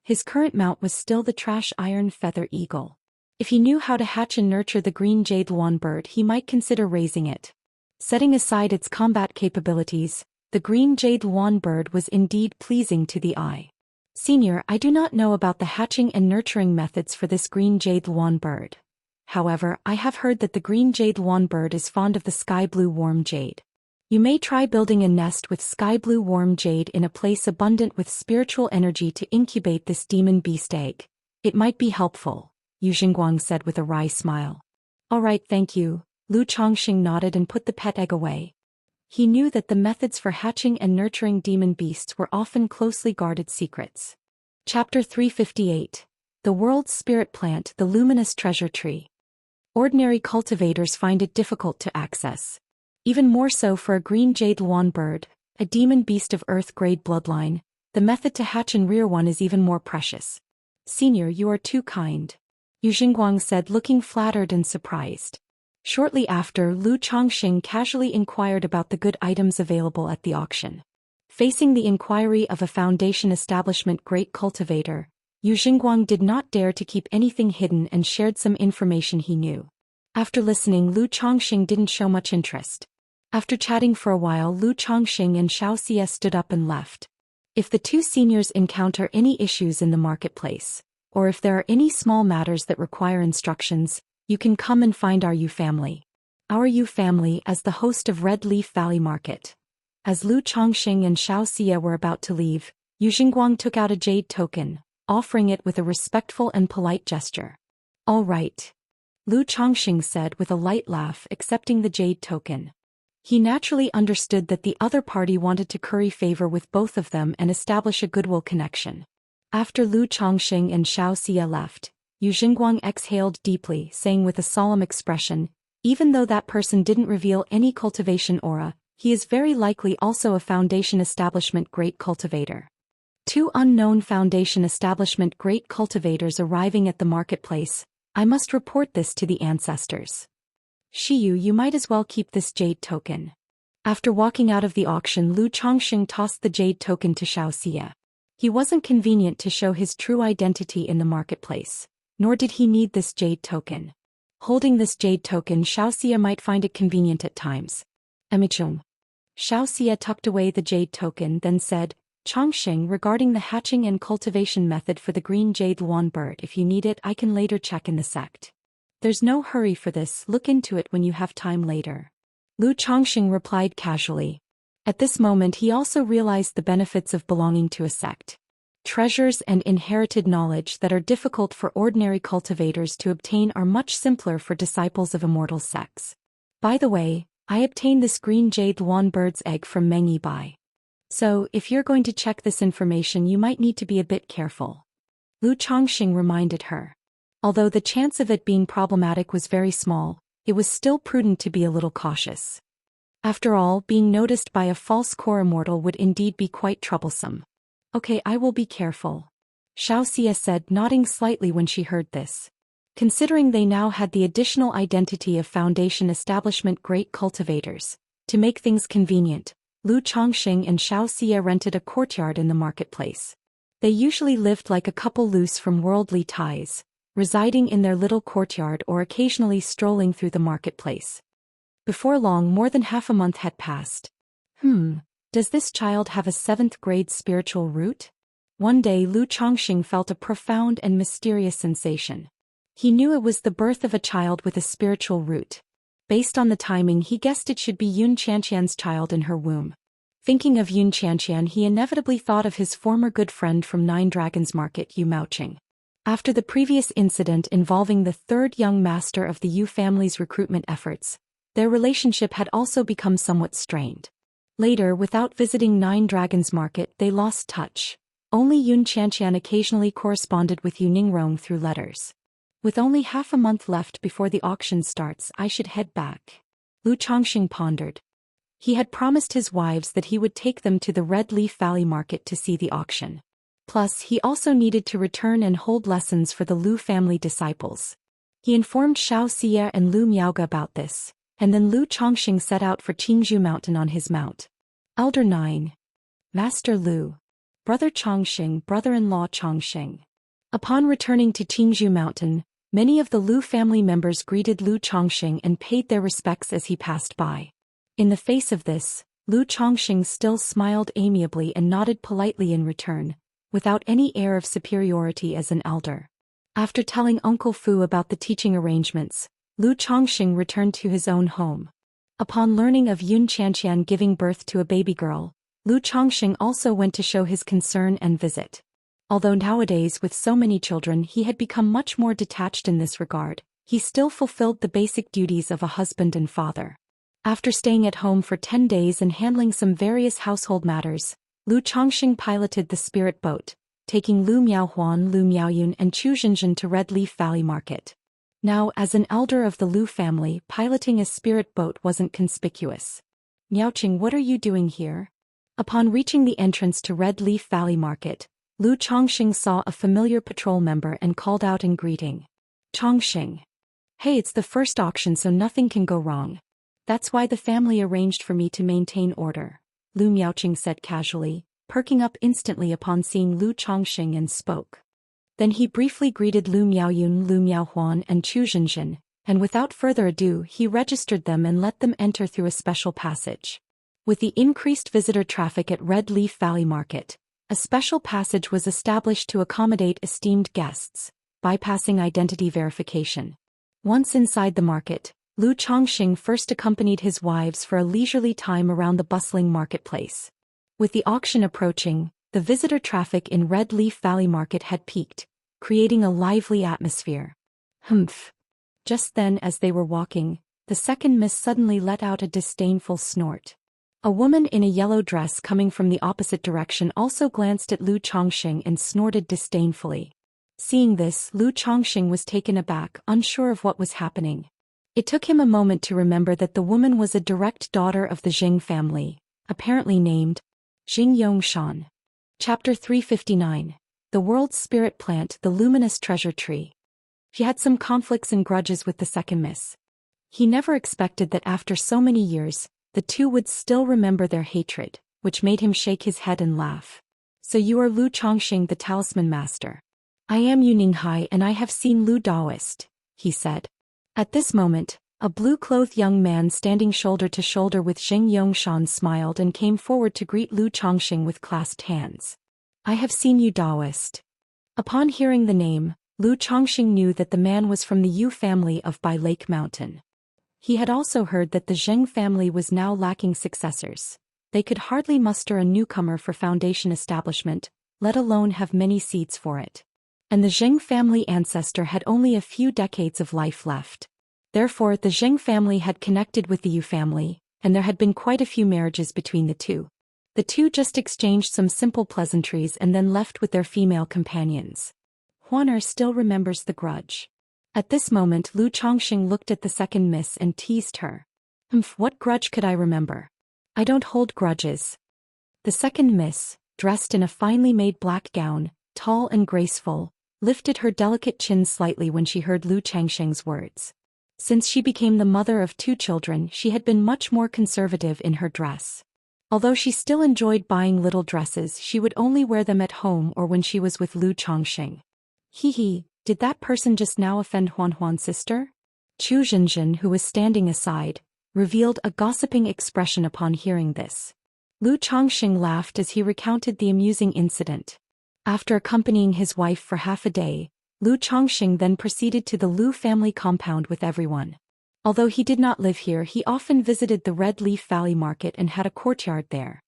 His current mount was still the trash iron feather eagle. If he knew how to hatch and nurture the green jade lawn bird, he might consider raising it. Setting aside its combat capabilities, the green jade lawn bird was indeed pleasing to the eye. Senior, I do not know about the hatching and nurturing methods for this green jade lawn bird. However, I have heard that the green jade lawn bird is fond of the sky blue warm jade. You may try building a nest with sky blue warm jade in a place abundant with spiritual energy to incubate this demon beast egg. It might be helpful, Yu Xingguang said with a wry smile. All right, thank you. Lu Chongxing nodded and put the pet egg away. He knew that the methods for hatching and nurturing demon beasts were often closely guarded secrets. Chapter 358. The World's Spirit Plant, the Luminous Treasure Tree. Ordinary cultivators find it difficult to access. Even more so for a green jade lawn bird, a demon beast of earth-grade bloodline. The method to hatch and rear one is even more precious. Senior, you are too kind, Yu Xingguang said, looking flattered and surprised. Shortly after, Lu Chongxing casually inquired about the good items available at the auction. Facing the inquiry of a Foundation establishment great cultivator, Yu Xingguang did not dare to keep anything hidden and shared some information he knew. After listening, Lu Chongxing didn't show much interest. After chatting for a while, Lu Chongxing and Xianxia stood up and left. If the two seniors encounter any issues in the marketplace, or if there are any small matters that require instructions, you can come and find our Yu family. Our Yu family as the host of Red Leaf Valley Market. As Lu Chongxing and Xianxia were about to leave, Yu Xingguang took out a jade token, offering it with a respectful and polite gesture. All right, Lu Chongxing said with a light laugh, accepting the jade token. He naturally understood that the other party wanted to curry favor with both of them and establish a goodwill connection. After Lu Chongxing and Xianxia left, Yu Xingguang exhaled deeply, saying with a solemn expression, even though that person didn't reveal any cultivation aura, he is very likely also a Foundation establishment great cultivator. Two unknown Foundation establishment great cultivators arriving at the marketplace. I must report this to the ancestors. Shiyu, you might as well keep this jade token. After walking out of the auction, Lu Chongxing tossed the jade token to Xianxia. He wasn't convenient to show his true identity in the marketplace, nor did he need this jade token. Holding this jade token, Xianxia might find it convenient at times. Emichung. Xianxia tucked away the jade token, then said, Chongxing, regarding the hatching and cultivation method for the green jade lawn bird, if you need it, I can later check in the sect. There's no hurry for this, look into it when you have time later. Lu Chongxing replied casually. At this moment he also realized the benefits of belonging to a sect. Treasures and inherited knowledge that are difficult for ordinary cultivators to obtain are much simpler for disciples of immortal sects. By the way, I obtained this green jade lawn bird's egg from Meng Yi Bai. So, if you're going to check this information, you might need to be a bit careful. Lu Chongxing reminded her. Although the chance of it being problematic was very small, it was still prudent to be a little cautious. After all, being noticed by a false core immortal would indeed be quite troublesome. Okay, I will be careful, Xianxia said, nodding slightly when she heard this. Considering they now had the additional identity of Foundation establishment great cultivators, to make things convenient, Lu Chongxing and Xianxia rented a courtyard in the marketplace. They usually lived like a couple loose from worldly ties, residing in their little courtyard or occasionally strolling through the marketplace. Before long, more than half a month had passed. Does this child have a 7th grade spiritual root? One day Lu Chongxing felt a profound and mysterious sensation. He knew it was the birth of a child with a spiritual root. Based on the timing, he guessed it should be Yun Qianqian's child in her womb. Thinking of Yun Qianqian, he inevitably thought of his former good friend from Nine Dragons Market, Yu Maoqing. After the previous incident involving the third young master of the Yu family's recruitment efforts, their relationship had also become somewhat strained. Later, without visiting Nine Dragons Market, they lost touch. Only Yun Qianqian occasionally corresponded with Yu Ningrong through letters. With only half a month left before the auction starts, I should head back. Lu Chongxing pondered. He had promised his wives that he would take them to the Red Leaf Valley Market to see the auction. Plus, he also needed to return and hold lessons for the Lu family disciples. He informed Xianxia and Lu Miaoge about this, and then Lu Chongxing set out for Qingzhou Mountain on his mount. Elder 9. Master Lu. Brother Chongxing, brother-in-law Chongxing. Upon returning to Qingzhou Mountain, many of the Lu family members greeted Lu Chongxing and paid their respects as he passed by. In the face of this, Lu Chongxing still smiled amiably and nodded politely in return, without any air of superiority as an elder. After telling Uncle Fu about the teaching arrangements, Lu Chongxing returned to his own home. Upon learning of Yun Xianxian giving birth to a baby girl, Lu Chongxing also went to show his concern and visit. Although nowadays with so many children he had become much more detached in this regard, he still fulfilled the basic duties of a husband and father. After staying at home for 10 days and handling some various household matters, Lu Chongxing piloted the spirit boat, taking Lu Miaohuan, Lu Miaoyun and Chu Xinzhen to Red Leaf Valley Market. Now, as an elder of the Lu family, piloting a spirit boat wasn't conspicuous. Miaoqing, what are you doing here? Upon reaching the entrance to Red Leaf Valley Market, Lu Chongxing saw a familiar patrol member and called out in greeting. Chongxing. Hey, it's the first auction so nothing can go wrong. That's why the family arranged for me to maintain order, Lu Miaoqing said casually, perking up instantly upon seeing Lu Chongxing and spoke. Then he briefly greeted Lu Miaoyun, Lu Miaohuan and Chu Xinzhen, and without further ado he registered them and let them enter through a special passage. With the increased visitor traffic at Red Leaf Valley Market, a special passage was established to accommodate esteemed guests, bypassing identity verification. Once inside the market, Lu Chongxing first accompanied his wives for a leisurely time around the bustling marketplace. With the auction approaching, the visitor traffic in Red Leaf Valley Market had peaked, creating a lively atmosphere. Humph. Just then, as they were walking, the second miss suddenly let out a disdainful snort. A woman in a yellow dress coming from the opposite direction also glanced at Lu Chongxing and snorted disdainfully. Seeing this, Lu Chongxing was taken aback, unsure of what was happening. It took him a moment to remember that the woman was a direct daughter of the Jing family, apparently named Xianxia. Chapter 359. The World's Spirit Plant, the Luminous Treasure Tree. He had some conflicts and grudges with the second miss. He never expected that after so many years, the two would still remember their hatred, which made him shake his head and laugh. So you are Lu Chongxing, the talisman master. I am Yu Ninghai and I have seen Lu Daoist, he said. At this moment, a blue-clothed young man standing shoulder to shoulder with Xianxia smiled and came forward to greet Lu Chongxing with clasped hands. I have seen you, Daoist. Upon hearing the name, Lu Chongxing knew that the man was from the Yu family of Bai Lake Mountain. He had also heard that the Zheng family was now lacking successors. They could hardly muster a newcomer for foundation establishment, let alone have many seeds for it. And the Zheng family ancestor had only a few decades of life left. Therefore, the Zheng family had connected with the Yu family, and there had been quite a few marriages between the two. The two just exchanged some simple pleasantries and then left with their female companions. Huaner still remembers the grudge. At this moment, Lu Chongxing looked at the second miss and teased her. What grudge could I remember? I don't hold grudges. The second miss, dressed in a finely made black gown, tall and graceful, lifted her delicate chin slightly when she heard Lu Chongxing's words. Since she became the mother of 2 children, she had been much more conservative in her dress. Although she still enjoyed buying little dresses, she would only wear them at home or when she was with Lu Chongxing. Hee, did that person just now offend Huan's sister? Chu Xinzhen, who was standing aside, revealed a gossiping expression upon hearing this. Lu Chongxing laughed as he recounted the amusing incident. After accompanying his wife for half a day, Lu Chongxing then proceeded to the Lu family compound with everyone. Although he did not live here, he often visited the Red Leaf Valley Market and had a courtyard there.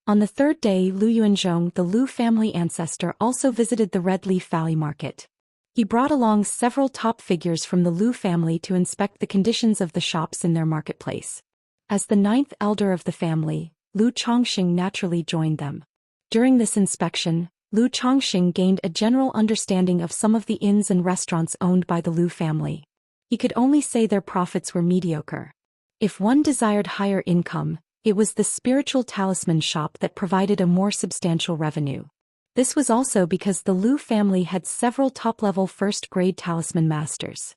On the 3rd day, Lu Yuanzhong, the Lu family ancestor, also visited the Red Leaf Valley Market. He brought along several top figures from the Lu family to inspect the conditions of the shops in their marketplace. As the 9th elder of the family, Lu Chongxing naturally joined them. During this inspection, Lu Chongxing gained a general understanding of some of the inns and restaurants owned by the Lu family. He could only say their profits were mediocre. If one desired higher income, it was the spiritual talisman shop that provided a more substantial revenue. This was also because the Lu family had several top-level first-grade talisman masters.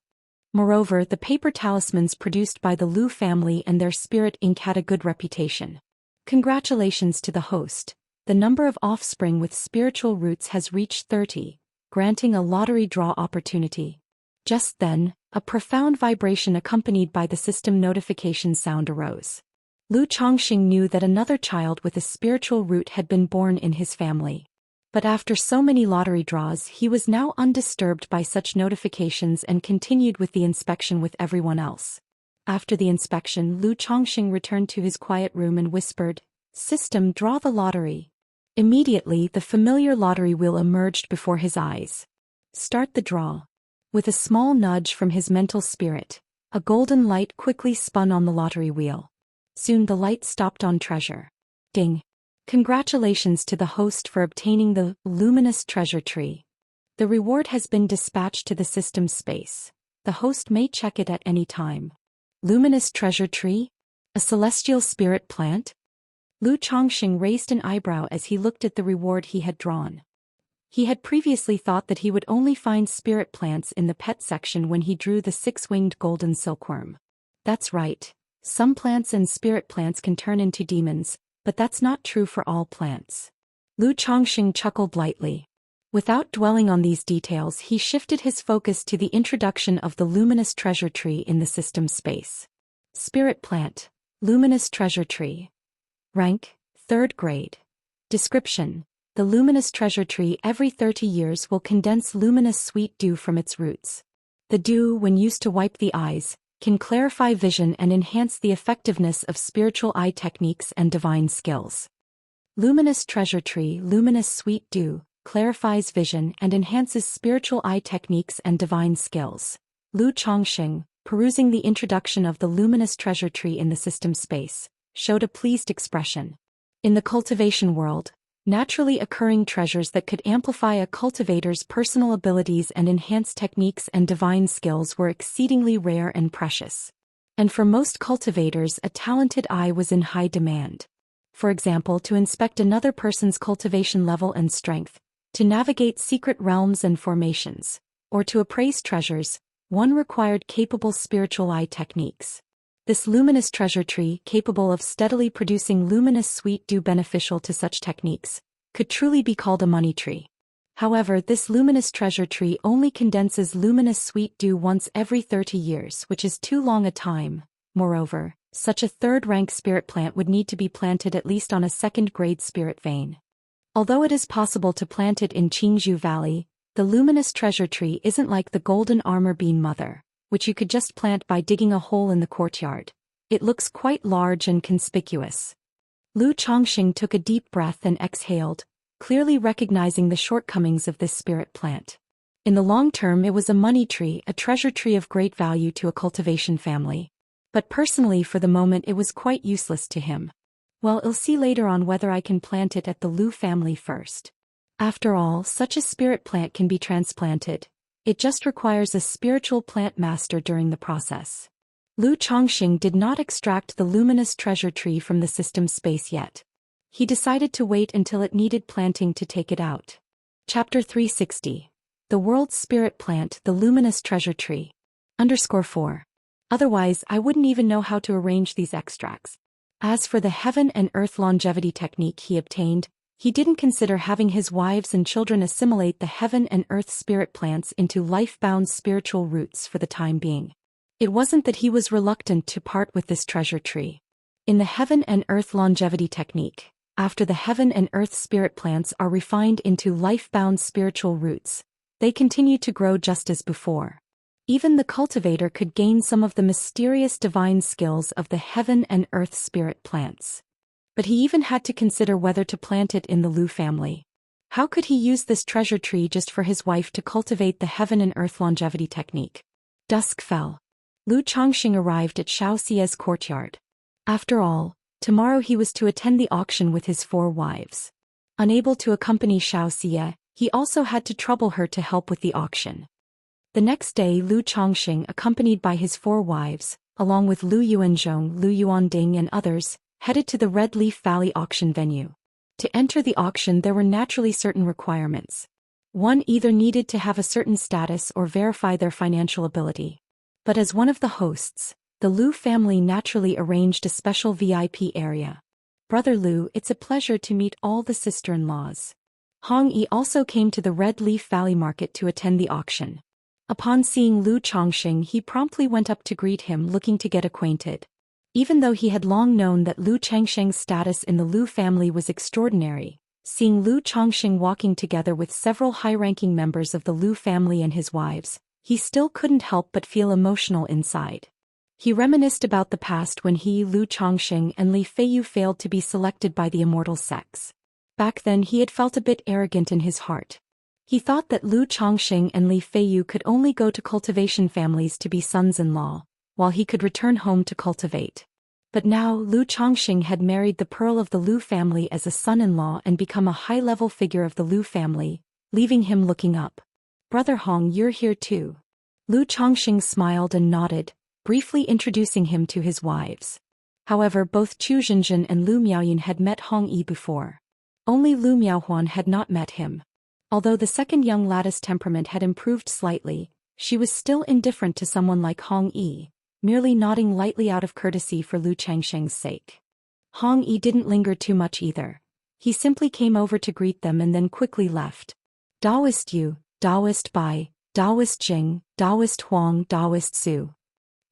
Moreover, the paper talismans produced by the Lu family and their spirit ink had a good reputation. Congratulations to the host. The number of offspring with spiritual roots has reached 30, granting a lottery draw opportunity. Just then, a profound vibration accompanied by the system notification sound arose. Lu Chongxing knew that another child with a spiritual root had been born in his family. But after so many lottery draws, he was now undisturbed by such notifications and continued with the inspection with everyone else. After the inspection, Lu Chongxing returned to his quiet room and whispered, "System, draw the lottery." Immediately, the familiar lottery wheel emerged before his eyes. "Start the draw." With a small nudge from his mental spirit, a golden light quickly spun on the lottery wheel. Soon the light stopped on treasure. Ding! Congratulations to the host for obtaining the luminous treasure tree. The reward has been dispatched to the system space. The host may check it at any time. Luminous treasure tree? A celestial spirit plant? Lu Chongxing raised an eyebrow as he looked at the reward he had drawn. He had previously thought that he would only find spirit plants in the pet section when he drew the six-winged golden silkworm. That's right. Some plants and spirit plants can turn into demons, but that's not true for all plants. Lu Chongxing chuckled lightly. Without dwelling on these details, he shifted his focus to the introduction of the luminous treasure tree in the system space. Spirit plant, luminous treasure tree. Rank, 3rd grade. Description: the luminous treasure tree every 30 years will condense luminous sweet dew from its roots. The dew, when used to wipe the eyes, can clarify vision and enhance the effectiveness of spiritual eye techniques and divine skills. Luminous treasure tree, luminous sweet dew, clarifies vision and enhances spiritual eye techniques and divine skills. Lu Chongxing, perusing the introduction of the luminous treasure tree in the system space, showed a pleased expression. In the cultivation world, naturally occurring treasures that could amplify a cultivator's personal abilities and enhance techniques and divine skills were exceedingly rare and precious. And for most cultivators, a talented eye was in high demand. For example, to inspect another person's cultivation level and strength, to navigate secret realms and formations, or to appraise treasures, one required capable spiritual eye techniques. This luminous treasure tree, capable of steadily producing luminous sweet dew beneficial to such techniques, could truly be called a money tree. However, this luminous treasure tree only condenses luminous sweet dew once every 30 years, which is too long a time. Moreover, such a 3rd-rank spirit plant would need to be planted at least on a 2nd-grade spirit vein. Although it is possible to plant it in Qingzhou Valley, the luminous treasure tree isn't like the golden armor bean mother, which you could just plant by digging a hole in the courtyard. It looks quite large and conspicuous. Lu Chongxing took a deep breath and exhaled, clearly recognizing the shortcomings of this spirit plant. In the long term, it was a money tree, a treasure tree of great value to a cultivation family. But personally, for the moment, it was quite useless to him. Well, I'll see later on whether I can plant it at the Lu family first. After all, such a spirit plant can be transplanted. It just requires a spiritual plant master during the process. Lu Chongxing did not extract the luminous treasure tree from the system space yet. He decided to wait until it needed planting to take it out. Chapter 360. The World's Spirit Plant, the Luminous Treasure Tree. _4. Otherwise, I wouldn't even know how to arrange these extracts. As for the heaven and earth longevity technique he obtained, he didn't consider having his wives and children assimilate the heaven and earth spirit plants into life-bound spiritual roots for the time being. It wasn't that he was reluctant to part with this treasure tree. In the heaven and earth longevity technique, after the heaven and earth spirit plants are refined into life-bound spiritual roots, they continue to grow just as before. Even the cultivator could gain some of the mysterious divine skills of the heaven and earth spirit plants. But he even had to consider whether to plant it in the Lu family. How could he use this treasure tree just for his wife to cultivate the heaven and earth longevity technique? Dusk fell. Lu Chongxing arrived at Xianxia's courtyard. After all, tomorrow he was to attend the auction with his 4 wives. Unable to accompany Xianxia, he also had to trouble her to help with the auction. The next day, Lu Chongxing, accompanied by his 4 wives, along with Lu Yuanzhong, Lu Yuanding and others, headed to the Red Leaf Valley auction venue. To enter the auction, there were naturally certain requirements. One either needed to have a certain status or verify their financial ability. But as one of the hosts, the Lu family naturally arranged a special VIP area. Brother Lu, it's a pleasure to meet all the sister-in-laws. Hong Yi also came to the Red Leaf Valley Market to attend the auction. Upon seeing Lu Chongqing, he promptly went up to greet him, looking to get acquainted. Even though he had long known that Lu Changsheng's status in the Lu family was extraordinary, seeing Lu Chongqing walking together with several high-ranking members of the Lu family and his wives, he still couldn't help but feel emotional inside. He reminisced about the past when he, Lu Chongqing, and Li Feiyu failed to be selected by the Immortal sex. Back then he had felt a bit arrogant in his heart. He thought that Lu Chongqing and Li Feiyu could only go to cultivation families to be sons-in-law, while he could return home to cultivate. But now Lu Chongqing had married the pearl of the Lu family as a son-in-law and become a high-level figure of the Lu family, leaving him looking up. Brother Hong, you're here too. Lu Chongqing smiled and nodded, briefly introducing him to his wives. However, both Chu Zhenzhen and Lu Miaoyin had met Hong Yi before. Only Lu Miaohuan had not met him. Although the second young lady's temperament had improved slightly, she was still indifferent to someone like Hong Yi, merely nodding lightly out of courtesy for Lu Changsheng's sake. Hong Yi didn't linger too much either. He simply came over to greet them and then quickly left. Daoist Yu, Daoist Bai, Daoist Jing, Daoist Huang, Daoist Su.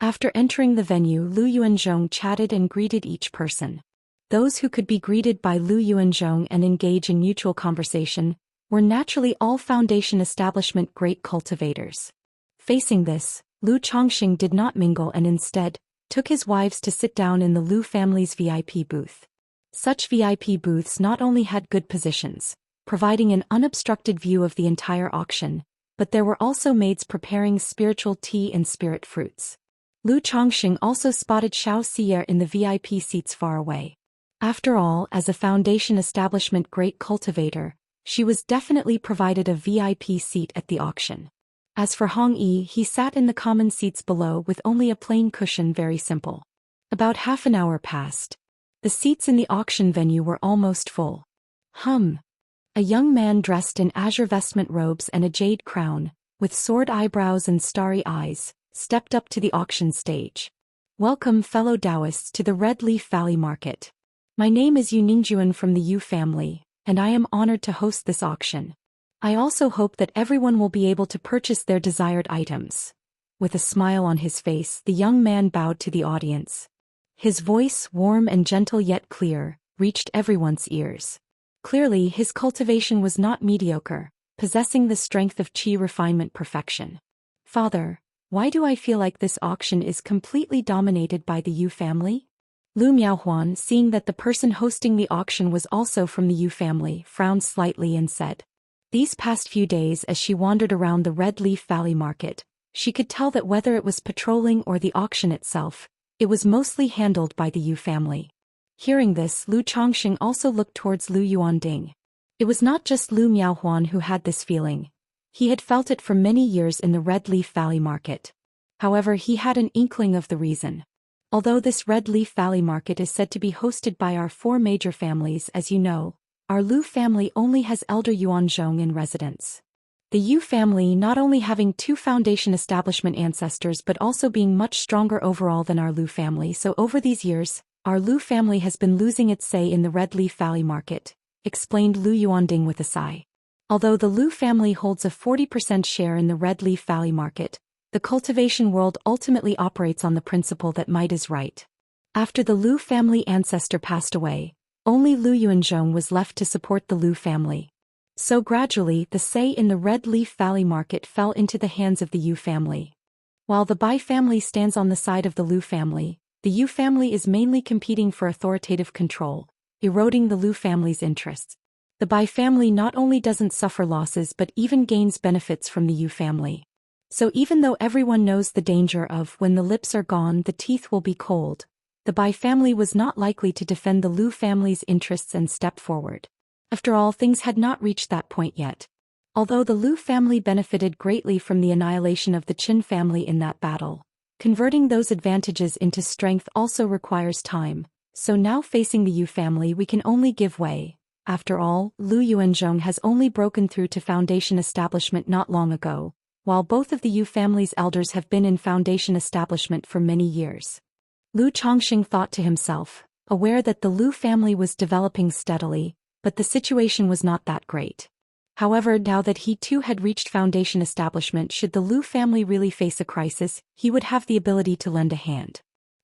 After entering the venue, Lu Yuanzhong chatted and greeted each person. Those who could be greeted by Lu Yuanzhong and engage in mutual conversation were naturally all Foundation establishment great cultivators. Facing this, Lu Chongqing did not mingle and instead took his wives to sit down in the Lu family's VIP booth. Such VIP booths not only had good positions, providing an unobstructed view of the entire auction, but there were also maids preparing spiritual tea and spirit fruits. Lu Chongqing also spotted Xianxia in the VIP seats far away. After all, as a Foundation establishment great cultivator, she was definitely provided a VIP seat at the auction. As for Hong Yi, he sat in the common seats below with only a plain cushion, very simple. About half an hour passed. The seats in the auction venue were almost full. A young man dressed in azure vestment robes and a jade crown, with sword eyebrows and starry eyes, stepped up to the auction stage. Welcome, fellow Daoists, to the Red Leaf Valley Market. My name is Yu Ningjuan from the Yu family, and I am honored to host this auction. I also hope that everyone will be able to purchase their desired items. With a smile on his face, the young man bowed to the audience. His voice, warm and gentle yet clear, reached everyone's ears. Clearly, his cultivation was not mediocre, possessing the strength of qi refinement perfection. Father, why do I feel like this auction is completely dominated by the Yu family? Lu Miaohuan, seeing that the person hosting the auction was also from the Yu family, frowned slightly and said. These past few days, as she wandered around the Red Leaf Valley Market, she could tell that whether it was patrolling or the auction itself, it was mostly handled by the Yu family. Hearing this, Lu Chongqing also looked towards Lu Yuanding. It was not just Lu Miaohuan who had this feeling. He had felt it for many years in the Red Leaf Valley Market. However, he had an inkling of the reason. Although this Red Leaf Valley Market is said to be hosted by our four major families, as you know, our Lu family only has Elder Yuanzhong in residence. The Yu family not only having two Foundation establishment ancestors but also being much stronger overall than our Lu family, so over these years, our Lu family has been losing its say in the Red Leaf Valley Market, explained Lu Yuanding with a sigh. Although the Lu family holds a 40% share in the Red Leaf Valley Market, the cultivation world ultimately operates on the principle that might is right. After the Lu family ancestor passed away, only Lu Yuanzhong was left to support the Lu family. So gradually, the say in the Red Leaf Valley Market fell into the hands of the Yu family. While the Bai family stands on the side of the Lu family, the Yu family is mainly competing for authoritative control, eroding the Lu family's interests. The Bai family not only doesn't suffer losses but even gains benefits from the Yu family. So even though everyone knows the danger of when the lips are gone the teeth will be cold, the Bai family was not likely to defend the Lu family's interests and step forward. After all, things had not reached that point yet. Although the Lu family benefited greatly from the annihilation of the Qin family in that battle, converting those advantages into strength also requires time, so now facing the Yu family we can only give way. After all, Lu Yuanzhong has only broken through to Foundation establishment not long ago, while both of the Yu family's elders have been in Foundation establishment for many years. Lu Chongqing thought to himself, aware that the Lu family was developing steadily, but the situation was not that great. However, now that he too had reached foundation establishment, should the Lu family really face a crisis, he would have the ability to lend a hand.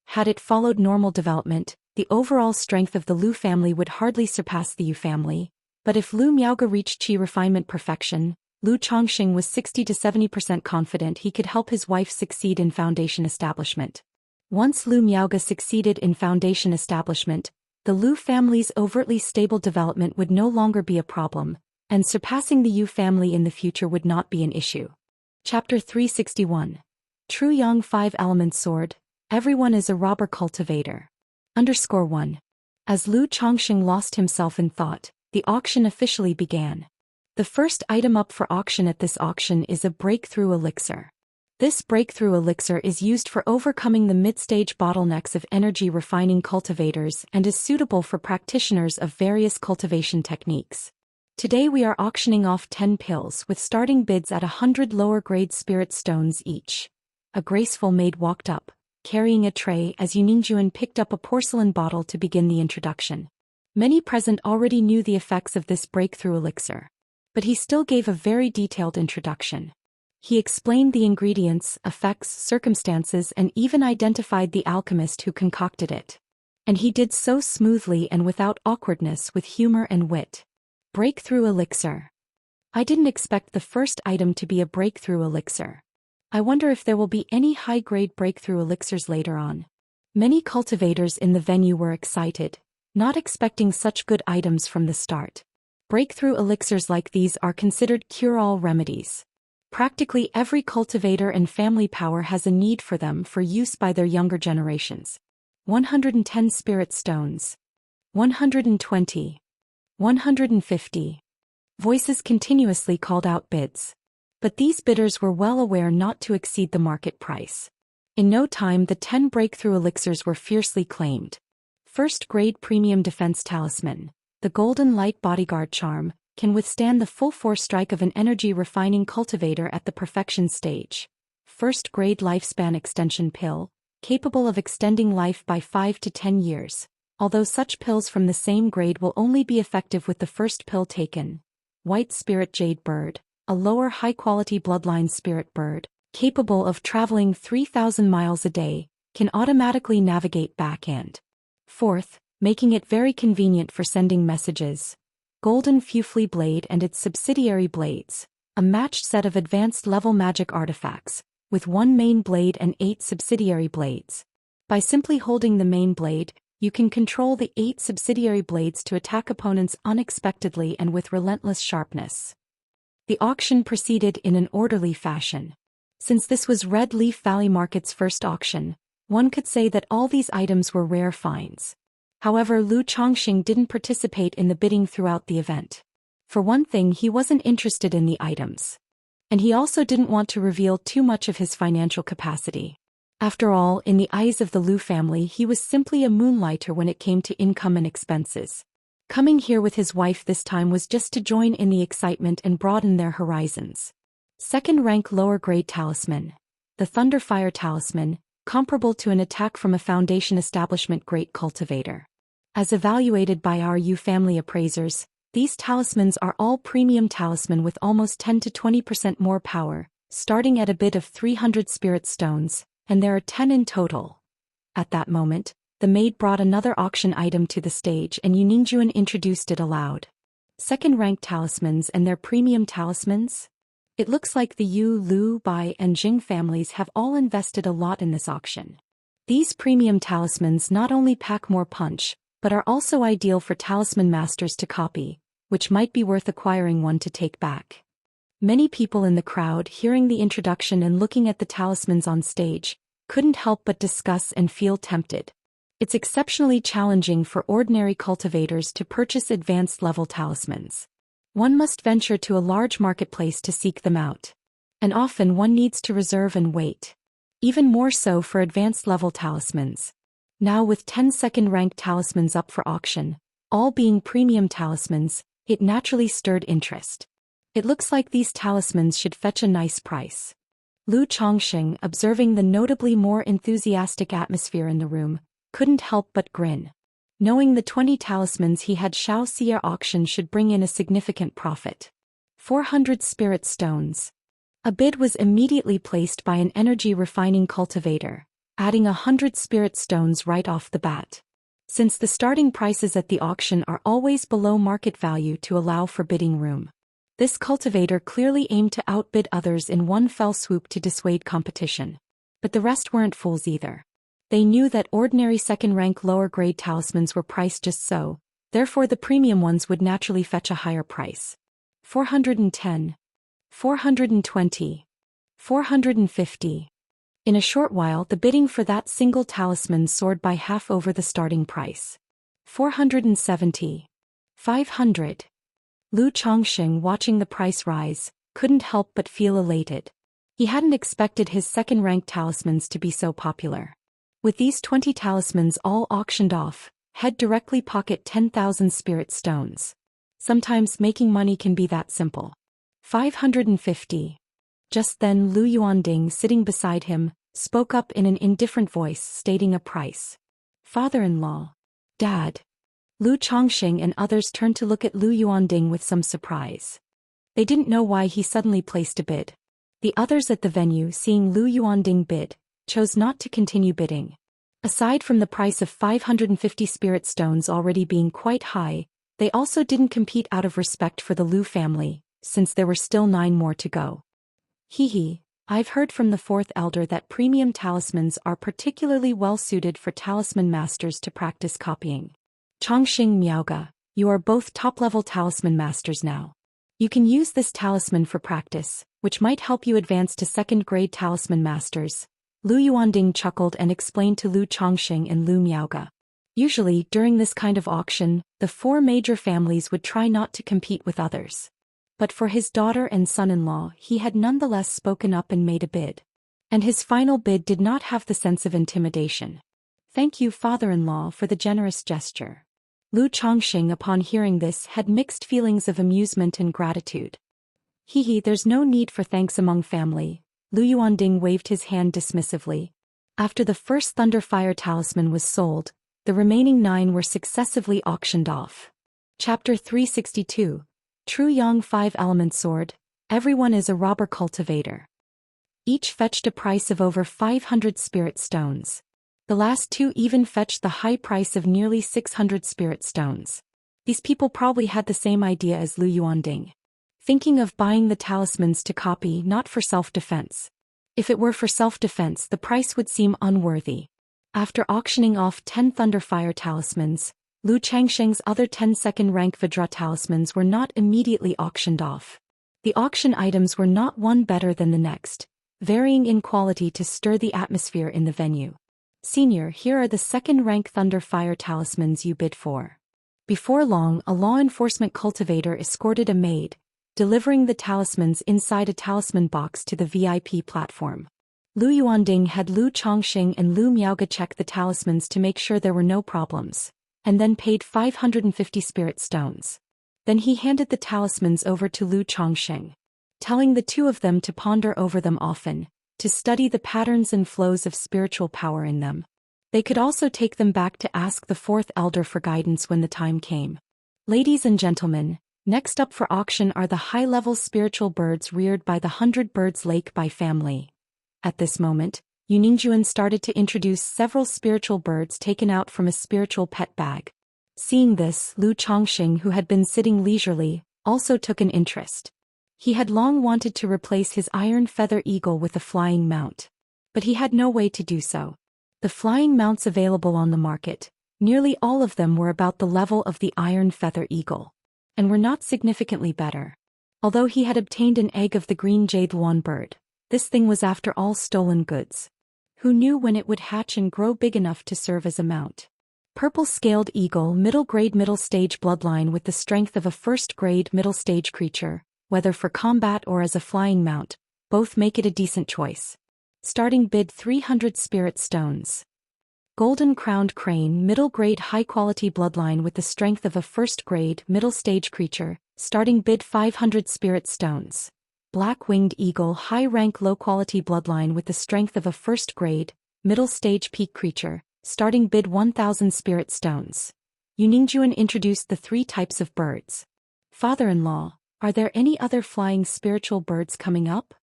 Had it followed normal development, the overall strength of the Lu family would hardly surpass the Yu family, but if Lu Miaoge reached qi refinement perfection, Lu Chongqing was 60 to 70% confident he could help his wife succeed in foundation establishment. Once Lu Miaoge succeeded in foundation establishment, the Lu family's overtly stable development would no longer be a problem, and surpassing the Yu family in the future would not be an issue. Chapter 361. True Yang 5-Element Sword. Everyone is a robber cultivator. _1. As Lu Chongqing lost himself in thought, the auction officially began. The first item up for auction at this auction is a breakthrough elixir. This breakthrough elixir is used for overcoming the mid-stage bottlenecks of energy refining cultivators and is suitable for practitioners of various cultivation techniques. Today we are auctioning off 10 pills with starting bids at 100 lower-grade spirit stones each. A graceful maid walked up, carrying a tray as Yuningjuan picked up a porcelain bottle to begin the introduction. Many present already knew the effects of this breakthrough elixir, but he still gave a very detailed introduction. He explained the ingredients, effects, circumstances, and even identified the alchemist who concocted it. And he did so smoothly and without awkwardness, with humor and wit. Breakthrough elixir. I didn't expect the first item to be a breakthrough elixir. I wonder if there will be any high-grade breakthrough elixirs later on. Many cultivators in the venue were excited, not expecting such good items from the start. Breakthrough elixirs like these are considered cure-all remedies. Practically every cultivator and family power has a need for them for use by their younger generations. 110 spirit stones. 120. 150. Voices continuously called out bids. But these bidders were well aware not to exceed the market price. In no time the 10 breakthrough elixirs were fiercely claimed. First grade premium defense talisman. The golden light bodyguard charm can withstand the full force strike of an energy refining cultivator at the perfection stage. First grade lifespan extension pill, capable of extending life by 5 to 10 years, although such pills from the same grade will only be effective with the first pill taken. White spirit jade bird, a lower high-quality bloodline spirit bird, capable of traveling 3,000 miles a day, can automatically navigate back and forth, making it very convenient for sending messages. Golden Fufli blade and its subsidiary blades, a matched set of advanced level magic artifacts, with one main blade and 8 subsidiary blades. By simply holding the main blade, you can control the 8 subsidiary blades to attack opponents unexpectedly and with relentless sharpness. The auction proceeded in an orderly fashion. Since this was Red Leaf Valley Market's first auction, one could say that all these items were rare finds. However, Lu Chongqing didn't participate in the bidding throughout the event. For one thing, he wasn't interested in the items. And he also didn't want to reveal too much of his financial capacity. After all, in the eyes of the Lu family, he was simply a moonlighter when it came to income and expenses. Coming here with his wife this time was just to join in the excitement and broaden their horizons. Second rank lower grade talisman. The Thunderfire talisman, comparable to an attack from a foundation establishment great cultivator. As evaluated by our Yu family appraisers, these talismans are all premium talisman with almost 10 to 20% more power, starting at a bid of 300 spirit stones, and there are 10 in total. At that moment, the maid brought another auction item to the stage and Yuningjuan introduced it aloud. Second-ranked talismans and their premium talismans? It looks like the Yu, Lu, Bai, and Jing families have all invested a lot in this auction. These premium talismans not only pack more punch, but are also ideal for talisman masters to copy, which might be worth acquiring one to take back. Many people in the crowd, hearing the introduction and looking at the talismans on stage, couldn't help but discuss and feel tempted. It's exceptionally challenging for ordinary cultivators to purchase advanced level talismans. One must venture to a large marketplace to seek them out. And often one needs to reserve and wait. Even more so for advanced level talismans. Now with 10 second-ranked talismans up for auction, all being premium talismans, it naturally stirred interest. It looks like these talismans should fetch a nice price. Lu Chongqing, observing the notably more enthusiastic atmosphere in the room, couldn't help but grin. Knowing the 20 talismans he had, Xianxia auction should bring in a significant profit. 400 spirit stones. A bid was immediately placed by an energy refining cultivator, adding 100 spirit stones right off the bat. Since the starting prices at the auction are always below market value to allow for bidding room, this cultivator clearly aimed to outbid others in one fell swoop to dissuade competition. But the rest weren't fools either. They knew that ordinary second-rank lower-grade talismans were priced just so, therefore the premium ones would naturally fetch a higher price. 410. 420. 450. In a short while the bidding for that single talisman soared by half over the starting price. 470. 500. Lu Chongqing, watching the price rise, couldn't help but feel elated. He hadn't expected his second-rank talismans to be so popular. With these 20 talismans all auctioned off, he'd directly pocket 10,000 spirit stones. Sometimes making money can be that simple. 550. Just then Lu Yuanding, sitting beside him, spoke up in an indifferent voice, stating a price. Father-in-law. Dad. Lu Chongqing and others turned to look at Lu Yuanding with some surprise. They didn't know why he suddenly placed a bid. The others at the venue, seeing Lu Yuanding bid, chose not to continue bidding. Aside from the price of 550 spirit stones already being quite high, they also didn't compete out of respect for the Lu family, since there were still 9 more to go. I've heard from the 4th elder that premium talismans are particularly well suited for talisman masters to practice copying. Chongqing Miaoga, you are both top-level talisman masters now. You can use this talisman for practice, which might help you advance to second-grade talisman masters. Lu Yuanding chuckled and explained to Lu Chongqing and Lu Miaoga. Usually, during this kind of auction, the 4 major families would try not to compete with others. But for his daughter and son-in-law, he had nonetheless spoken up and made a bid. And his final bid did not have the sense of intimidation. Thank you, father-in-law, for the generous gesture. Lu Chongqing, upon hearing this, had mixed feelings of amusement and gratitude. There's no need for thanks among family. Lu Yuanding waved his hand dismissively. After the first Thunderfire talisman was sold, the remaining 9 were successively auctioned off. Chapter 362. True Yang 5-element sword. Everyone is a robber cultivator. Each fetched a price of over 500 spirit stones. The last 2 even fetched the high price of nearly 600 spirit stones. These people probably had the same idea as Lu Yuanding. Thinking of buying the talismans to copy, not for self-defense. If it were for self-defense, the price would seem unworthy. After auctioning off 10 Thunderfire talismans, Lu Changsheng's other 10 second-rank Vajra talismans were not immediately auctioned off. The auction items were not one better than the next, varying in quality to stir the atmosphere in the venue. Senior, here are the second-rank Thunderfire talismans you bid for. Before long, a law enforcement cultivator escorted a maid, delivering the talismans inside a talisman box to the VIP platform. Lu Yuanding had Lu Chongqing and Lu Miaoga check the talismans to make sure there were no problems, and then paid 550 spirit stones. Then he handed the talismans over to Lu Chongqing, telling the 2 of them to ponder over them often, to study the patterns and flows of spiritual power in them. They could also take them back to ask the 4th elder for guidance when the time came. Ladies and gentlemen, next up for auction are the high-level spiritual birds reared by the 100 Birds Lake by family. At this moment, Yuningjuan started to introduce several spiritual birds taken out from a spiritual pet bag. Seeing this, Lu Chongqing, who had been sitting leisurely, also took an interest. He had long wanted to replace his iron feather eagle with a flying mount. But he had no way to do so. The flying mounts available on the market, nearly all of them were about the level of the iron feather eagle, and were not significantly better. Although he had obtained an egg of the green jade luan bird, this thing was after all stolen goods. Who knew when it would hatch and grow big enough to serve as a mount? Purple-scaled eagle, middle-grade middle-stage bloodline with the strength of a first-grade middle-stage creature, whether for combat or as a flying mount, both make it a decent choice. Starting bid 300 spirit stones. Golden-crowned crane, middle-grade high-quality bloodline with the strength of a first-grade middle-stage creature, starting bid 500 spirit stones. Black-winged eagle, high-rank low-quality bloodline with the strength of a first-grade middle-stage peak creature, starting bid 1,000 spirit stones. Yuningjuan introduced the 3 types of birds. Father-in-law, are there any other flying spiritual birds coming up?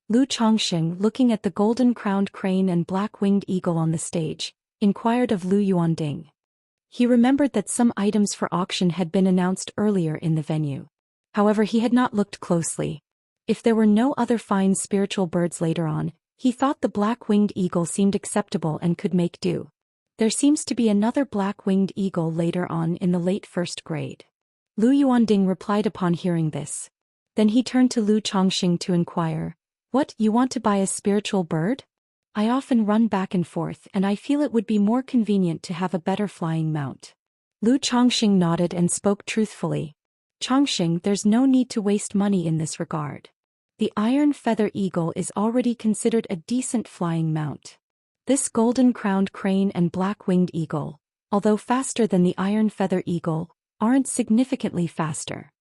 Lu Chongxing, looking at the golden-crowned crane and black-winged eagle on the stage, inquired of Lu Yuanding. He remembered that some items for auction had been announced earlier in the venue. However, he had not looked closely. If there were no other fine spiritual birds later on, he thought the black-winged eagle seemed acceptable and could make do. There seems to be another black-winged eagle later on in the late 1st grade. Lu Yuanding replied upon hearing this. Then he turned to Lu Chongxing to inquire, "What, you want to buy a spiritual bird? I often run back and forth and I feel it would be more convenient to have a better flying mount." Lu Chongxing nodded and spoke truthfully. "Chongxing, there's no need to waste money in this regard. The iron feather eagle is already considered a decent flying mount. This golden-crowned crane and black-winged eagle, although faster than the iron feather eagle, aren't significantly faster.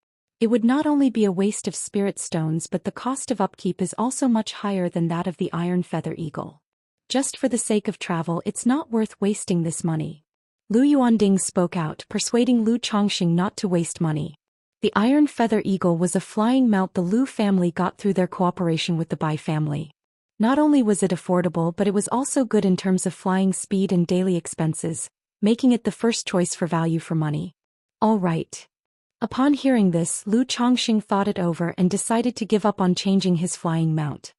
It would not only be a waste of spirit stones, but the cost of upkeep is also much higher than that of the iron feather eagle. Just for the sake of travel, it's not worth wasting this money." Lu Yuanding spoke out, persuading Lu Chongxing not to waste money. The iron feather eagle was a flying mount the Lu family got through their cooperation with the Bai family. Not only was it affordable, but it was also good in terms of flying speed and daily expenses, making it the first choice for value for money. All right. Upon hearing this, Lu Chongxing thought it over and decided to give up on changing his flying mount.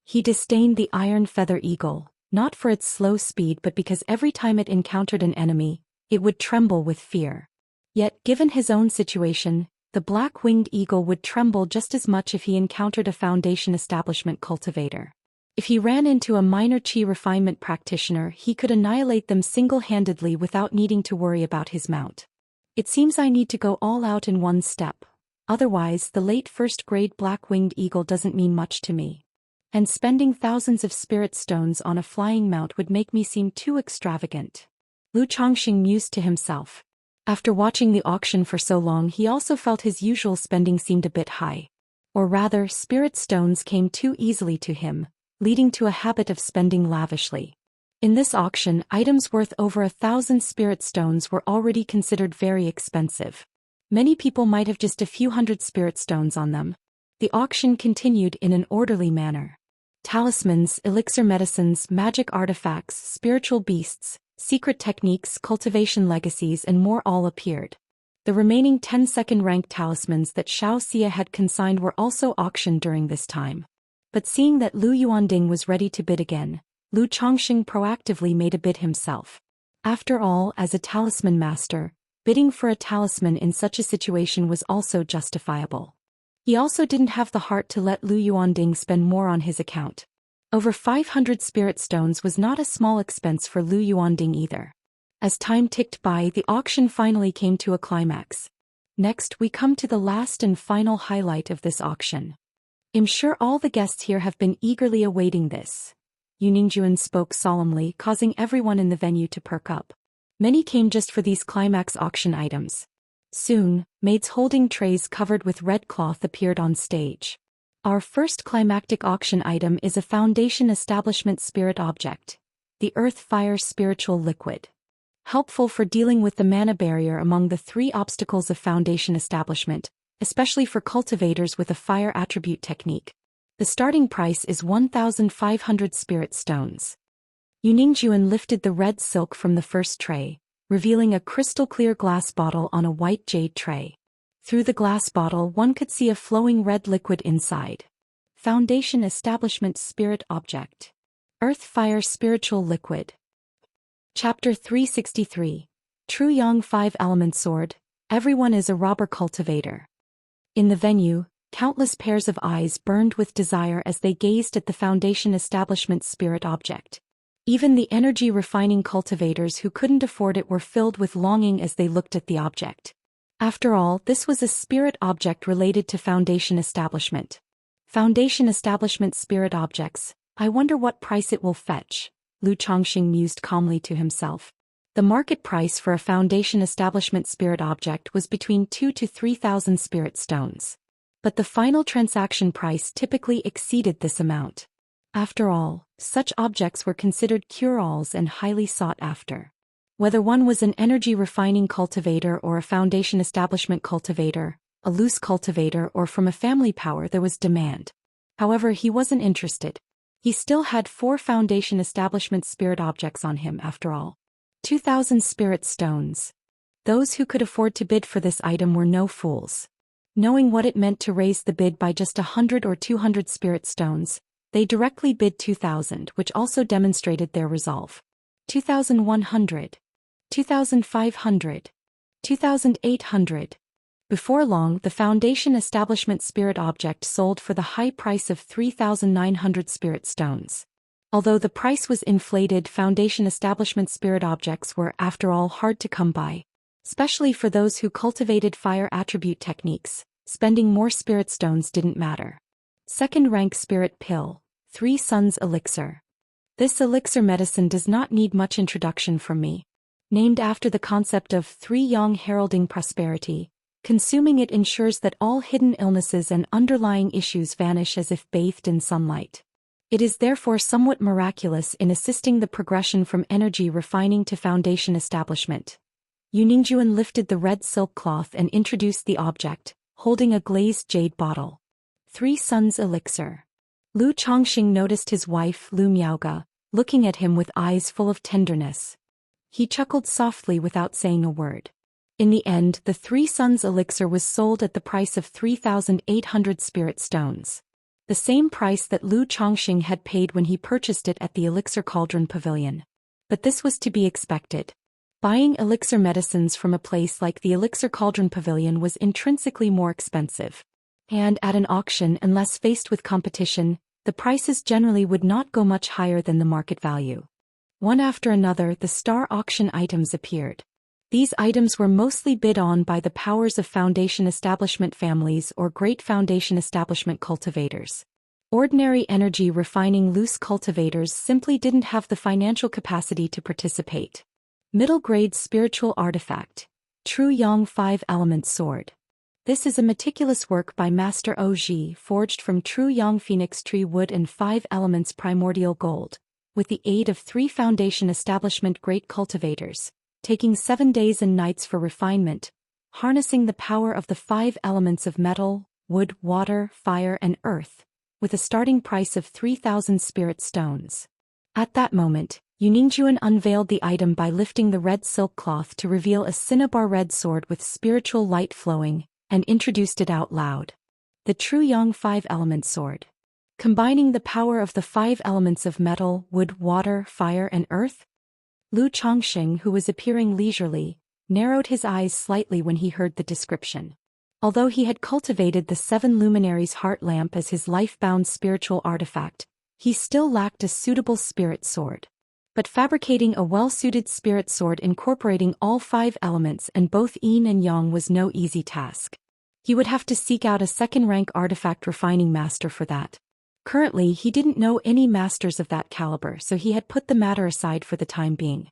He disdained the iron feather eagle, not for its slow speed but because every time it encountered an enemy, it would tremble with fear. Yet, given his own situation, the black-winged eagle would tremble just as much if he encountered a Foundation establishment cultivator. If he ran into a minor qi refinement practitioner, he could annihilate them single-handedly without needing to worry about his mount. It seems I need to go all out in one step. Otherwise, the late 1st grade black-winged eagle doesn't mean much to me. And spending thousands of spirit stones on a flying mount would make me seem too extravagant. Lu Chongxing mused to himself. After watching the auction for so long, he also felt his usual spending seemed a bit high. Or rather, spirit stones came too easily to him, leading to a habit of spending lavishly. In this auction, items worth over 1,000 spirit stones were already considered very expensive. Many people might have just a few hundred spirit stones on them. The auction continued in an orderly manner. Talismans, elixir medicines, magic artifacts, spiritual beasts, secret techniques, cultivation legacies and more all appeared. The remaining 10 second-rank talismans that Xianxia had consigned were also auctioned during this time. But seeing that Lu Yuanding was ready to bid again, Lu Chongxing proactively made a bid himself. After all, as a talisman master, bidding for a talisman in such a situation was also justifiable. He also didn't have the heart to let Lu Yuanding spend more on his account. Over 500 spirit stones was not a small expense for Lu Yuanding either. As time ticked by, the auction finally came to a climax. Next, we come to the last and final highlight of this auction. I'm sure all the guests here have been eagerly awaiting this. Yuningjuan spoke solemnly, causing everyone in the venue to perk up. Many came just for these climax auction items. Soon, maids holding trays covered with red cloth appeared on stage. Our first climactic auction item is a Foundation Establishment Spirit Object, the Earth Fire Spiritual Liquid. Helpful for dealing with the mana barrier among the 3 obstacles of Foundation Establishment, especially for cultivators with a fire attribute technique. The starting price is 1,500 spirit stones. Yuningjuan lifted the red silk from the first tray, revealing a crystal-clear glass bottle on a white jade tray. Through the glass bottle one could see a flowing red liquid inside. Foundation Establishment Spirit Object. Earth Fire Spiritual Liquid. Chapter 363. True Yang 5-Element Sword. Everyone is a robber cultivator. In the venue, countless pairs of eyes burned with desire as they gazed at the Foundation Establishment Spirit Object. Even the energy-refining cultivators who couldn't afford it were filled with longing as they looked at the object. After all, this was a spirit object related to Foundation Establishment. Foundation Establishment Spirit Objects, I wonder what price it will fetch, Lu Chongxing mused calmly to himself. The market price for a Foundation Establishment Spirit Object was between 2,000 to 3,000 spirit stones. But the final transaction price typically exceeded this amount. After all, such objects were considered cure-alls and highly sought after. Whether one was an energy refining cultivator or a foundation establishment cultivator, a loose cultivator or from a family power, there was demand. However, he wasn't interested. He still had 4 foundation establishment spirit objects on him after all. 2,000 spirit stones. Those who could afford to bid for this item were no fools. Knowing what it meant to raise the bid by just 100 or 200 spirit stones, they directly bid 2,000, which also demonstrated their resolve. 2,100. 2,500. 2,800. Before long, the foundation establishment spirit object sold for the high price of 3,900 spirit stones. Although the price was inflated, foundation establishment spirit objects were, after all, hard to come by. Especially for those who cultivated fire attribute techniques, spending more spirit stones didn't matter. Second rank spirit pill, 3 Suns elixir. This elixir medicine does not need much introduction from me. Named after the concept of 3 Yang heralding prosperity, consuming it ensures that all hidden illnesses and underlying issues vanish as if bathed in sunlight. It is therefore somewhat miraculous in assisting the progression from energy refining to foundation establishment. Yuningjuan lifted the red silk cloth and introduced the object, holding a glazed jade bottle. 3 Suns elixir. Lu Chongxing noticed his wife, Lu Miaoga, looking at him with eyes full of tenderness. He chuckled softly without saying a word. In the end, the 3 Suns elixir was sold at the price of 3,800 spirit stones. The same price that Lu Chongxing had paid when he purchased it at the Elixir Cauldron Pavilion. But this was to be expected. Buying elixir medicines from a place like the Elixir Cauldron Pavilion was intrinsically more expensive. And at an auction, unless faced with competition, the prices generally would not go much higher than the market value. One after another, the star auction items appeared. These items were mostly bid on by the powers of foundation establishment families or great foundation establishment cultivators. Ordinary energy refining loose cultivators simply didn't have the financial capacity to participate. Middle-grade spiritual artifact, True Yang 5-element sword. This is a meticulous work by Master Oji, forged from True Yang phoenix tree wood and 5 elements primordial gold, with the aid of 3 foundation establishment great cultivators, taking 7 days and nights for refinement, harnessing the power of the 5 elements of metal, wood, water, fire, and earth, with a starting price of 3,000 spirit stones. At that moment, Yuningjuan unveiled the item by lifting the red silk cloth to reveal a cinnabar red sword with spiritual light flowing, and introduced it out loud. The True Yang 5-element sword. Combining the power of the 5 elements of metal, wood, water, fire, and earth? Lu Chongxing, who was appearing leisurely, narrowed his eyes slightly when he heard the description. Although he had cultivated the 7 luminaries heart lamp as his life-bound spiritual artifact, he still lacked a suitable spirit sword. But fabricating a well-suited spirit sword incorporating all 5 elements and both yin and yang was no easy task. He would have to seek out a second-rank artifact refining master for that. Currently, he didn't know any masters of that caliber, so he had put the matter aside for the time being.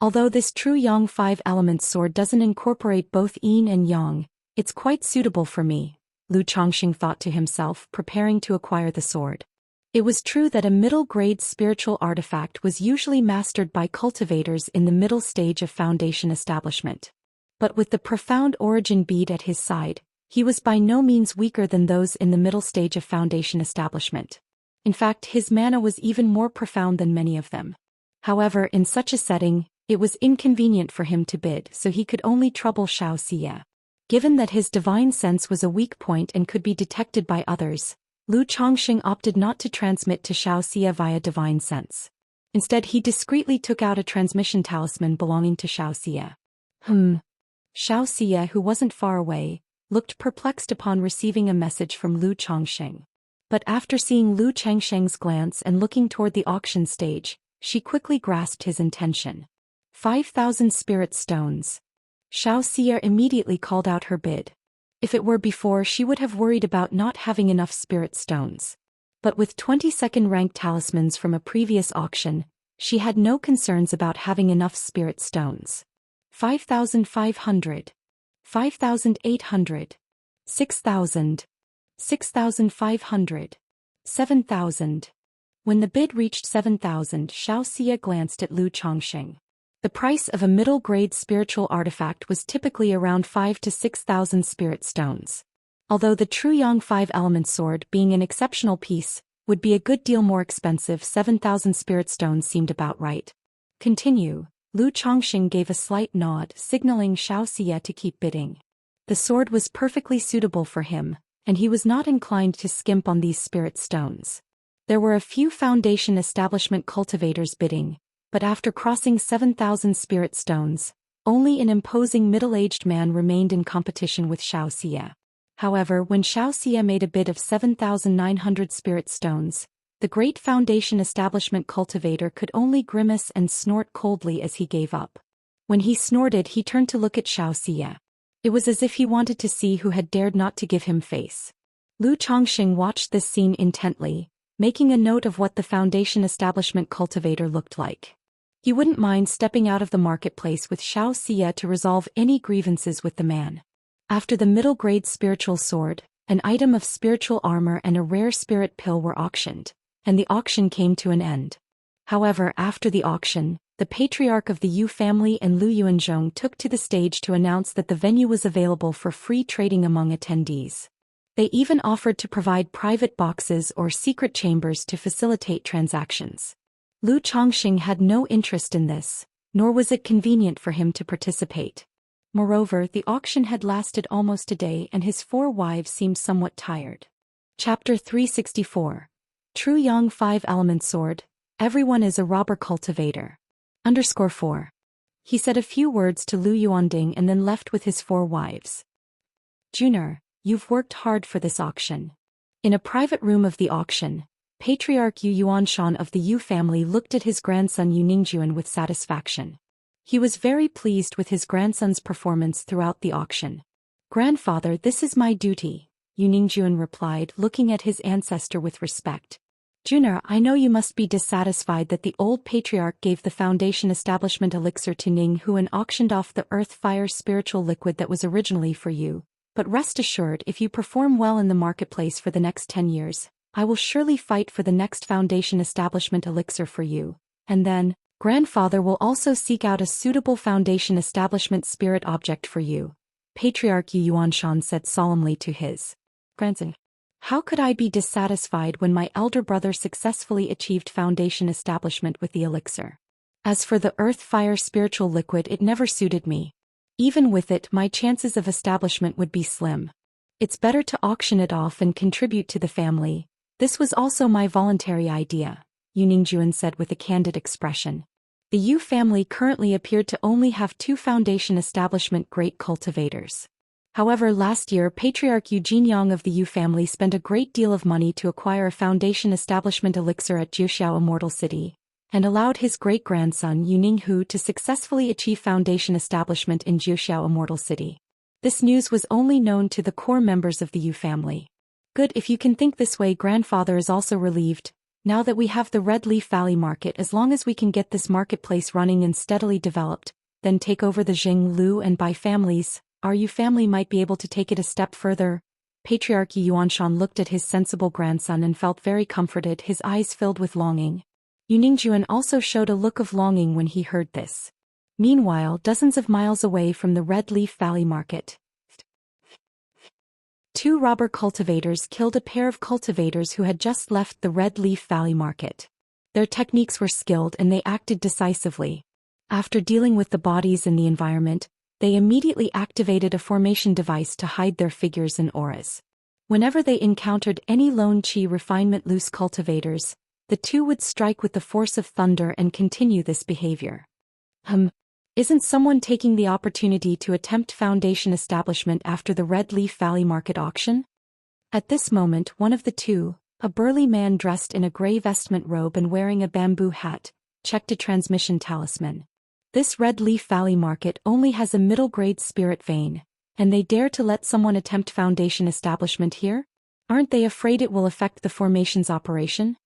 Although this True Yang 5-element sword doesn't incorporate both yin and yang, it's quite suitable for me, Lu Chongxing thought to himself, preparing to acquire the sword. It was true that a middle-grade spiritual artifact was usually mastered by cultivators in the middle stage of foundation establishment. But with the profound origin bead at his side, he was by no means weaker than those in the middle stage of foundation establishment. In fact, his mana was even more profound than many of them. However, in such a setting, it was inconvenient for him to bid, so he could only trouble Xianxia. Given that his divine sense was a weak point and could be detected by others, Lu Chongxing opted not to transmit to Xianxia via divine sense. Instead, he discreetly took out a transmission talisman belonging to Xianxia. Xianxia, who wasn't far away, looked perplexed upon receiving a message from Lu Chongxing. But after seeing Lu Chongxing's glance and looking toward the auction stage, she quickly grasped his intention. 5,000 spirit stones. Xianxia immediately called out her bid. If it were before, she would have worried about not having enough spirit stones. But with 22nd rank talismans from a previous auction, she had no concerns about having enough spirit stones. 5,500. 5,800. 6,000. 6,500. 7,000. When the bid reached 7,000, Xianxia glanced at Lu Chongxing. The price of a middle-grade spiritual artifact was typically around 5 to 6,000 spirit stones. Although the true Yang 5-element sword, being an exceptional piece, would be a good deal more expensive, 7,000 spirit stones seemed about right. Continue. Lu Chongqing gave a slight nod, signaling Xianxia to keep bidding. The sword was perfectly suitable for him, and he was not inclined to skimp on these spirit stones. There were a few Foundation establishment cultivators bidding, but after crossing 7,000 spirit stones, only an imposing middle-aged man remained in competition with Xianxia. However, when Xianxia made a bid of 7,900 spirit stones, the great Foundation establishment cultivator could only grimace and snort coldly as he gave up. When he snorted, he turned to look at Xianxia. It was as if he wanted to see who had dared not to give him face. Lu Chongqing watched this scene intently, making a note of what the Foundation establishment cultivator looked like. He wouldn't mind stepping out of the marketplace with Xianxia to resolve any grievances with the man. After the middle-grade spiritual sword, an item of spiritual armor and a rare spirit pill were auctioned, and the auction came to an end. However, after the auction, the Patriarch of the Yu family and Lu Yuanzhong took to the stage to announce that the venue was available for free trading among attendees. They even offered to provide private boxes or secret chambers to facilitate transactions. Lu Chongqing had no interest in this, nor was it convenient for him to participate. Moreover, the auction had lasted almost a day and his 4 wives seemed somewhat tired. Chapter 364. True Yang 5-element sword. Everyone is a robber cultivator. _4. He said a few words to Lu Yuanding and then left with his 4 wives. Junior, you've worked hard for this auction. In a private room of the auction, Patriarch Yu Yuanshan of the Yu family looked at his grandson Yu Ningjuan with satisfaction. He was very pleased with his grandson's performance throughout the auction. Grandfather, this is my duty, Yu Ningjuan replied, looking at his ancestor with respect. Junior, I know you must be dissatisfied that the old patriarch gave the Foundation establishment elixir to Ning Hu and auctioned off the earth-fire spiritual liquid that was originally for you, but rest assured, if you perform well in the marketplace for the next 10 years, I will surely fight for the next Foundation establishment elixir for you, and then, Grandfather will also seek out a suitable Foundation establishment spirit object for you, Patriarch Yu Yuanshan said solemnly to his grandson. How could I be dissatisfied when my elder brother successfully achieved Foundation establishment with the elixir? As for the earth-fire spiritual liquid, it never suited me. Even with it, my chances of establishment would be slim. It's better to auction it off and contribute to the family. This was also my voluntary idea, Yu Ningjuan said with a candid expression. The Yu family currently appeared to only have 2 Foundation establishment great cultivators. However, last year Patriarch Yu Jinyang of the Yu family spent a great deal of money to acquire a Foundation establishment elixir at Zhou Immortal City, and allowed his great-grandson Yu Ninghu to successfully achieve Foundation establishment in Zhou Immortal City. This news was only known to the core members of the Yu family. Good, if you can think this way. Grandfather is also relieved. Now that we have the Red Leaf Valley market, as long as we can get this marketplace running and steadily developed, then take over the Jing Lu and buy families, our Yu family might be able to take it a step further. Patriarch Yu Yuanshan looked at his sensible grandson and felt very comforted, his eyes filled with longing. Yu Ningjuan also showed a look of longing when he heard this. Meanwhile, dozens of miles away from the Red Leaf Valley market, 2 robber cultivators killed a pair of cultivators who had just left the Red Leaf Valley market. Their techniques were skilled and they acted decisively. After dealing with the bodies and the environment, they immediately activated a formation device to hide their figures and auras. Whenever they encountered any lone qi refinement loose cultivators, the 2 would strike with the force of thunder and continue this behavior. Isn't someone taking the opportunity to attempt Foundation establishment after the Red Leaf Valley market auction? At this moment, one of the 2, a burly man dressed in a gray vestment robe and wearing a bamboo hat, checked a transmission talisman. This Red Leaf Valley market only has a middle-grade spirit vein, and they dare to let someone attempt Foundation establishment here? Aren't they afraid it will affect the formation's operation?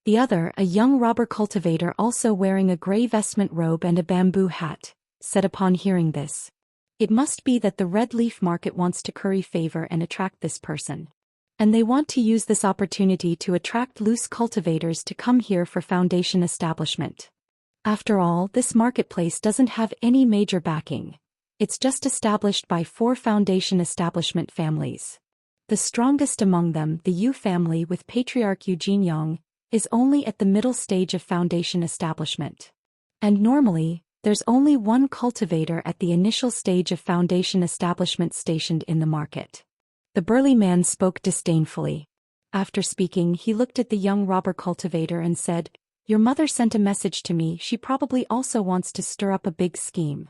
The other, a young robber cultivator also wearing a gray vestment robe and a bamboo hat, said upon hearing this. It must be that the Red Leaf market wants to curry favor and attract this person. And they want to use this opportunity to attract loose cultivators to come here for Foundation establishment. After all, this marketplace doesn't have any major backing. It's just established by 4 foundation establishment families. The strongest among them, the Yu family with Patriarch Yu Jinyang, is only at the middle stage of foundation establishment. And normally, there's only one cultivator at the initial stage of foundation establishment stationed in the market. The burly man spoke disdainfully. After speaking, he looked at the young robber cultivator and said, "Your mother sent a message to me. She probably also wants to stir up a big scheme.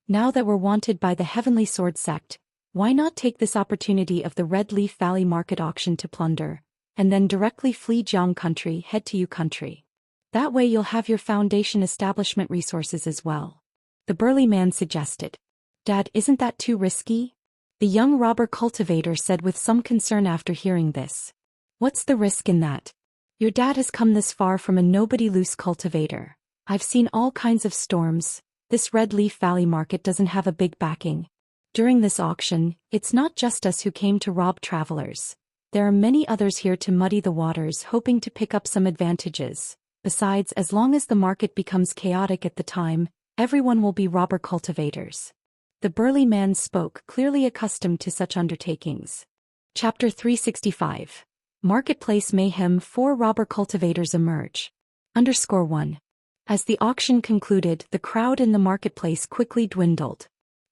Now that we're wanted by the Heavenly Sword sect, why not take this opportunity of the Red Leaf Valley market auction to plunder, and then directly flee Jiang country, head to Yu country. That way you'll have your foundation establishment resources as well," the burly man suggested. "Dad, isn't that too risky?" the young robber cultivator said with some concern after hearing this. "What's the risk in that? Your dad has come this far from a nobody loose cultivator. I've seen all kinds of storms. This Red Leaf Valley market doesn't have a big backing. During this auction, it's not just us who came to rob travelers. There are many others here to muddy the waters, hoping to pick up some advantages. Besides, as long as the market becomes chaotic at the time, everyone will be robber cultivators." The burly man spoke, clearly accustomed to such undertakings. Chapter 365. Marketplace Mayhem. 4 robber cultivators emerge. _1. As the auction concluded, the crowd in the marketplace quickly dwindled.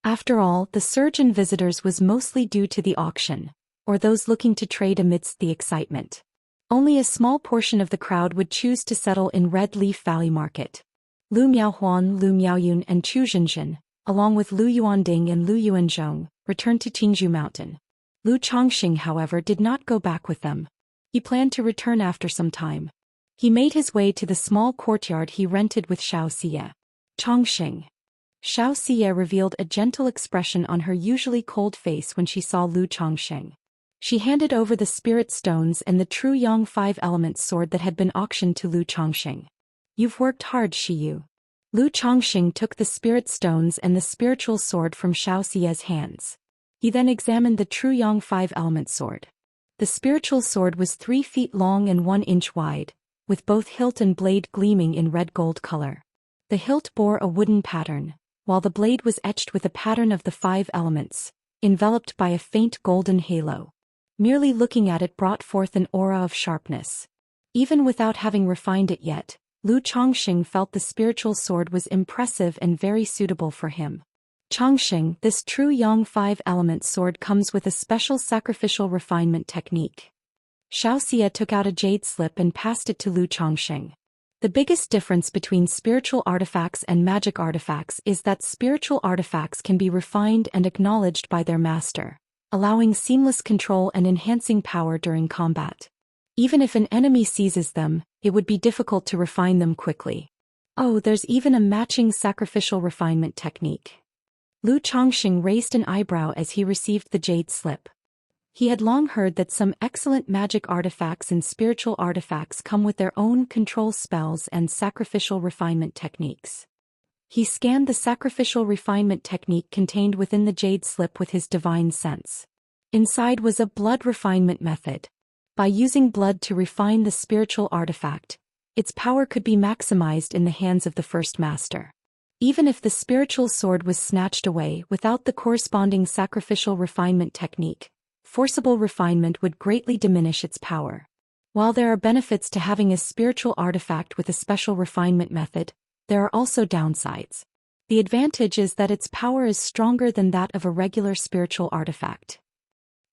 After all, the surge in visitors was mostly due to the auction, or those looking to trade amidst the excitement. Only a small portion of the crowd would choose to settle in Red Leaf Valley Market. Lu Miaohuan, Lu Miaoyun and Chu Zhenjin, along with Lu Yuanding and Lu Yuanzhong, returned to Qingzhou Mountain. Lu Chongqing, however, did not go back with them. He planned to return after some time. He made his way to the small courtyard he rented with Xianxia. Chongqing. Xianxia revealed a gentle expression on her usually cold face when she saw Lu Chongqing. She handed over the spirit stones and the true Yang 5 Elements sword that had been auctioned to Lu Chongqing. "You've worked hard, Shiyu." Lu Chongqing took the spirit stones and the spiritual sword from Xiaoxia's hands. He then examined the true Yang 5 Elements sword. The spiritual sword was 3 feet long and 1 inch wide, with both hilt and blade gleaming in red gold color. The hilt bore a wooden pattern, while the blade was etched with a pattern of the 5 elements, enveloped by a faint golden halo. Merely looking at it brought forth an aura of sharpness. Even without having refined it yet, Lu Chongqing felt the spiritual sword was impressive and very suitable for him. Chongqing, this true Yang 5 element sword comes with a special sacrificial refinement technique. Xiaoxia took out a jade slip and passed it to Lu Chongqing. The biggest difference between spiritual artifacts and magic artifacts is that spiritual artifacts can be refined and acknowledged by their master, allowing seamless control and enhancing power during combat. Even if an enemy seizes them, it would be difficult to refine them quickly. Oh, there's even a matching sacrificial refinement technique. Lu Chongqing raised an eyebrow as he received the jade slip. He had long heard that some excellent magic artifacts and spiritual artifacts come with their own control spells and sacrificial refinement techniques. He scanned the sacrificial refinement technique contained within the jade slip with his divine sense. Inside was a blood refinement method. By using blood to refine the spiritual artifact, its power could be maximized in the hands of the first master. Even if the spiritual sword was snatched away without the corresponding sacrificial refinement technique, forcible refinement would greatly diminish its power. While there are benefits to having a spiritual artifact with a special refinement method, there are also downsides. The advantage is that its power is stronger than that of a regular spiritual artifact.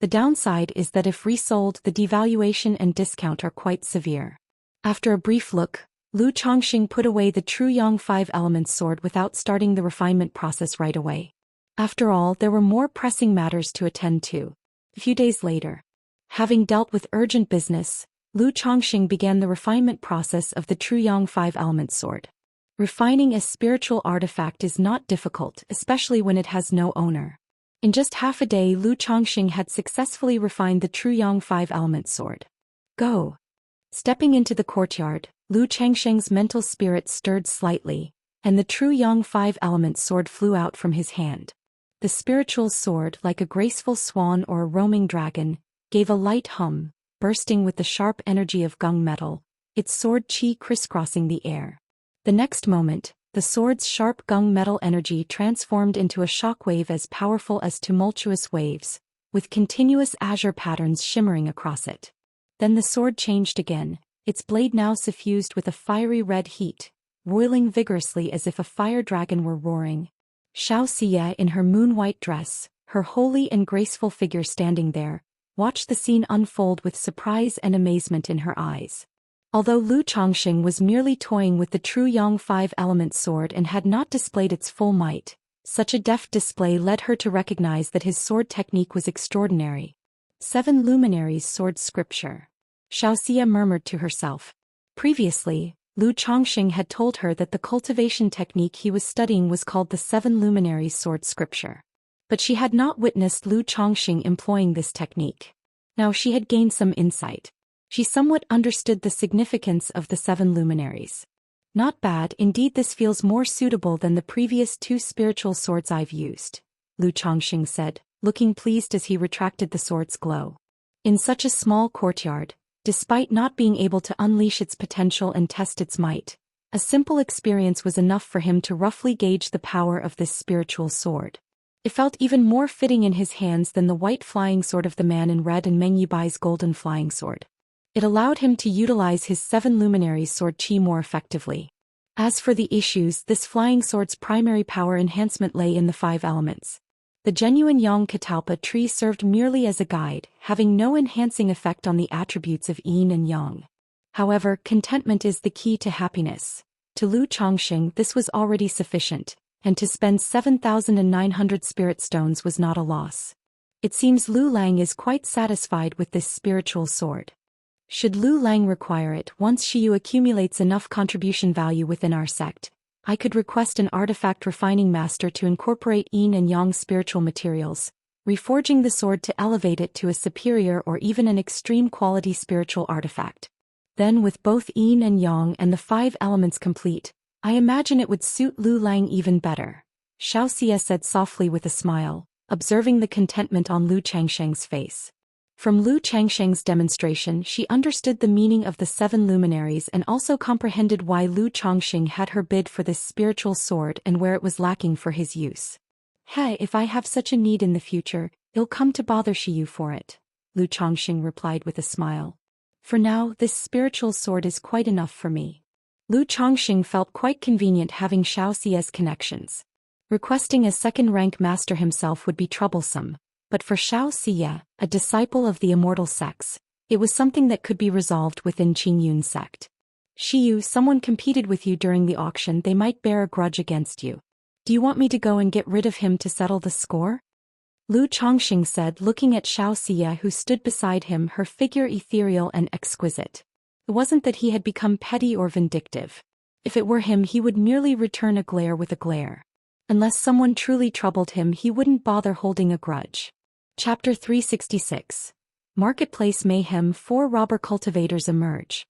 The downside is that if resold, the devaluation and discount are quite severe. After a brief look, Lu Chongqing put away the true Yang 5 Elements sword without starting the refinement process right away. After all, there were more pressing matters to attend to. A few days later, having dealt with urgent business, Lu Chongqing began the refinement process of the true Yang 5 Elements sword. Refining a spiritual artifact is not difficult, especially when it has no owner. In just half a day, Lu Chongqing had successfully refined the true Yang 5 Elements sword. Go! Stepping into the courtyard, Lu Chongqing's mental spirit stirred slightly, and the true Yang 5 Elements sword flew out from his hand. The spiritual sword, like a graceful swan or a roaming dragon, gave a light hum, bursting with the sharp energy of gung metal, its sword chi crisscrossing the air. The next moment, the sword's sharp gung-metal energy transformed into a shockwave as powerful as tumultuous waves, with continuous azure patterns shimmering across it. Then the sword changed again, its blade now suffused with a fiery red heat, roiling vigorously as if a fire dragon were roaring. Xianxia, in her moon-white dress, her holy and graceful figure standing there, watched the scene unfold with surprise and amazement in her eyes. Although Lu Chongqing was merely toying with the true Yang five-element sword and had not displayed its full might, such a deft display led her to recognize that his sword technique was extraordinary. 7 Luminaries Sword Scripture. Xianxia murmured to herself. Previously, Lu Chongqing had told her that the cultivation technique he was studying was called the 7 Luminaries Sword Scripture. But she had not witnessed Lu Chongqing employing this technique. Now she had gained some insight. She somewhat understood the significance of the 7 luminaries. Not bad, indeed. This feels more suitable than the previous 2 spiritual swords I've used, Lu Chongqing said, looking pleased as he retracted the sword's glow. In such a small courtyard, despite not being able to unleash its potential and test its might, a simple experience was enough for him to roughly gauge the power of this spiritual sword. It felt even more fitting in his hands than the white flying sword of the man in red and Meng Yubai's golden flying sword. It allowed him to utilize his 7 luminaries sword chi more effectively. As for the issues, this flying sword's primary power enhancement lay in the 5 elements. The genuine Yang Catalpa tree served merely as a guide, having no enhancing effect on the attributes of Yin and Yang. However, contentment is the key to happiness. To Lu Chongqing this was already sufficient, and to spend 7,900 spirit stones was not a loss. It seems Lu Lang is quite satisfied with this spiritual sword. Should Lu Lang require it once Shiyu accumulates enough contribution value within our sect, I could request an artifact refining master to incorporate Yin and Yang spiritual materials, reforging the sword to elevate it to a superior or even an extreme quality spiritual artifact. Then with both Yin and Yang and the 5 elements complete, I imagine it would suit Lu Lang even better, Xianxia said softly with a smile, observing the contentment on Lu Changsheng's face. From Lu Changsheng's demonstration she understood the meaning of the 7 luminaries and also comprehended why Lu Chongqing had her bid for this spiritual sword and where it was lacking for his use. Hey, if I have such a need in the future, it'll come to bother Shiyu for it, Lu Chongqing replied with a smile. For now, this spiritual sword is quite enough for me. Lu Chongqing felt quite convenient having Xiaoxia's connections. Requesting a second-rank master himself would be troublesome. But for Xiaoxia, a disciple of the Immortal sects, it was something that could be resolved within Qingyun's sect. Shiyu, someone competed with you during the auction, they might bear a grudge against you. Do you want me to go and get rid of him to settle the score? Lu Chongqing said, looking at Xiaoxia who stood beside him, her figure ethereal and exquisite. It wasn't that he had become petty or vindictive. If it were him he would merely return a glare with a glare. Unless someone truly troubled him he wouldn't bother holding a grudge. Chapter 366. Marketplace Mayhem. 4 robber cultivators emerge.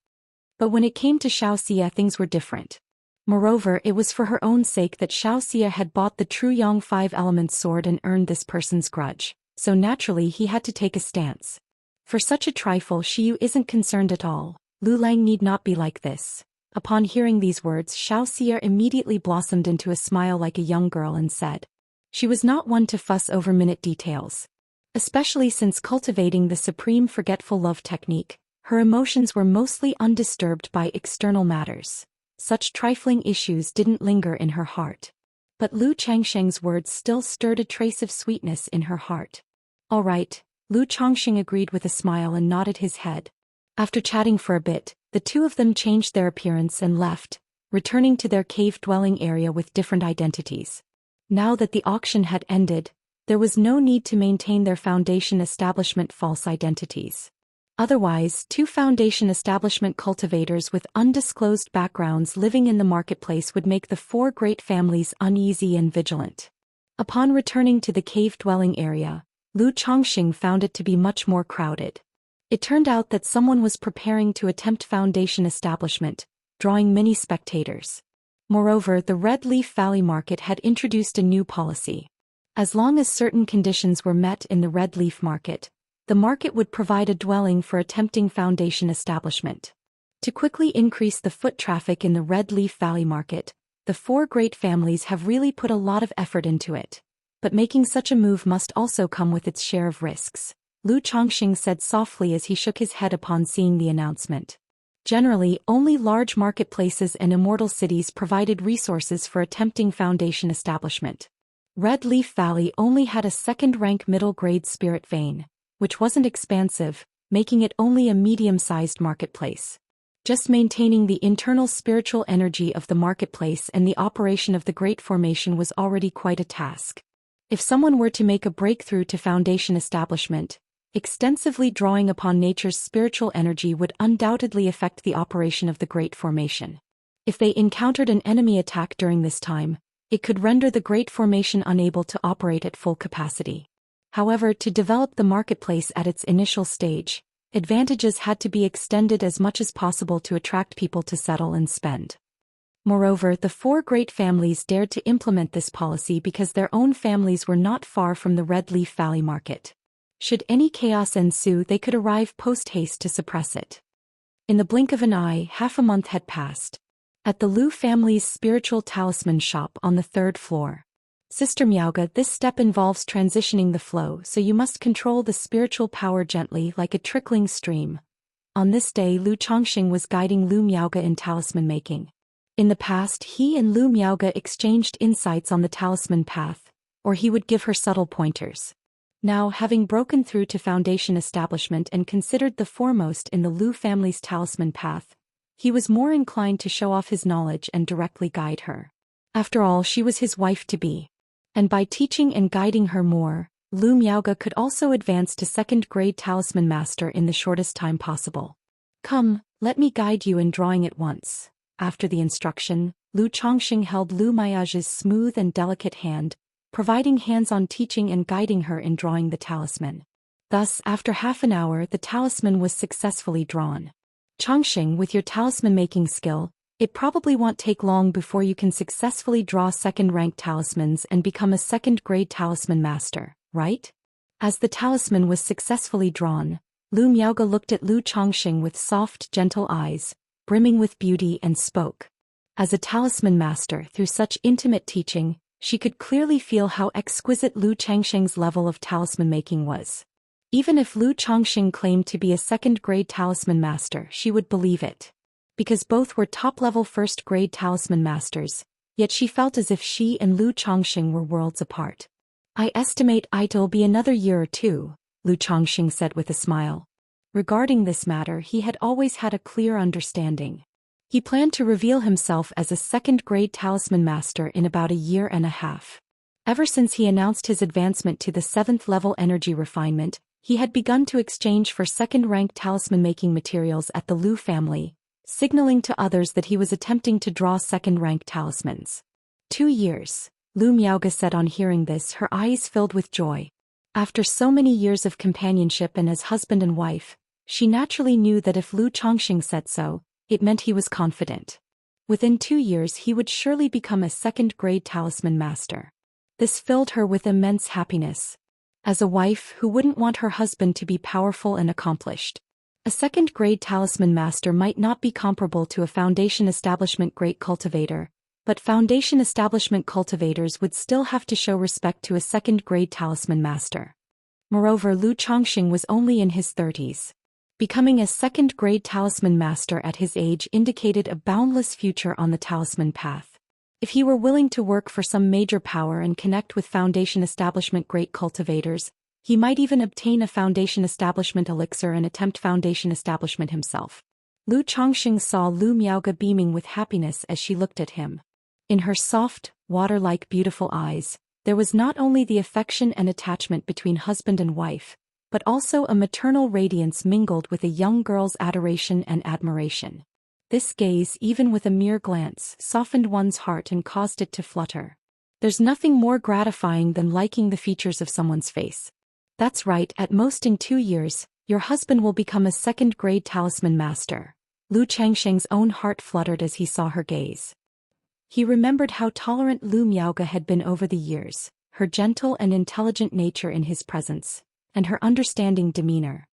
But when it came to Xiaoxia things were different. Moreover, it was for her own sake that Xiaoxia had bought the true Yang 5-element sword and earned this person's grudge, so naturally he had to take a stance. For such a trifle Shiyu isn't concerned at all. Lu Lang need not be like this. Upon hearing these words Xiaoxia immediately blossomed into a smile like a young girl and said. She was not one to fuss over minute details. Especially since cultivating the supreme forgetful love technique, her emotions were mostly undisturbed by external matters. Such trifling issues didn't linger in her heart. But Lu Changsheng's words still stirred a trace of sweetness in her heart. All right, Lu Chongqing agreed with a smile and nodded his head. After chatting for a bit, the 2 of them changed their appearance and left, returning to their cave-dwelling area with different identities. Now that the auction had ended, there was no need to maintain their Foundation establishment false identities. Otherwise, 2 Foundation establishment cultivators with undisclosed backgrounds living in the marketplace would make the 4 great families uneasy and vigilant. Upon returning to the cave-dwelling area, Lu Chongqing found it to be much more crowded. It turned out that someone was preparing to attempt Foundation establishment, drawing many spectators. Moreover, the Red Leaf Valley Market had introduced a new policy. As long as certain conditions were met in the Red Leaf Market, the market would provide a dwelling for attempting Foundation establishment. To quickly increase the foot traffic in the Red Leaf Valley market, the four great families have really put a lot of effort into it. But making such a move must also come with its share of risks, Lu Chongqing said softly as he shook his head upon seeing the announcement. Generally, only large marketplaces and immortal cities provided resources for attempting foundation establishment. Red Leaf Valley only had a second-rank middle-grade spirit vein, which wasn't expansive, making it only a medium-sized marketplace. Just maintaining the internal spiritual energy of the marketplace and the operation of the Great Formation was already quite a task. If someone were to make a breakthrough to foundation establishment, extensively drawing upon nature's spiritual energy would undoubtedly affect the operation of the Great Formation. If they encountered an enemy attack during this time, it could render the Great Formation unable to operate at full capacity. However, to develop the marketplace at its initial stage, advantages had to be extended as much as possible to attract people to settle and spend. Moreover, the four great families dared to implement this policy because their own families were not far from the Red Leaf Valley market. Should any chaos ensue, they could arrive post-haste to suppress it. In the blink of an eye, half a month had passed. At the Lu family's spiritual talisman shop on the 3rd floor. Sister Miaoga, this step involves transitioning the flow, so you must control the spiritual power gently like a trickling stream. On this day, Lu Chongqing was guiding Lu Miaoga in talisman making. In the past, he and Lu Miaoga exchanged insights on the talisman path, or he would give her subtle pointers. Now, having broken through to foundation establishment and considered the foremost in the Lu family's talisman path, he was more inclined to show off his knowledge and directly guide her. After all, she was his wife-to-be. And by teaching and guiding her more, Lu Miaoga could also advance to 2nd grade talisman master in the shortest time possible. Come, let me guide you in drawing at once. After the instruction, Lu Chongqing held Lu Miaoga's smooth and delicate hand, providing hands-on teaching and guiding her in drawing the talisman. Thus, after half an hour, the talisman was successfully drawn. Chongqing, with your talisman-making skill, it probably won't take long before you can successfully draw 2nd-rank talismans and become a 2nd-grade talisman master, right? As the talisman was successfully drawn, Lu Miaoga looked at Lu Chongqing with soft, gentle eyes, brimming with beauty, and spoke. As a talisman master, through such intimate teaching, she could clearly feel how exquisite Lu Chongqing's level of talisman making was. Even if Lu Chongqing claimed to be a 2nd-grade talisman master, she would believe it. Because both were top-level 1st-grade talisman masters, yet she felt as if she and Lu Chongqing were worlds apart. I estimate it'll be another year or two, Lu Chongqing said with a smile. Regarding this matter, he had always had a clear understanding. He planned to reveal himself as a 2nd-grade talisman master in about a year and a half. Ever since he announced his advancement to the 7th-level energy refinement, he had begun to exchange for 2nd-rank talisman-making materials at the Lu family, signaling to others that he was attempting to draw 2nd-rank talismans. 2 years, Lu Miaoga said on hearing this, her eyes filled with joy. After so many years of companionship and as husband and wife, she naturally knew that if Lu Chongqing said so, it meant he was confident. Within 2 years he would surely become a 2nd-grade talisman master. This filled her with immense happiness. As a wife, who wouldn't want her husband to be powerful and accomplished? A 2nd-grade talisman master might not be comparable to a foundation establishment great cultivator, but foundation establishment cultivators would still have to show respect to a 2nd-grade talisman master. Moreover, Lu Chongqing was only in his 30s. Becoming a 2nd-grade talisman master at his age indicated a boundless future on the talisman path. If he were willing to work for some major power and connect with foundation establishment great cultivators, he might even obtain a foundation establishment elixir and attempt foundation establishment himself. Lu Chongqing saw Lu Miaoga beaming with happiness as she looked at him. In her soft, water-like beautiful eyes, there was not only the affection and attachment between husband and wife, but also a maternal radiance mingled with a young girl's adoration and admiration. This gaze, even with a mere glance, softened one's heart and caused it to flutter. There's nothing more gratifying than liking the features of someone's face. That's right, at most in 2 years, your husband will become a 2nd-grade talisman master. Lu Chongqing's own heart fluttered as he saw her gaze. He remembered how tolerant Lu Miaoga had been over the years, her gentle and intelligent nature in his presence, and her understanding demeanor.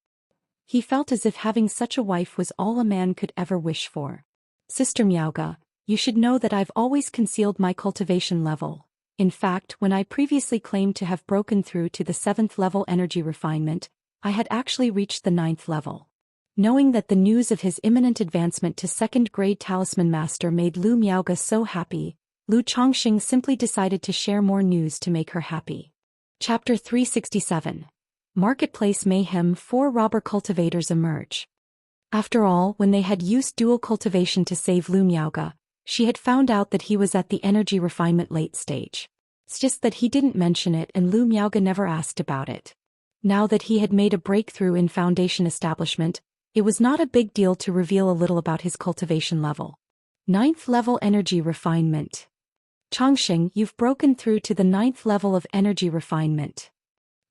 He felt as if having such a wife was all a man could ever wish for. Sister Miaoga, you should know that I've always concealed my cultivation level. In fact, when I previously claimed to have broken through to the 7th level energy refinement, I had actually reached the 9th level. Knowing that the news of his imminent advancement to 2nd grade talisman master made Lu Miaoga so happy, Lu Chongqing simply decided to share more news to make her happy. Chapter 367. Marketplace Mayhem. 4 robber cultivators emerge. After all, when they had used dual cultivation to save Lu Miaoga, she had found out that he was at the energy refinement late stage. It's just that he didn't mention it and Lu Miaoga never asked about it. Now that he had made a breakthrough in foundation establishment, it was not a big deal to reveal a little about his cultivation level. 9th level energy refinement. Chongqing, you've broken through to the 9th level of energy refinement.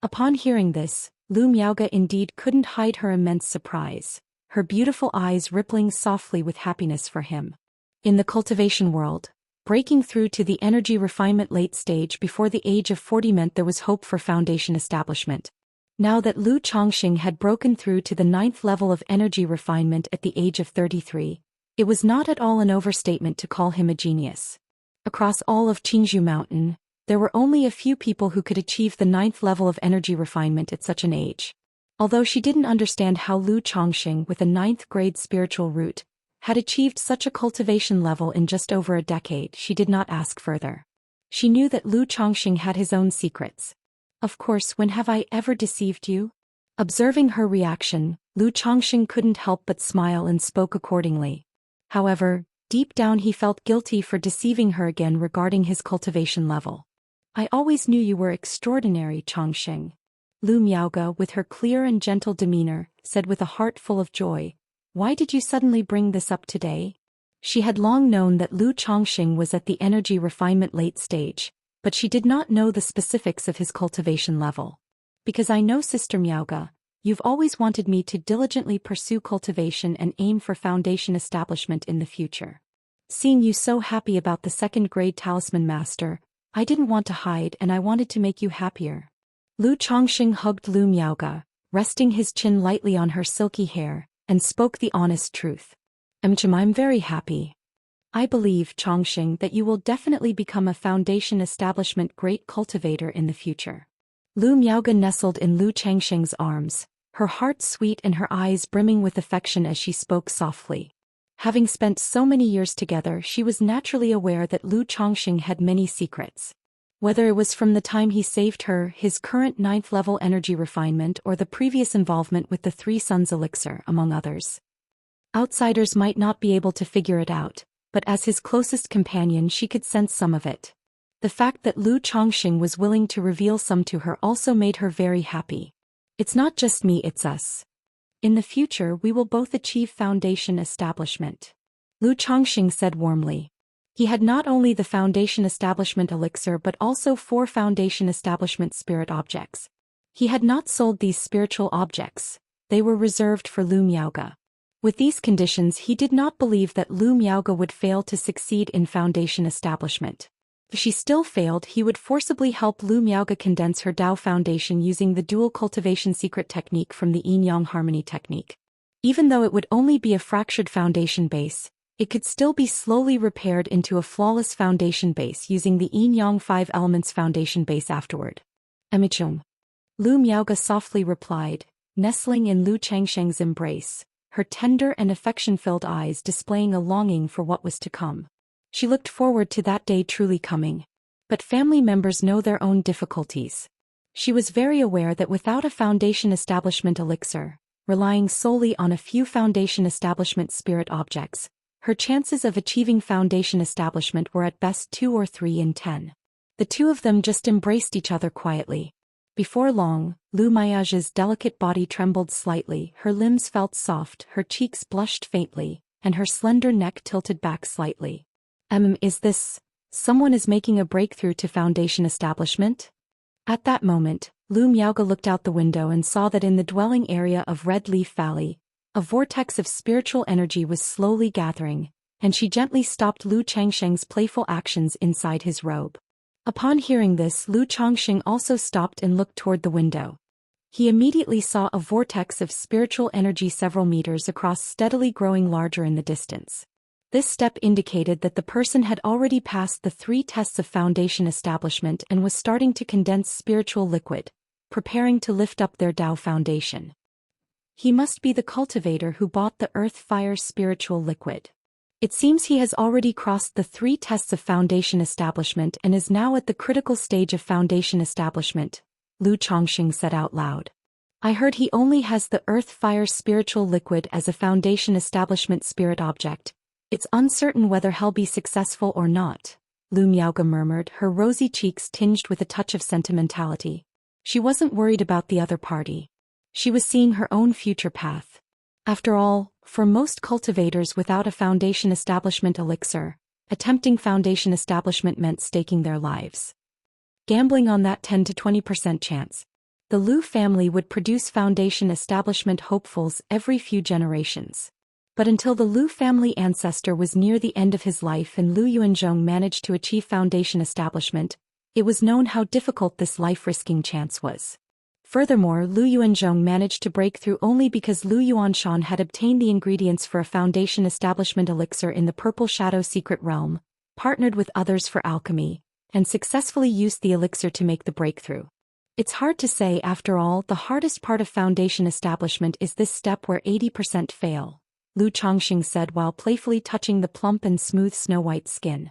Upon hearing this, Lu Miaoga indeed couldn't hide her immense surprise, her beautiful eyes rippling softly with happiness for him. In the cultivation world, breaking through to the energy refinement late stage before the age of 40 meant there was hope for foundation establishment. Now that Lu Chongqing had broken through to the 9th level of energy refinement at the age of 33, it was not at all an overstatement to call him a genius. Across all of Qingzhou Mountain, there were only a few people who could achieve the 9th level of energy refinement at such an age. Although she didn't understand how Lu Chongqing with a 9th grade spiritual root had achieved such a cultivation level in just over a decade, she did not ask further. She knew that Lu Chongqing had his own secrets. Of course, when have I ever deceived you? Observing her reaction, Lu Chongqing couldn't help but smile and spoke accordingly. However, deep down he felt guilty for deceiving her again regarding his cultivation level. I always knew you were extraordinary, Chongqing. Lu Miaoga, with her clear and gentle demeanor, said with a heart full of joy, why did you suddenly bring this up today? She had long known that Lu Chongqing was at the energy refinement late stage, but she did not know the specifics of his cultivation level. Because I know, Sister Miaoga, you've always wanted me to diligently pursue cultivation and aim for foundation establishment in the future. Seeing you so happy about the 2nd grade talisman master, I didn't want to hide and I wanted to make you happier. Lu Chongqing hugged Lu Miaoga, resting his chin lightly on her silky hair, and spoke the honest truth. I'm very happy. I believe, Chongqing, that you will definitely become a foundation establishment great cultivator in the future. Lu Miaoga nestled in Lu Chongqing's arms, her heart sweet and her eyes brimming with affection as she spoke softly. Having spent so many years together, she was naturally aware that Lu Chongqing had many secrets. Whether it was from the time he saved her, his current 9th level energy refinement, or the previous involvement with the 3 Suns elixir, among others. Outsiders might not be able to figure it out, but as his closest companion she could sense some of it. The fact that Lu Chongqing was willing to reveal some to her also made her very happy. It's not just me, it's us. In the future we will both achieve foundation establishment. Lu Chongqing said warmly. He had not only the foundation establishment elixir but also 4 foundation establishment spirit objects. He had not sold these spiritual objects, they were reserved for Lu Miaoga. With these conditions he did not believe that Lu Miaoga would fail to succeed in foundation establishment. If she still failed, he would forcibly help Lu Miaoga condense her Dao foundation using the dual cultivation secret technique from the Yin-Yang harmony technique. Even though it would only be a fractured foundation base, it could still be slowly repaired into a flawless foundation base using the Yin-Yang 5 elements foundation base afterward. Emichum. Lu Miaoga softly replied, nestling in Lu Chongqing's embrace, her tender and affection-filled eyes displaying a longing for what was to come. She looked forward to that day truly coming. But family members know their own difficulties. She was very aware that without a foundation establishment elixir, relying solely on a few foundation establishment spirit objects, her chances of achieving foundation establishment were at best 2 or 3 in 10. The two of them just embraced each other quietly. Before long, Lu Miaoga's delicate body trembled slightly, her limbs felt soft, her cheeks blushed faintly, and her slender neck tilted back slightly. Is this? Someone is making a breakthrough to foundation establishment? At that moment, Lu Miaoga looked out the window and saw that in the dwelling area of Red Leaf Valley, a vortex of spiritual energy was slowly gathering, and she gently stopped Lu Chongqing's playful actions inside his robe. Upon hearing this, Lu Chongqing also stopped and looked toward the window. He immediately saw a vortex of spiritual energy several meters across, steadily growing larger in the distance. This step indicated that the person had already passed the 3 tests of foundation establishment and was starting to condense spiritual liquid, preparing to lift up their Dao foundation. He must be the cultivator who bought the earth fire spiritual liquid. It seems he has already crossed the 3 tests of foundation establishment and is now at the critical stage of foundation establishment, Lu Chongqing said out loud. I heard he only has the earth fire spiritual liquid as a foundation establishment spirit object. It's uncertain whether he'll be successful or not, Lu Miaoge murmured, her rosy cheeks tinged with a touch of sentimentality. She wasn't worried about the other party. She was seeing her own future path. After all, for most cultivators without a foundation establishment elixir, attempting foundation establishment meant staking their lives. Gambling on that 10 to 20% chance. The Lu family would produce foundation establishment hopefuls every few generations. But until the Lu family ancestor was near the end of his life and Lu Yuanzhong managed to achieve foundation establishment, it was known how difficult this life-risking chance was. Furthermore, Lu Yuanzhong managed to break through only because Lu Yuanshan had obtained the ingredients for a foundation establishment elixir in the Purple Shadow secret realm, partnered with others for alchemy, and successfully used the elixir to make the breakthrough. It's hard to say, after all. The hardest part of foundation establishment is this step where 80% fail, Lu Chongqing said while playfully touching the plump and smooth snow-white skin.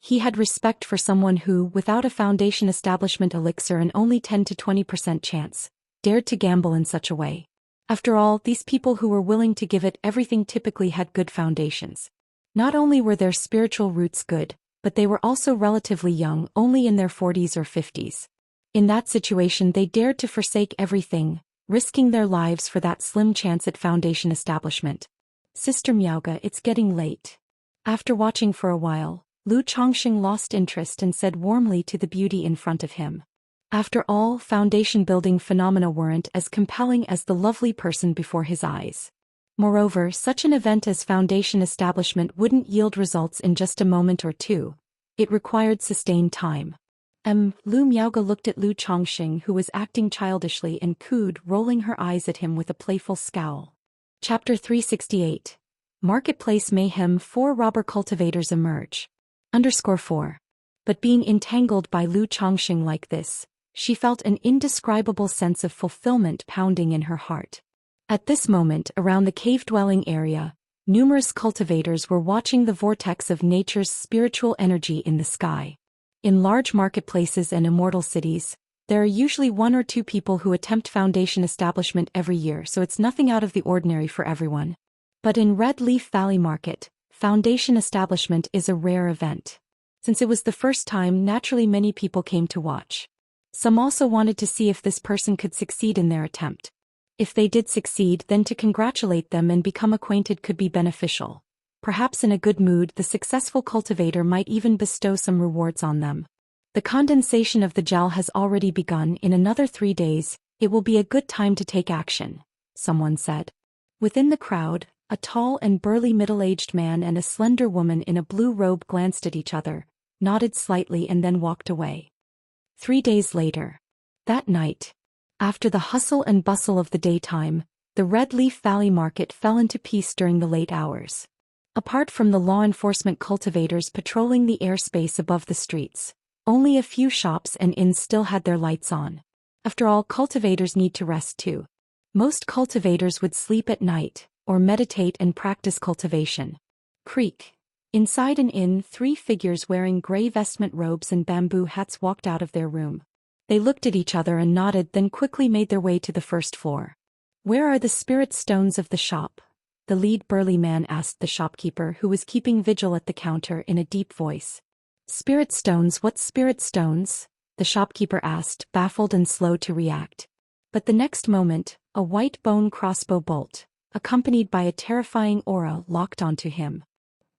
He had respect for someone who, without a foundation establishment elixir and only 10 to 20% chance, dared to gamble in such a way. After all, these people who were willing to give it everything typically had good foundations. Not only were their spiritual roots good, but they were also relatively young, only in their 40s or 50s. In that situation they dared to forsake everything, risking their lives for that slim chance at foundation establishment. Sister Miaoge, it's getting late. After watching for a while, Lu Chongqing lost interest and said warmly to the beauty in front of him. After all, foundation-building phenomena weren't as compelling as the lovely person before his eyes. Moreover, such an event as foundation establishment wouldn't yield results in just a moment or two. It required sustained time. Lu Miaoge looked at Lu Chongqing, who was acting childishly, and cooed, rolling her eyes at him with a playful scowl. Chapter 368. Marketplace Mayhem. 4 robber cultivators emerge. _4. But being entangled by Lu Chongqing like this, she felt an indescribable sense of fulfillment pounding in her heart. At this moment, around the cave-dwelling area, numerous cultivators were watching the vortex of nature's spiritual energy in the sky. In large marketplaces and immortal cities, there are usually 1 or 2 people who attempt foundation establishment every year, so it's nothing out of the ordinary for everyone. But in Red Leaf Valley Market, foundation establishment is a rare event. Since it was the first time, naturally many people came to watch. Some also wanted to see if this person could succeed in their attempt. If they did succeed, then to congratulate them and become acquainted could be beneficial. Perhaps in a good mood, the successful cultivator might even bestow some rewards on them. The condensation of the gel has already begun. In another 3 days, it will be a good time to take action, someone said. Within the crowd, a tall and burly middle-aged man and a slender woman in a blue robe glanced at each other, nodded slightly and then walked away. 3 days later. That night, after the hustle and bustle of the daytime, the Red Leaf Valley Market fell into peace during the late hours. Apart from the law enforcement cultivators patrolling the airspace above the streets, only a few shops and inns still had their lights on. After all, cultivators need to rest too. Most cultivators would sleep at night, or meditate and practice cultivation. Creak. Inside an inn, 3 figures wearing gray vestment robes and bamboo hats walked out of their room. They looked at each other and nodded, then quickly made their way to the first floor. Where are the spirit stones of the shop? The lead burly man asked the shopkeeper, who was keeping vigil at the counter, in a deep voice. Spirit stones? What spirit stones? The shopkeeper asked, baffled and slow to react. But the next moment, a white bone crossbow bolt, accompanied by a terrifying aura, locked onto him.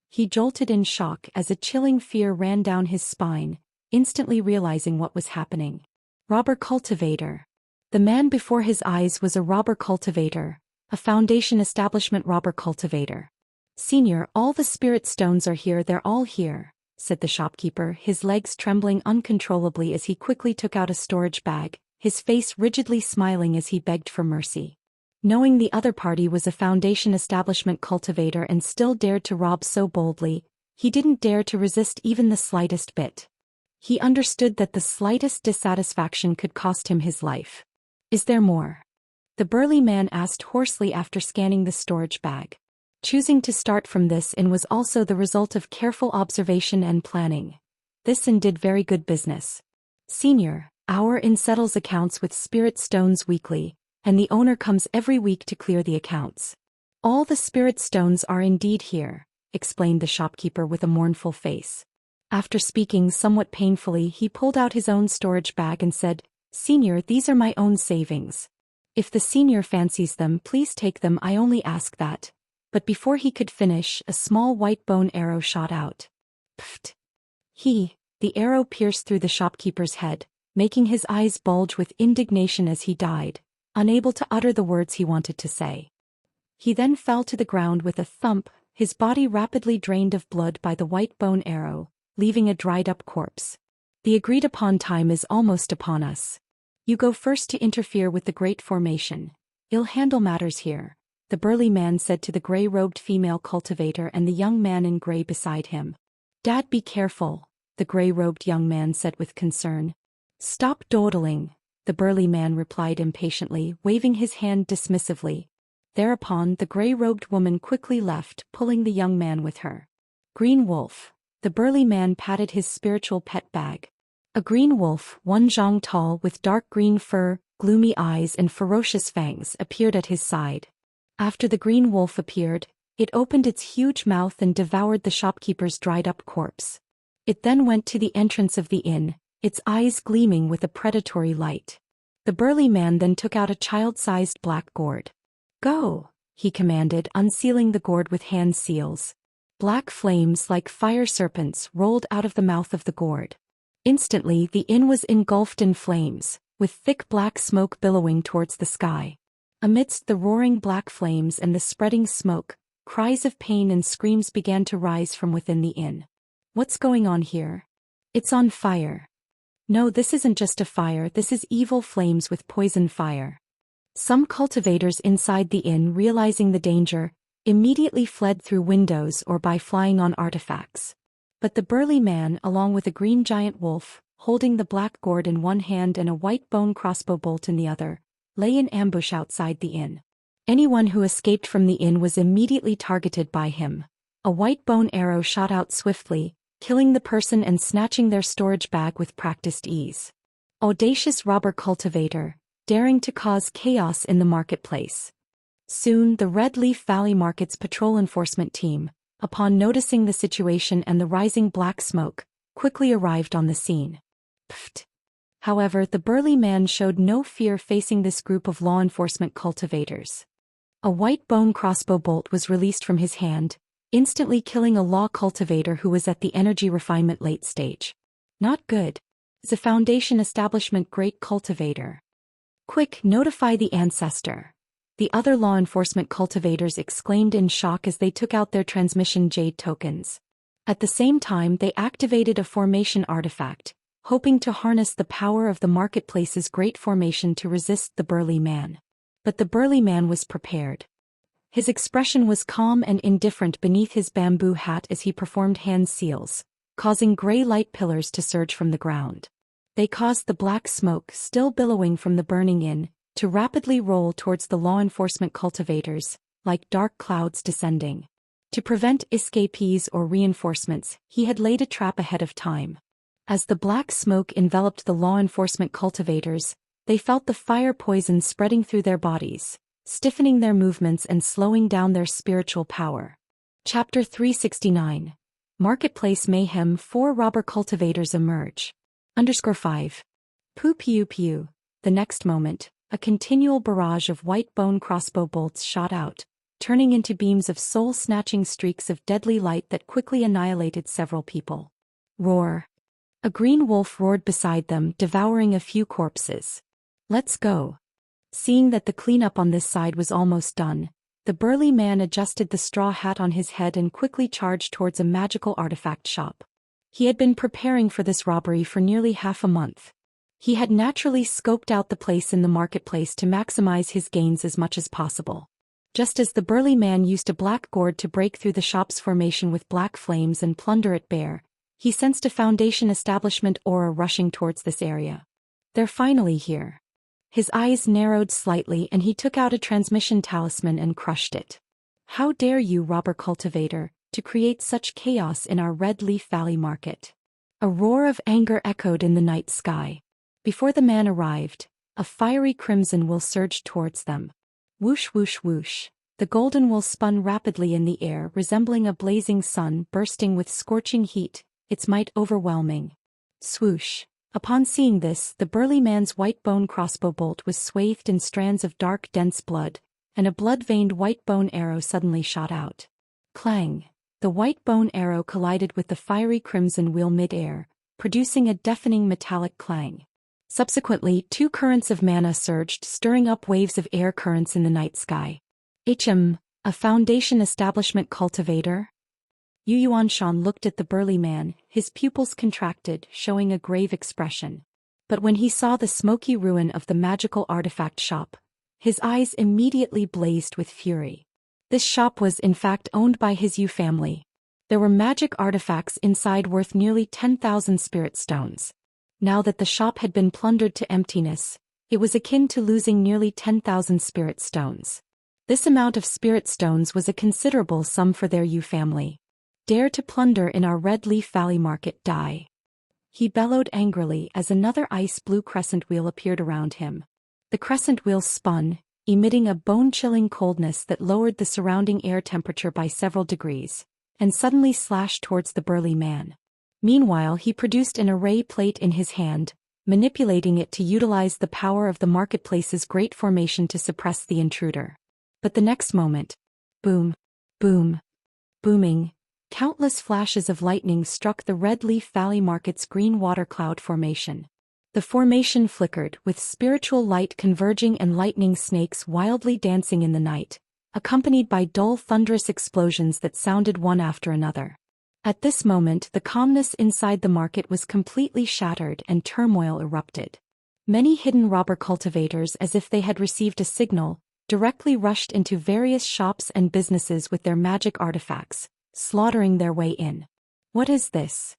He jolted in shock as a chilling fear ran down his spine, instantly realizing what was happening. Robber cultivator. The man before his eyes was a robber cultivator, a foundation establishment robber cultivator. Senior, all the spirit stones are here. They're all here, said the shopkeeper, his legs trembling uncontrollably as he quickly took out a storage bag, his face rigidly smiling as he begged for mercy. Knowing the other party was a Foundation establishment cultivator and still dared to rob so boldly, he didn't dare to resist even the slightest bit. He understood that the slightest dissatisfaction could cost him his life. "Is there more?" the burly man asked hoarsely after scanning the storage bag. Choosing to start from this inn was also the result of careful observation and planning. This inn did very good business. "Senior, our inn settles accounts with spirit stones weekly, and the owner comes every week to clear the accounts. All the spirit stones are indeed here," explained the shopkeeper with a mournful face. After speaking somewhat painfully, he pulled out his own storage bag and said, "Senior, these are my own savings. If the senior fancies them, please take them, I only ask that." But before he could finish, a small white bone arrow shot out. Pfft! The arrow pierced through the shopkeeper's head, making his eyes bulge with indignation as he died, unable to utter the words he wanted to say. He then fell to the ground with a thump, his body rapidly drained of blood by the white bone arrow, leaving a dried-up corpse. "The agreed-upon time is almost upon us. You go first to interfere with the great formation. I'll handle matters here," the burly man said to the gray-robed female cultivator and the young man in gray beside him. "Dad, be careful," the gray-robed young man said with concern. "Stop dawdling," the burly man replied impatiently, waving his hand dismissively. Thereupon the gray-robed woman quickly left, pulling the young man with her. "Green wolf," the burly man patted his spiritual pet bag. A green wolf, 1 zhang tall with dark green fur, gloomy eyes and ferocious fangs, appeared at his side. After the green wolf appeared, it opened its huge mouth and devoured the shopkeeper's dried-up corpse. It then went to the entrance of the inn, its eyes gleaming with a predatory light. The burly man then took out a child-sized black gourd. "Go," he commanded, unsealing the gourd with hand seals. Black flames like fire serpents rolled out of the mouth of the gourd. Instantly the inn was engulfed in flames, with thick black smoke billowing towards the sky. Amidst the roaring black flames and the spreading smoke, cries of pain and screams began to rise from within the inn. "What's going on here? It's on fire." "No, this isn't just a fire, this is evil flames with poison fire." Some cultivators inside the inn, realizing the danger, immediately fled through windows or by flying on artifacts. But the burly man, along with a green giant wolf, holding the black gourd in one hand and a white bone crossbow bolt in the other, lay in ambush outside the inn. Anyone who escaped from the inn was immediately targeted by him. A white bone arrow shot out swiftly, killing the person and snatching their storage bag with practiced ease. Audacious robber cultivator, daring to cause chaos in the marketplace. Soon the Red Leaf Valley Market's patrol enforcement team, upon noticing the situation and the rising black smoke, quickly arrived on the scene. Pfft! However, the burly man showed no fear facing this group of law enforcement cultivators. A white bone crossbow bolt was released from his hand, instantly killing a law cultivator who was at the energy refinement late stage. "Not good. The Foundation establishment great cultivator. Quick, notify the ancestor," the other law enforcement cultivators exclaimed in shock as they took out their transmission jade tokens. At the same time they activated a formation artifact, hoping to harness the power of the marketplace's great formation to resist the burly man. But the burly man was prepared. His expression was calm and indifferent beneath his bamboo hat as he performed hand seals, causing gray light pillars to surge from the ground. They caused the black smoke, still billowing from the burning inn, to rapidly roll towards the law enforcement cultivators, like dark clouds descending. To prevent escapees or reinforcements, he had laid a trap ahead of time. As the black smoke enveloped the law enforcement cultivators, they felt the fire poison spreading through their bodies, stiffening their movements and slowing down their spiritual power. Chapter 369. Marketplace Mayhem. 4 robber cultivators emerge. _5. Pew pew pew. The next moment, a continual barrage of white bone crossbow bolts shot out, turning into beams of soul-snatching streaks of deadly light that quickly annihilated several people. Roar. A green wolf roared beside them, devouring a few corpses. "Let's go." Seeing that the cleanup on this side was almost done, the burly man adjusted the straw hat on his head and quickly charged towards a magical artifact shop. He had been preparing for this robbery for nearly half a month. He had naturally scoped out the place in the marketplace to maximize his gains as much as possible. Just as the burly man used a black gourd to break through the shop's formation with black flames and plunder it bare, he sensed a Foundation establishment aura rushing towards this area. They're finally here. His eyes narrowed slightly and he took out a transmission talisman and crushed it. How dare you, robber cultivator, to create such chaos in our Red Leaf Valley market? A roar of anger echoed in the night sky. Before the man arrived, a fiery crimson will surged towards them. Whoosh whoosh whoosh, the golden wool spun rapidly in the air, resembling a blazing sun bursting with scorching heat, its might overwhelming. Swoosh. Upon seeing this, the burly man's white bone crossbow bolt was swathed in strands of dark dense blood, and a blood-veined white bone arrow suddenly shot out. Clang! The white bone arrow collided with the fiery crimson wheel mid-air, producing a deafening metallic clang. Subsequently, 2 currents of mana surged, stirring up waves of air currents in the night sky. A Foundation establishment cultivator? Yu Yuanshan looked at the burly man, his pupils contracted, showing a grave expression. But when he saw the smoky ruin of the magical artifact shop, his eyes immediately blazed with fury. This shop was in fact owned by his Yu family. There were magic artifacts inside worth nearly 10,000 spirit stones. Now that the shop had been plundered to emptiness, it was akin to losing nearly 10,000 spirit stones. This amount of spirit stones was a considerable sum for their Yu family. Dare to plunder in our Red Leaf Valley market, die. He bellowed angrily as another ice-blue crescent wheel appeared around him. The crescent wheel spun, emitting a bone-chilling coldness that lowered the surrounding air temperature by several degrees, and suddenly slashed towards the burly man. Meanwhile, he produced an array plate in his hand, manipulating it to utilize the power of the marketplace's great formation to suppress the intruder. But the next moment, boom, boom, booming, countless flashes of lightning struck the Red Leaf Valley market's green water cloud formation. The formation flickered, with spiritual light converging and lightning snakes wildly dancing in the night, accompanied by dull thunderous explosions that sounded one after another. At this moment, the calmness inside the market was completely shattered and turmoil erupted. Many hidden robber cultivators, as if they had received a signal, directly rushed into various shops and businesses with their magic artifacts, slaughtering their way in. What is this?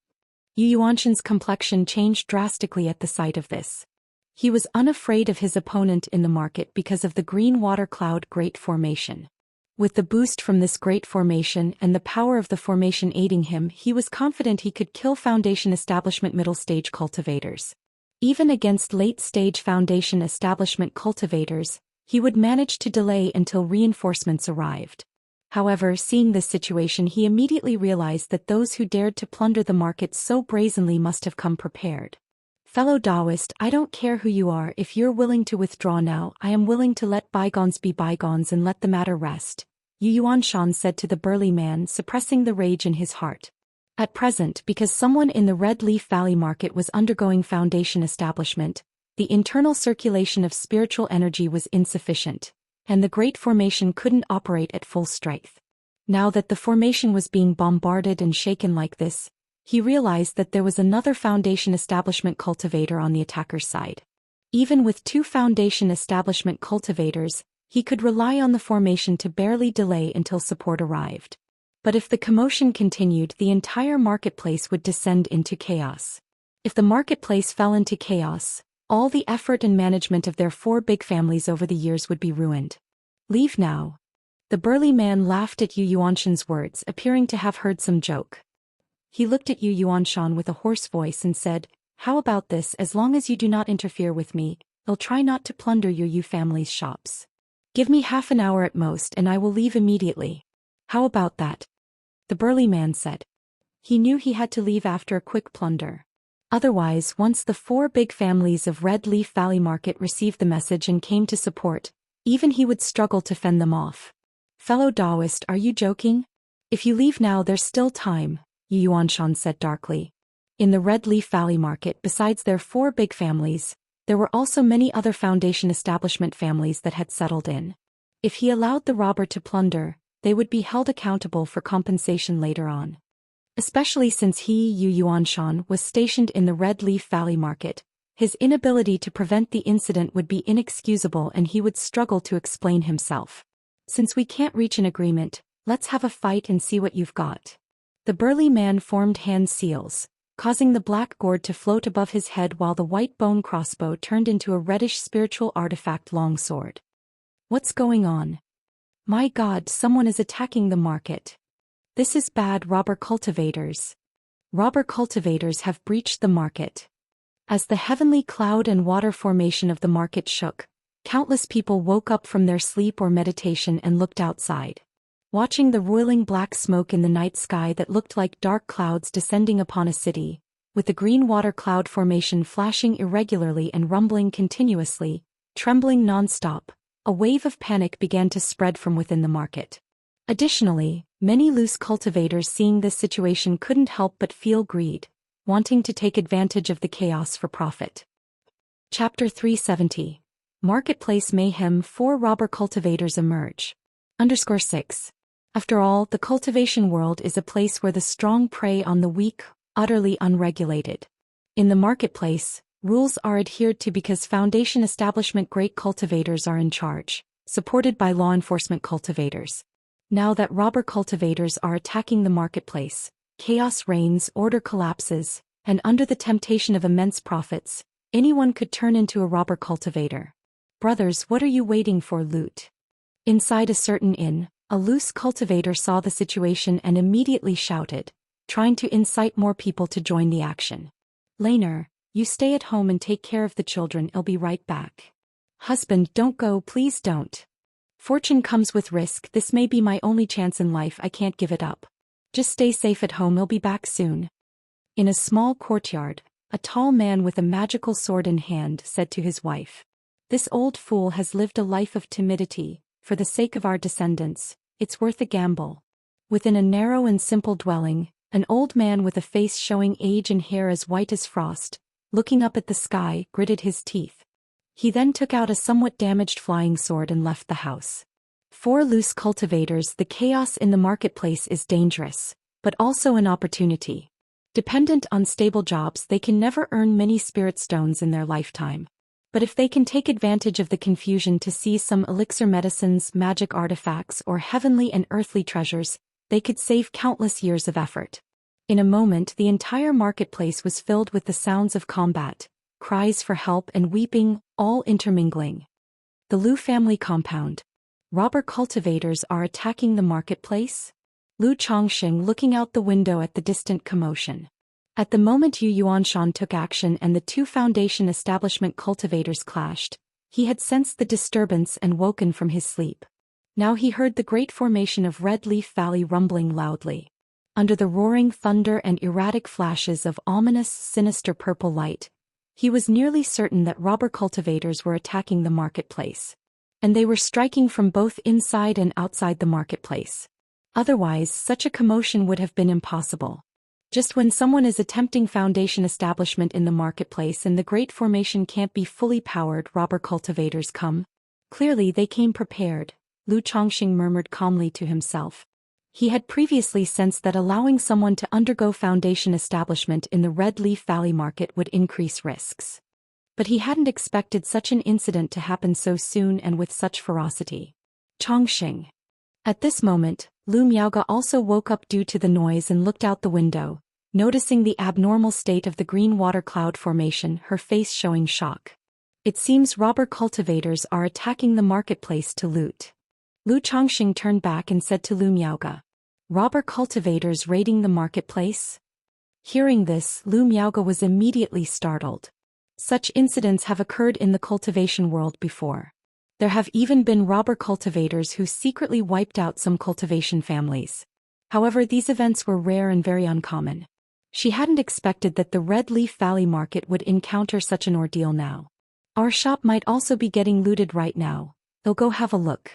Yu Yuanshan's complexion changed drastically at the sight of this. He was unafraid of his opponent in the market because of the green water cloud great formation. With the boost from this great formation and the power of the formation aiding him, he was confident he could kill Foundation establishment middle-stage cultivators. Even against late-stage Foundation establishment cultivators, he would manage to delay until reinforcements arrived. However, seeing this situation, he immediately realized that those who dared to plunder the market so brazenly must have come prepared. Fellow Daoist, I don't care who you are. If you're willing to withdraw now, I am willing to let bygones be bygones and let the matter rest, Yu Yuanshan said to the burly man, suppressing the rage in his heart. At present, because someone in the Red Leaf Valley market was undergoing Foundation establishment, the internal circulation of spiritual energy was insufficient, and the great formation couldn't operate at full strength. Now that the formation was being bombarded and shaken like this, he realized that there was another Foundation establishment cultivator on the attacker's side. Even with 2 Foundation establishment cultivators, he could rely on the formation to barely delay until support arrived. But if the commotion continued, the entire marketplace would descend into chaos. If the marketplace fell into chaos, all the effort and management of their 4 big families over the years would be ruined. Leave now. The burly man laughed at Yu Yuanshan's words, appearing to have heard some joke. He looked at Yu Yuanshan with a hoarse voice and said, "How about this? As long as you do not interfere with me, I'll try not to plunder your Yu family's shops. Give me half an hour at most and I will leave immediately. How about that?" The burly man said. He knew he had to leave after a quick plunder. Otherwise, once the 4 big families of Red Leaf Valley Market received the message and came to support, even he would struggle to fend them off. "Fellow Daoist, are you joking? If you leave now, there's still time," Yu Yuanshan said darkly. In the Red Leaf Valley Market, besides their 4 big families, there were also many other Foundation establishment families that had settled in. If he allowed the robber to plunder, they would be held accountable for compensation later on. Especially since he, Yu Yuanshan, was stationed in the Red Leaf Valley Market, His inability to prevent the incident would be inexcusable and he would struggle to explain himself. Since we can't reach an agreement, let's have a fight and see what you've got. The burly man formed hand seals, causing the black gourd to float above his head while the white bone crossbow turned into a reddish spiritual artifact longsword. What's going on? My God, someone is attacking the market. This is bad. Robber cultivators. Robber cultivators have breached the market. As the heavenly cloud and water formation of the market shook, countless people woke up from their sleep or meditation and looked outside. Watching the roiling black smoke in the night sky that looked like dark clouds descending upon a city, with the green water cloud formation flashing irregularly and rumbling continuously, trembling non-stop, a wave of panic began to spread from within the market. Additionally, many loose cultivators seeing this situation couldn't help but feel greed, wanting to take advantage of the chaos for profit. Chapter 370. Marketplace Mayhem. 4 Robber cultivators emerge. _6. After all, the cultivation world is a place where the strong prey on the weak, utterly unregulated. In the marketplace, rules are adhered to because Foundation establishment great cultivators are in charge, supported by law enforcement cultivators. Now that robber cultivators are attacking the marketplace, chaos reigns, order collapses, and under the temptation of immense profits, anyone could turn into a robber cultivator. Brothers, what are you waiting for? Loot. Inside a certain inn, a loose cultivator saw the situation and immediately shouted, trying to incite more people to join the action. Laner, you stay at home and take care of the children. I'll be right back. Husband, don't go, please don't. Fortune comes with risk. This may be my only chance in life. I can't give it up. Just stay safe at home. I'll be back soon. In a small courtyard, a tall man with a magical sword in hand said to his wife, "This old fool has lived a life of timidity. For the sake of our descendants, it's worth a gamble." Within a narrow and simple dwelling, an old man with a face showing age and hair as white as frost, looking up at the sky, gritted his teeth. He then took out a somewhat damaged flying sword and left the house. 4 loose cultivators. The chaos in the marketplace is dangerous, but also an opportunity. Dependent on stable jobs, they can never earn many spirit stones in their lifetime. But if they can take advantage of the confusion to seize some elixir medicines, magic artifacts, or heavenly and earthly treasures, they could save countless years of effort. In a moment, the entire marketplace was filled with the sounds of combat, cries for help and weeping, all intermingling. The Lu family compound. Robber cultivators are attacking the marketplace? Lu Chongxing looking out the window at the distant commotion. At the moment Yu Yuanshan took action and the 2 Foundation establishment cultivators clashed, he had sensed the disturbance and woken from his sleep. Now he heard the great formation of Red Leaf Valley rumbling loudly. Under the roaring thunder and erratic flashes of ominous, sinister purple light, he was nearly certain that robber cultivators were attacking the marketplace. And they were striking from both inside and outside the marketplace. Otherwise, such a commotion would have been impossible. Just when someone is attempting Foundation establishment in the marketplace and the great formation can't be fully powered, robber cultivators come. Clearly they came prepared, Lu Chongxing murmured calmly to himself. He had previously sensed that allowing someone to undergo Foundation establishment in the Red Leaf Valley market would increase risks. But he hadn't expected such an incident to happen so soon and with such ferocity. Chongxing. At this moment, Lu Miaoge also woke up due to the noise and looked out the window, noticing the abnormal state of the green water cloud formation, her face showing shock. It seems robber cultivators are attacking the marketplace to loot. Lu Chongxing turned back and said to Lu Miaoge, "Robber cultivators raiding the marketplace?" Hearing this, Lu Miaoge was immediately startled. Such incidents have occurred in the cultivation world before. There have even been robber cultivators who secretly wiped out some cultivation families. However, these events were rare and very uncommon. She hadn't expected that the Red Leaf Valley market would encounter such an ordeal now. Our shop might also be getting looted right now. They'll go have a look.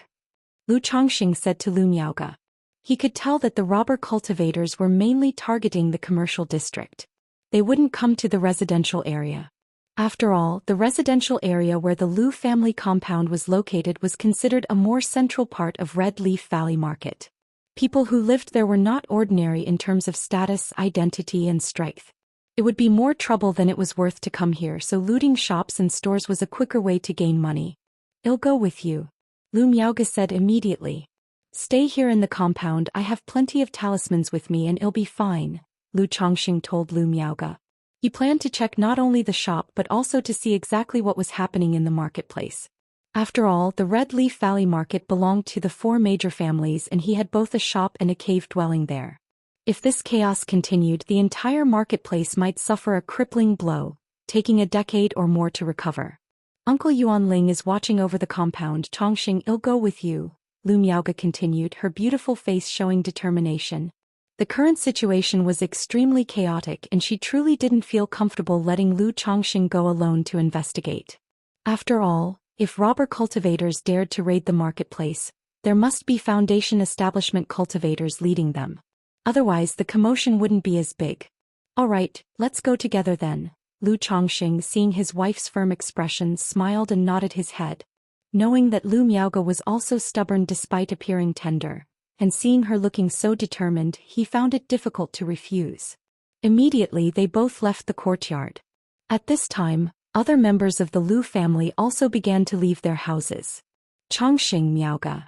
Lu Chongxing said to Lu Miaoge. He could tell that the robber cultivators were mainly targeting the commercial district. They wouldn't come to the residential area. After all, the residential area where the Lu family compound was located was considered a more central part of Red Leaf Valley market. People who lived there were not ordinary in terms of status, identity and strength. It would be more trouble than it was worth to come here, so looting shops and stores was a quicker way to gain money. I'll go with you, Lu Miaoge said immediately. Stay here in the compound, I have plenty of talismans with me and it'll be fine, Lu Chongxing told Lu Miaoge. He planned to check not only the shop but also to see exactly what was happening in the marketplace. After all, the Red Leaf Valley Market belonged to the 4 major families and he had both a shop and a cave dwelling there. If this chaos continued, the entire marketplace might suffer a crippling blow, taking a decade or more to recover. Uncle Yuanling is watching over the compound. Chongxing, I'll go with you, Lu Miaoge continued, her beautiful face showing determination. The current situation was extremely chaotic and she truly didn't feel comfortable letting Lu Chongxing go alone to investigate. After all, if robber cultivators dared to raid the marketplace, there must be Foundation establishment cultivators leading them. Otherwise the commotion wouldn't be as big. All right, let's go together then. Lu Chongxing, seeing his wife's firm expression, smiled and nodded his head. Knowing that Lu Miaoge was also stubborn despite appearing tender, and seeing her looking so determined, he found it difficult to refuse. Immediately they both left the courtyard. At this time, other members of the Lu family also began to leave their houses. Chongxing Miaoge.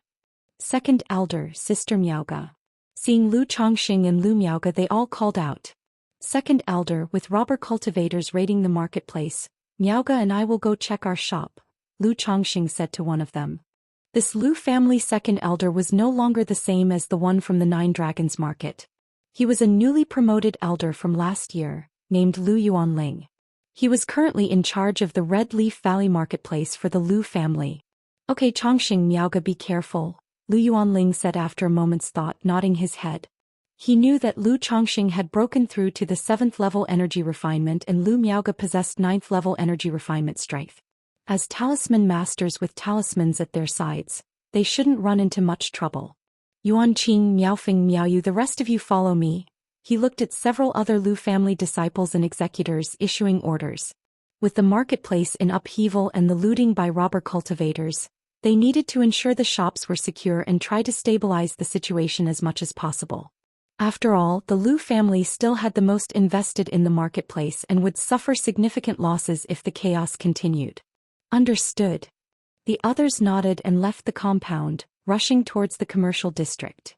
Second elder, sister Miaoge. Seeing Lu Chongxing and Lu Miaoge, they all called out. Second elder, with robber cultivators raiding the marketplace, Miaoge and I will go check our shop, Lu Chongxing said to one of them. This Lu family second elder was no longer the same as the one from the 9 Dragons Market. He was a newly promoted elder from last year, named Lu Yuanling. He was currently in charge of the Red Leaf Valley Marketplace for the Lu family. Okay, Chongxing Miaoge, be careful, Lu Yuanling said after a moment's thought, nodding his head. He knew that Lu Chongxing had broken through to the 7th level energy refinement and Lu Miaoge possessed 9th level energy refinement strength. As talisman masters with talismans at their sides, they shouldn't run into much trouble. Yuanqing, Miaofeng, Miaoyu, the rest of you follow me. He looked at several other Lu family disciples and executors, issuing orders. With the marketplace in upheaval and the looting by robber cultivators, they needed to ensure the shops were secure and try to stabilize the situation as much as possible. After all, the Lu family still had the most invested in the marketplace and would suffer significant losses if the chaos continued. Understood. The others nodded and left the compound, rushing towards the commercial district.